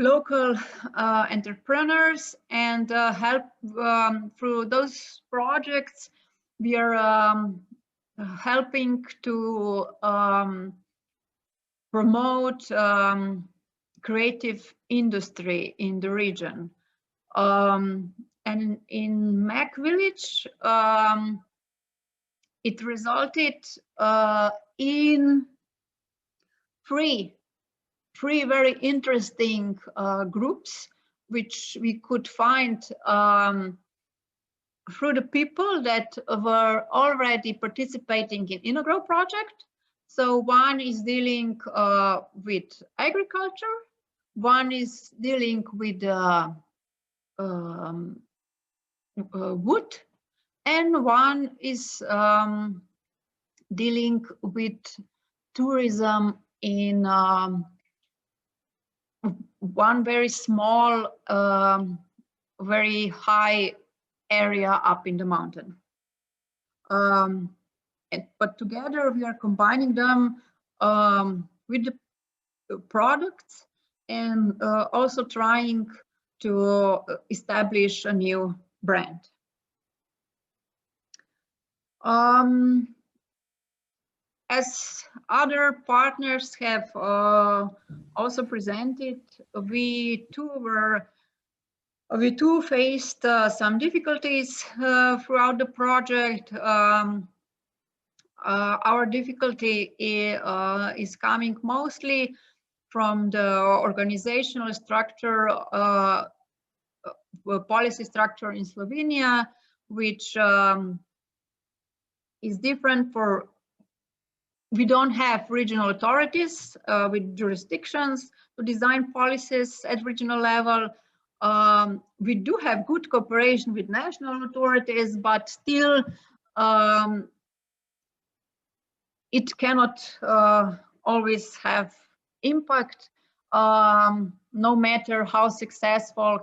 Speaker 17: local entrepreneurs, and help through those projects. We are helping to promote creative industry in the region. And in Mac Village, it resulted in three very interesting groups, which we could find through the people that were already participating in INNOGROW project. So one is dealing with agriculture, one is dealing with wood, and one is dealing with tourism in one very small, very high area up in the mountain. But together we are combining them with the products, and also trying to establish a new brand. As other partners have also presented, we too faced some difficulties throughout the project. Our difficulty is coming mostly from the organizational structure policy structure in Slovenia, which is different for, we don't have regional authorities with jurisdictions to design policies at regional level. We do have good cooperation with national authorities, but still it cannot always have impact, no matter how successful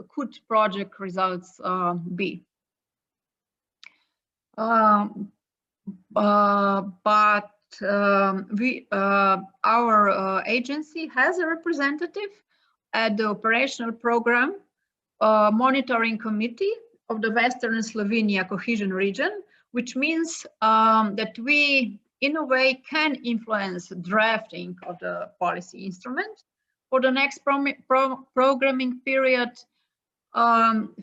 Speaker 17: could project results be. But our agency has a representative at the operational program monitoring committee of the Western Slovenia cohesion region, which means that we, in a way, can influence drafting of the policy instrument for the next programming period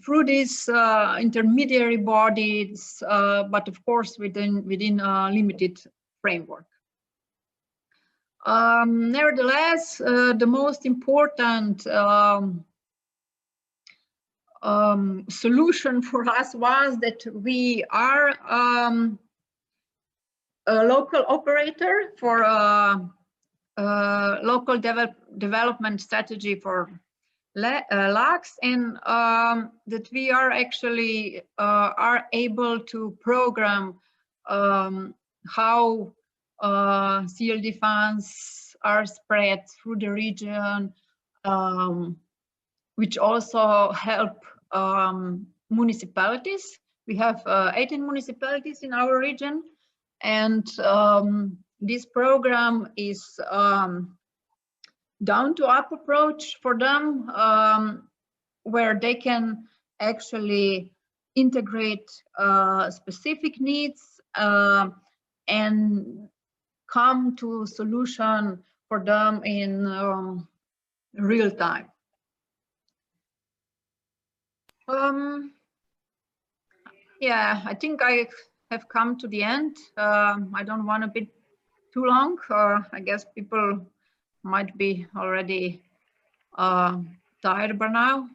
Speaker 17: through these intermediary bodies, but of course within a limited framework. Nevertheless, the most important solution for us was that we are a local operator for local development strategy for LACs, and that we are actually are able to program how CLD funds are spread through the region, which also help municipalities. We have 18 municipalities in our region, and this program is down-to-up approach for them, where they can actually integrate specific needs and come to a solution for them in real time. Yeah, I think I have come to the end. I don't want to be too long. I guess people might be already tired by now.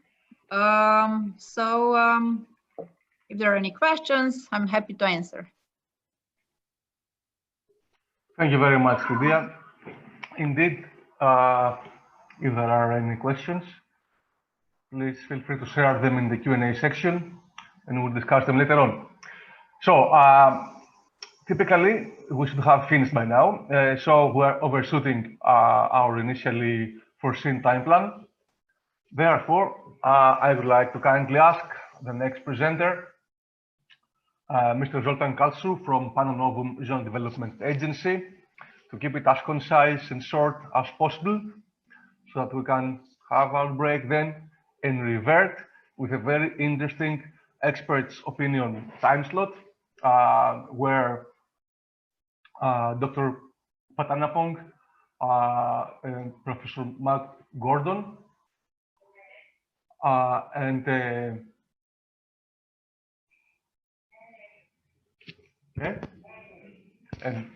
Speaker 17: If there are any questions, I'm happy to answer.
Speaker 1: Thank you very much, Lydia. Indeed, if there are any questions, please feel free to share them in the Q&A section, and we'll discuss them later on. So, typically, we should have finished by now. So we're overshooting our initially foreseen time plan. Therefore, I would like to kindly ask the next presenter, Mr. Zoltan Kalsu from Pano Novum Zone Development Agency, to keep it as concise and short as possible, so that we can have our break then and revert with a very interesting expert's opinion time slot, where Dr. Patanapong and Professor Mark Gordon and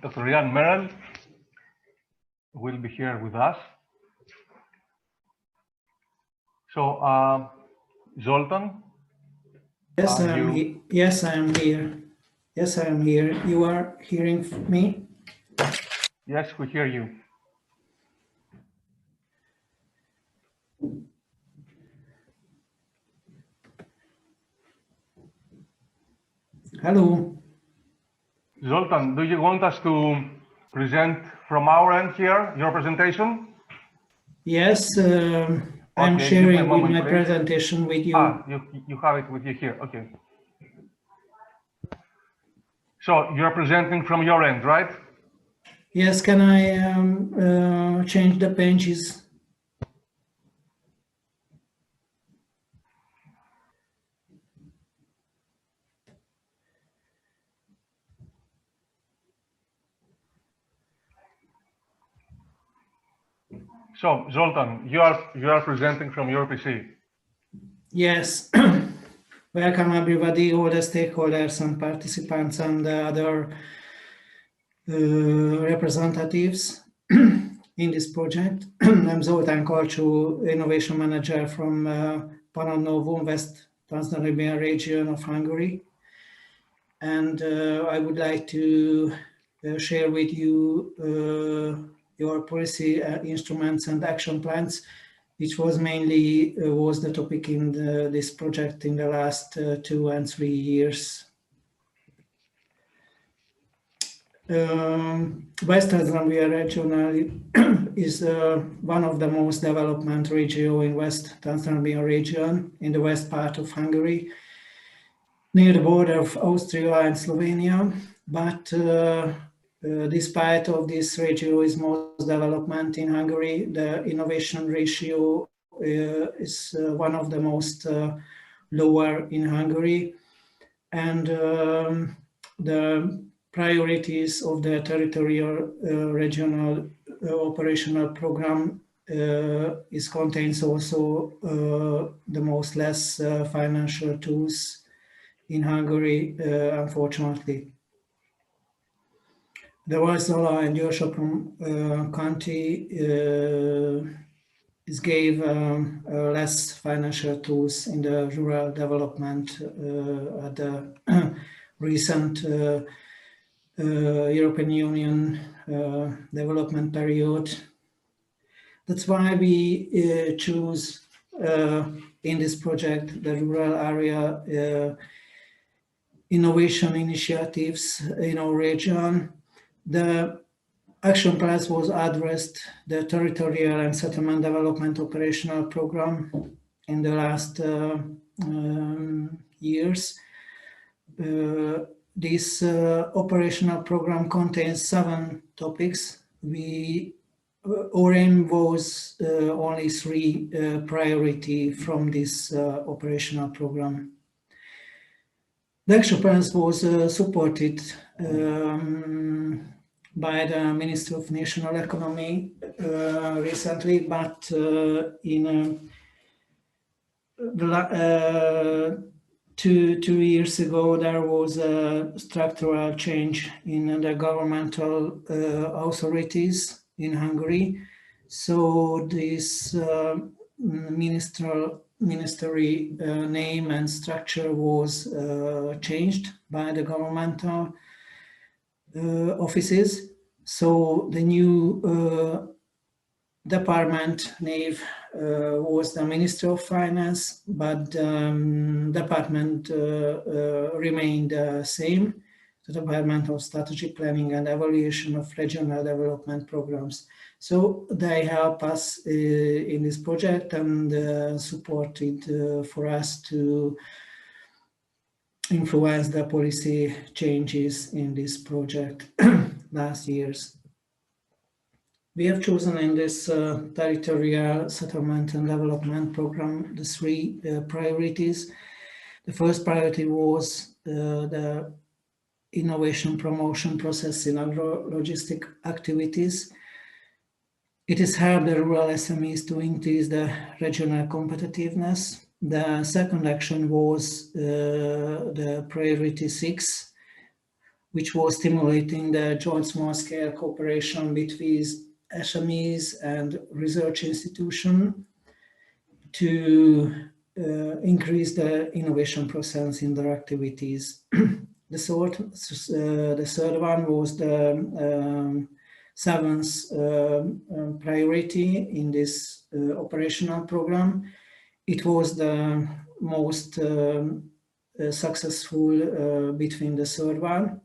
Speaker 1: Dr. Ian Merrill will be here with us. So, Zoltan?
Speaker 18: Yes, I am here. Yes, I am here. You are hearing me?
Speaker 1: Yes, we hear you.
Speaker 18: Hello.
Speaker 1: Zoltan, do you want us to present from our end here, your presentation?
Speaker 18: Yes, I'm
Speaker 1: Okay,
Speaker 18: sharing
Speaker 1: moment,
Speaker 18: my
Speaker 1: please.
Speaker 18: presentation with you.
Speaker 1: You have it with you here, okay. So you're presenting from your end, right?
Speaker 18: Yes, can I change the pages?
Speaker 1: So Zoltan, you are presenting from your PC.
Speaker 18: Yes. Welcome everybody, all the stakeholders and participants and the other representatives. in this project. I'm Zoltán Karcsú, Innovation Manager from Pannon-Novum, West-Transdanubian region of Hungary. And I would like to share with you your policy instruments and action plans, which was mainly was the topic in this project in the last 2 and 3 years. West-Transdanubian region is one of the most development regions in West-Transdanubian region in the west part of Hungary, near the border of Austria and Slovenia. But despite of this region is most development in Hungary, the innovation ratio is one of the most lower in Hungary, and the priorities of the territorial regional operational program is contains also the most less financial tools in Hungary, unfortunately. The Vajdaság and Győr-Sopron county gave less financial tools in the rural development at the recent European Union development period. That's why we choose in this project the rural area innovation initiatives in our region. The action plans was addressed the territorial and settlement development operational program in the last years. This operational program contains 7 topics. Our aim was only 3 priority from this operational program. The action plans was supported by the Ministry of National Economy recently, but in two years ago there was a structural change in the governmental authorities in Hungary. So this ministry name and structure was changed by the governmental offices. So the new department name was the Ministry of Finance, but the department remained the same, the Department of Strategy Planning and Evaluation of Regional Development Programs. So they help us in this project and supported for us to influence the policy changes in this project last years. We have chosen in this territorial settlement and development program the 3 priorities. The first priority was the innovation promotion process in agro-logistic activities. It has helped the rural SMEs to increase the regional competitiveness. The second action was the priority 6, which was stimulating the joint small-scale cooperation between SMEs and research institutions to increase the innovation process in their activities. The third one was the 7th priority in this operational program. It was the most successful between the third one.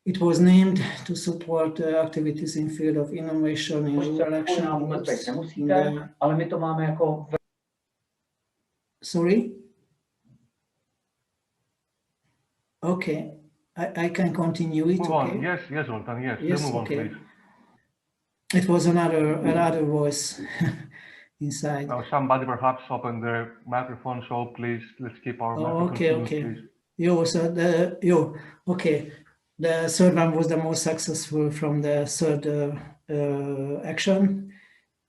Speaker 18: It was named to support activities in field of innovation in rural action. Sorry? Okay, I can continue it.
Speaker 1: Move on. Yes, Zoltán, yes.
Speaker 18: Yes,
Speaker 1: move on,
Speaker 18: okay.
Speaker 1: please.
Speaker 18: It was another voice inside.
Speaker 1: Now, somebody perhaps opened their microphone, so please, let's keep our microphones.
Speaker 18: Okay.
Speaker 1: Please.
Speaker 18: Okay. The third one was the most successful from the third action.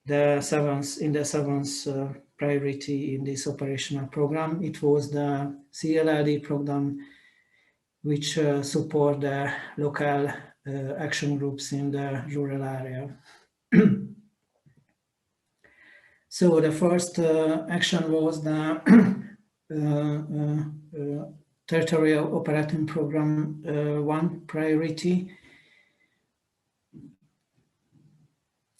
Speaker 18: The 7th priority in this operational program. It was the CLRD program, which support the local action groups in the rural area. So the first action was the Territorial Operating Program 1 priority.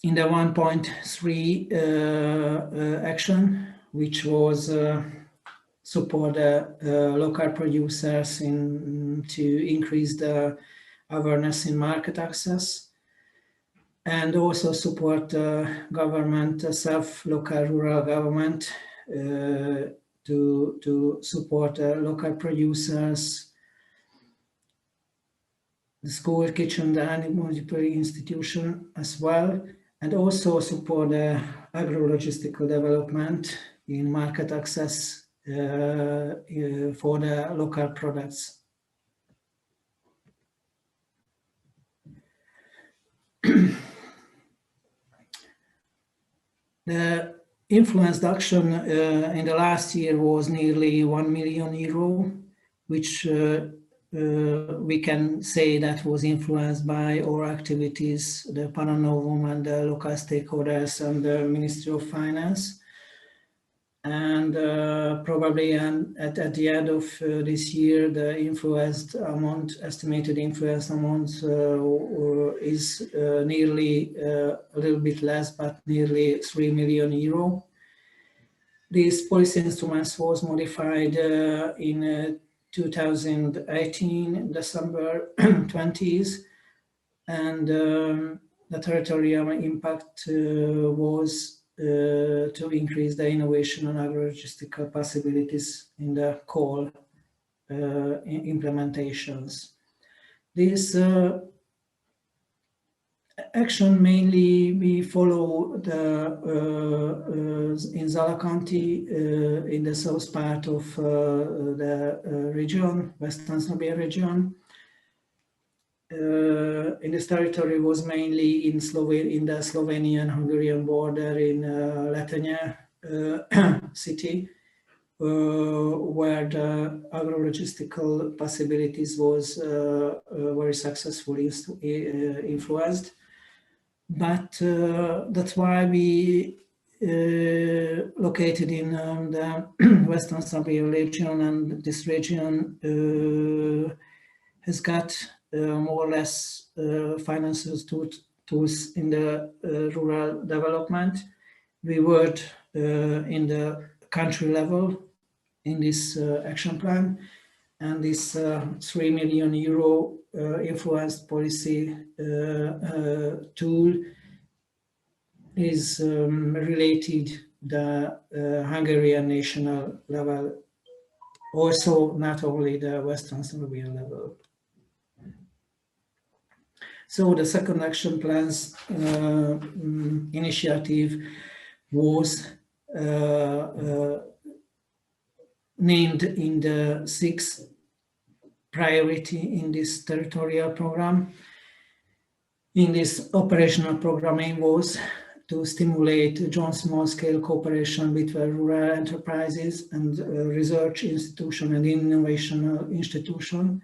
Speaker 18: In the 1.3 action, which was support local producers to increase the awareness in market access, and also support government, local rural government to support local producers, the school, kitchen, the municipal institution as well, and also support agro-logistical development in market access for the local products. The influenced action in the last year was nearly €1 million, which we can say that was influenced by our activities, the Pananovum and the local stakeholders and the Ministry of Finance. And probably at the end of this year, the influenced amount, estimated influenced amount is nearly a little bit less, but nearly €3 million. This policy instruments was modified in 2018, December 20s, and the territorial impact was to increase the innovation and agro-logistical possibilities in the call implementations. This action mainly we follow the in Zala County in the south part of the region, West-Transdanubian region. In this territory was mainly in the Slovenian-Hungarian border in Letenya city, where the agro-logistical possibilities was very successfully influenced. But that's why we located in the West-Transdanubian region, and this region has got more or less financial tools in the rural development. We worked in the country level in this action plan, and this €3 million influenced policy tool is related the Hungarian national level, also not only the West-Transdanubian level. So the second action plan's initiative was named in the 6th priority in this territorial program. In this operational program, aim was to stimulate joint small-scale cooperation between rural enterprises and research institution and innovation institution.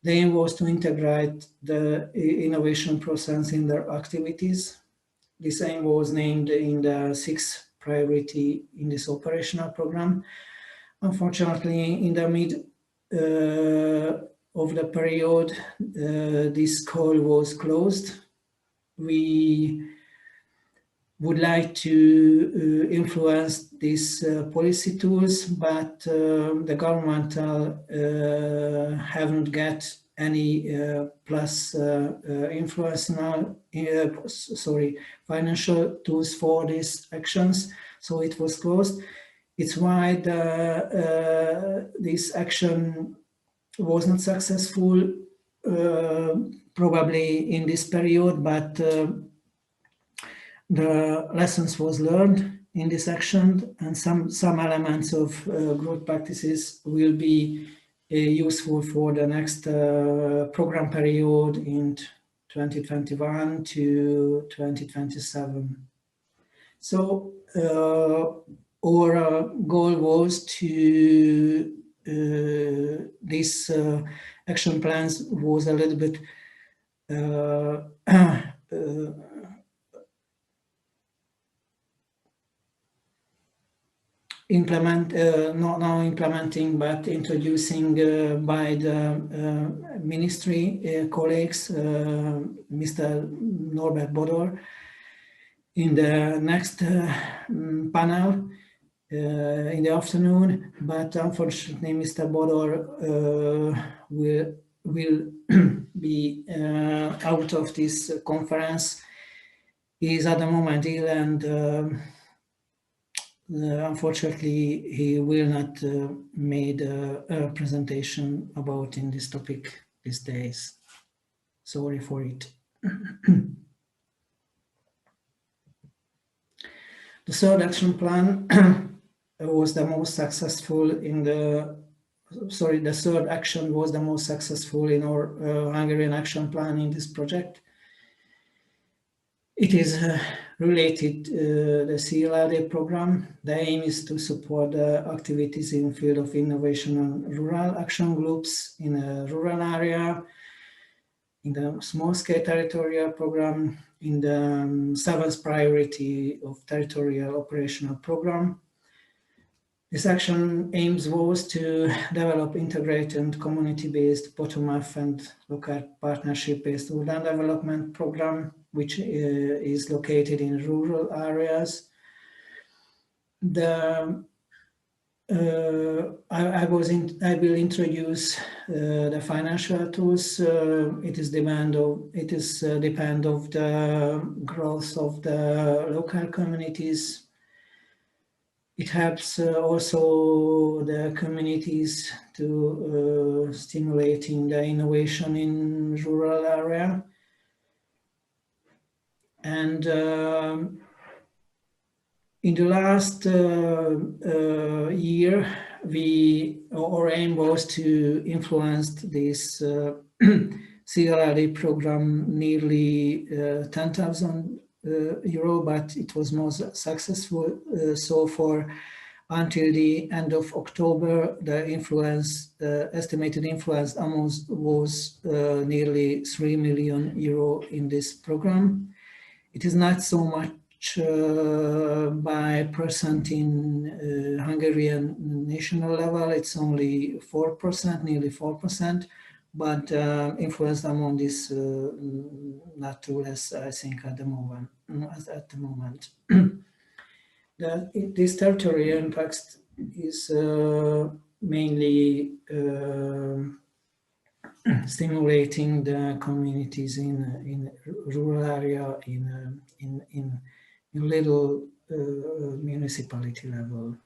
Speaker 18: The aim was to integrate the innovation process in their activities. This aim was named in the 6th priority in this operational program. Unfortunately, in the mid of the period, this call was closed. We would like to influence these policy tools, but the governmental haven't got any plus influence now, financial tools for these actions, so it was closed. It's why this action was not successful, probably in this period, but the lessons was learned in this action, and some elements of good practices will be useful for the next program period in 2021 to 2027. So our goal was to this action plans was a little bit not now implementing, but introducing by the ministry colleagues, Mr. Norbert Bodor, in the next panel in the afternoon. But unfortunately, Mr. Bodor will be out of this conference. He is at the moment ill, and unfortunately, he will not made a presentation about in this topic these days. Sorry for it. The third action plan was the most successful in the. Sorry, the third action was the most successful in our Hungarian action plan in this project. It is related to the SZREDA program. The aim is to support the activities in the field of innovation and rural action groups in a rural area, in the small-scale territorial program, in the 7th priority of territorial operational program. This action aims was to develop integrated and community-based bottom-up and local partnership-based urban development program, which is located in rural areas. I will introduce the financial tools. It depend of the growth of the local communities. It helps also the communities to stimulating the innovation in rural area. And in the last year, our aim was to influence this SZREDA program nearly 10,000 euro, but it was most successful. So far, until the end of October, the estimated influence amount was nearly 3 million euro in this program. It is not so much by percent in Hungarian national level. It's only 4%, nearly 4%. But influence among is not too less, I think, at the moment. This territorial impact is mainly stimulating the communities in rural area, in little municipality level.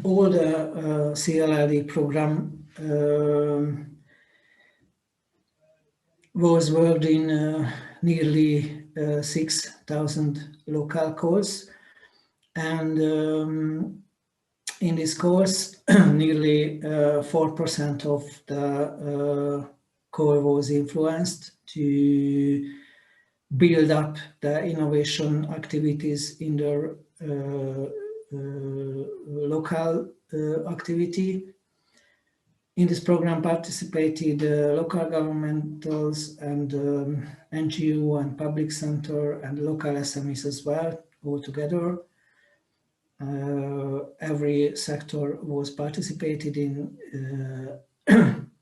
Speaker 18: All the SZREDA program was worked in nearly 6,000 local calls, and in this course, nearly 4% of the call was influenced to build up the innovation activities in their local activity. In this program participated local governmentals and NGO and public sector and local SMEs as well, all together. Every sector was participated in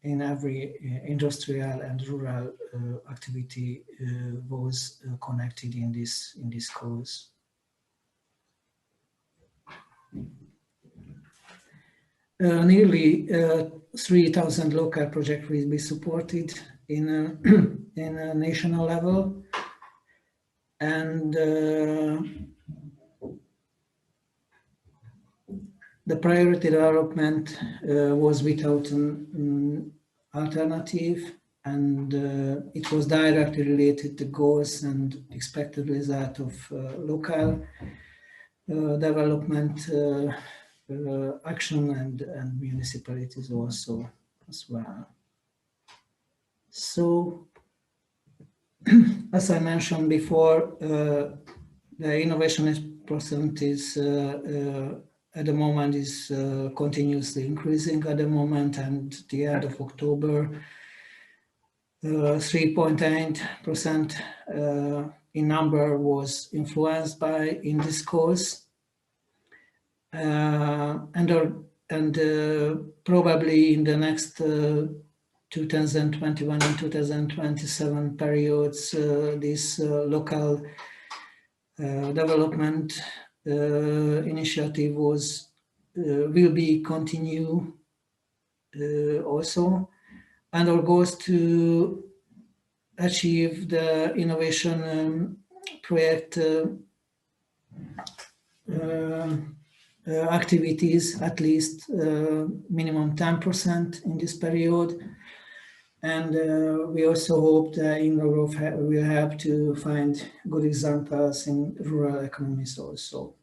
Speaker 18: every industrial and rural activity was connected in this course. Nearly 3,000 local projects will be supported in a national level, and the priority development was without an alternative, and it was directly related to goals and expected result of local development action and municipalities also as well. So, as I mentioned before, the innovation percent is at the moment is continuously increasing at the moment, and the end of October, 3.8% in number was influenced in this course. And probably in the next 2021 and 2027 periods, this local development initiative will be continue also, and our goal is to achieve the innovation project activities at least minimum 10% in this period. And we also hope that INNOGROW will help to find good examples in rural economies also.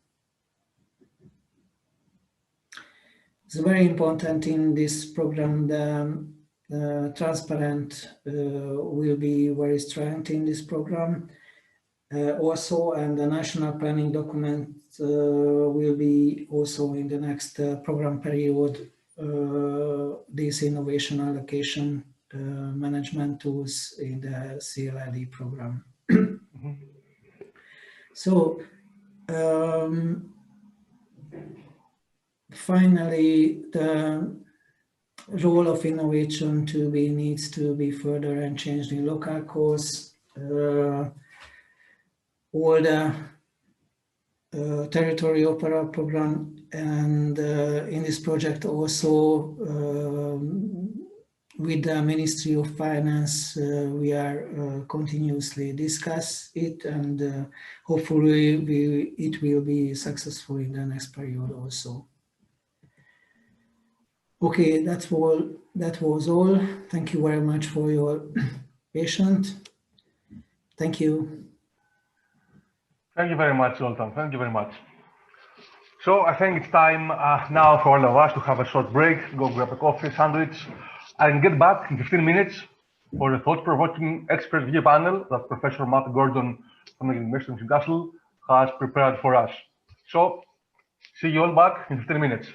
Speaker 18: It's very important in this program the transparent will be very strong in this program also, and the national planning document will be also in the next program period, this innovation allocation management tools in the SZREDA program. So finally, the role of innovation needs to be further and changed in local course. All the territory opera program, and in this project also with the Ministry of Finance, we are continuously discuss it, and hopefully it will be successful in the next period also. Okay, that was all. Thank you very much for your patience. Thank you.
Speaker 1: Thank you very much, Zoltan. Thank you very much. So I think it's time now for all of us to have a short break, go grab a coffee, sandwich, and get back in 15 minutes for the thought-provoking expert review panel that Professor Matt Gordon from the University of Newcastle has prepared for us. So see you all back in 15 minutes.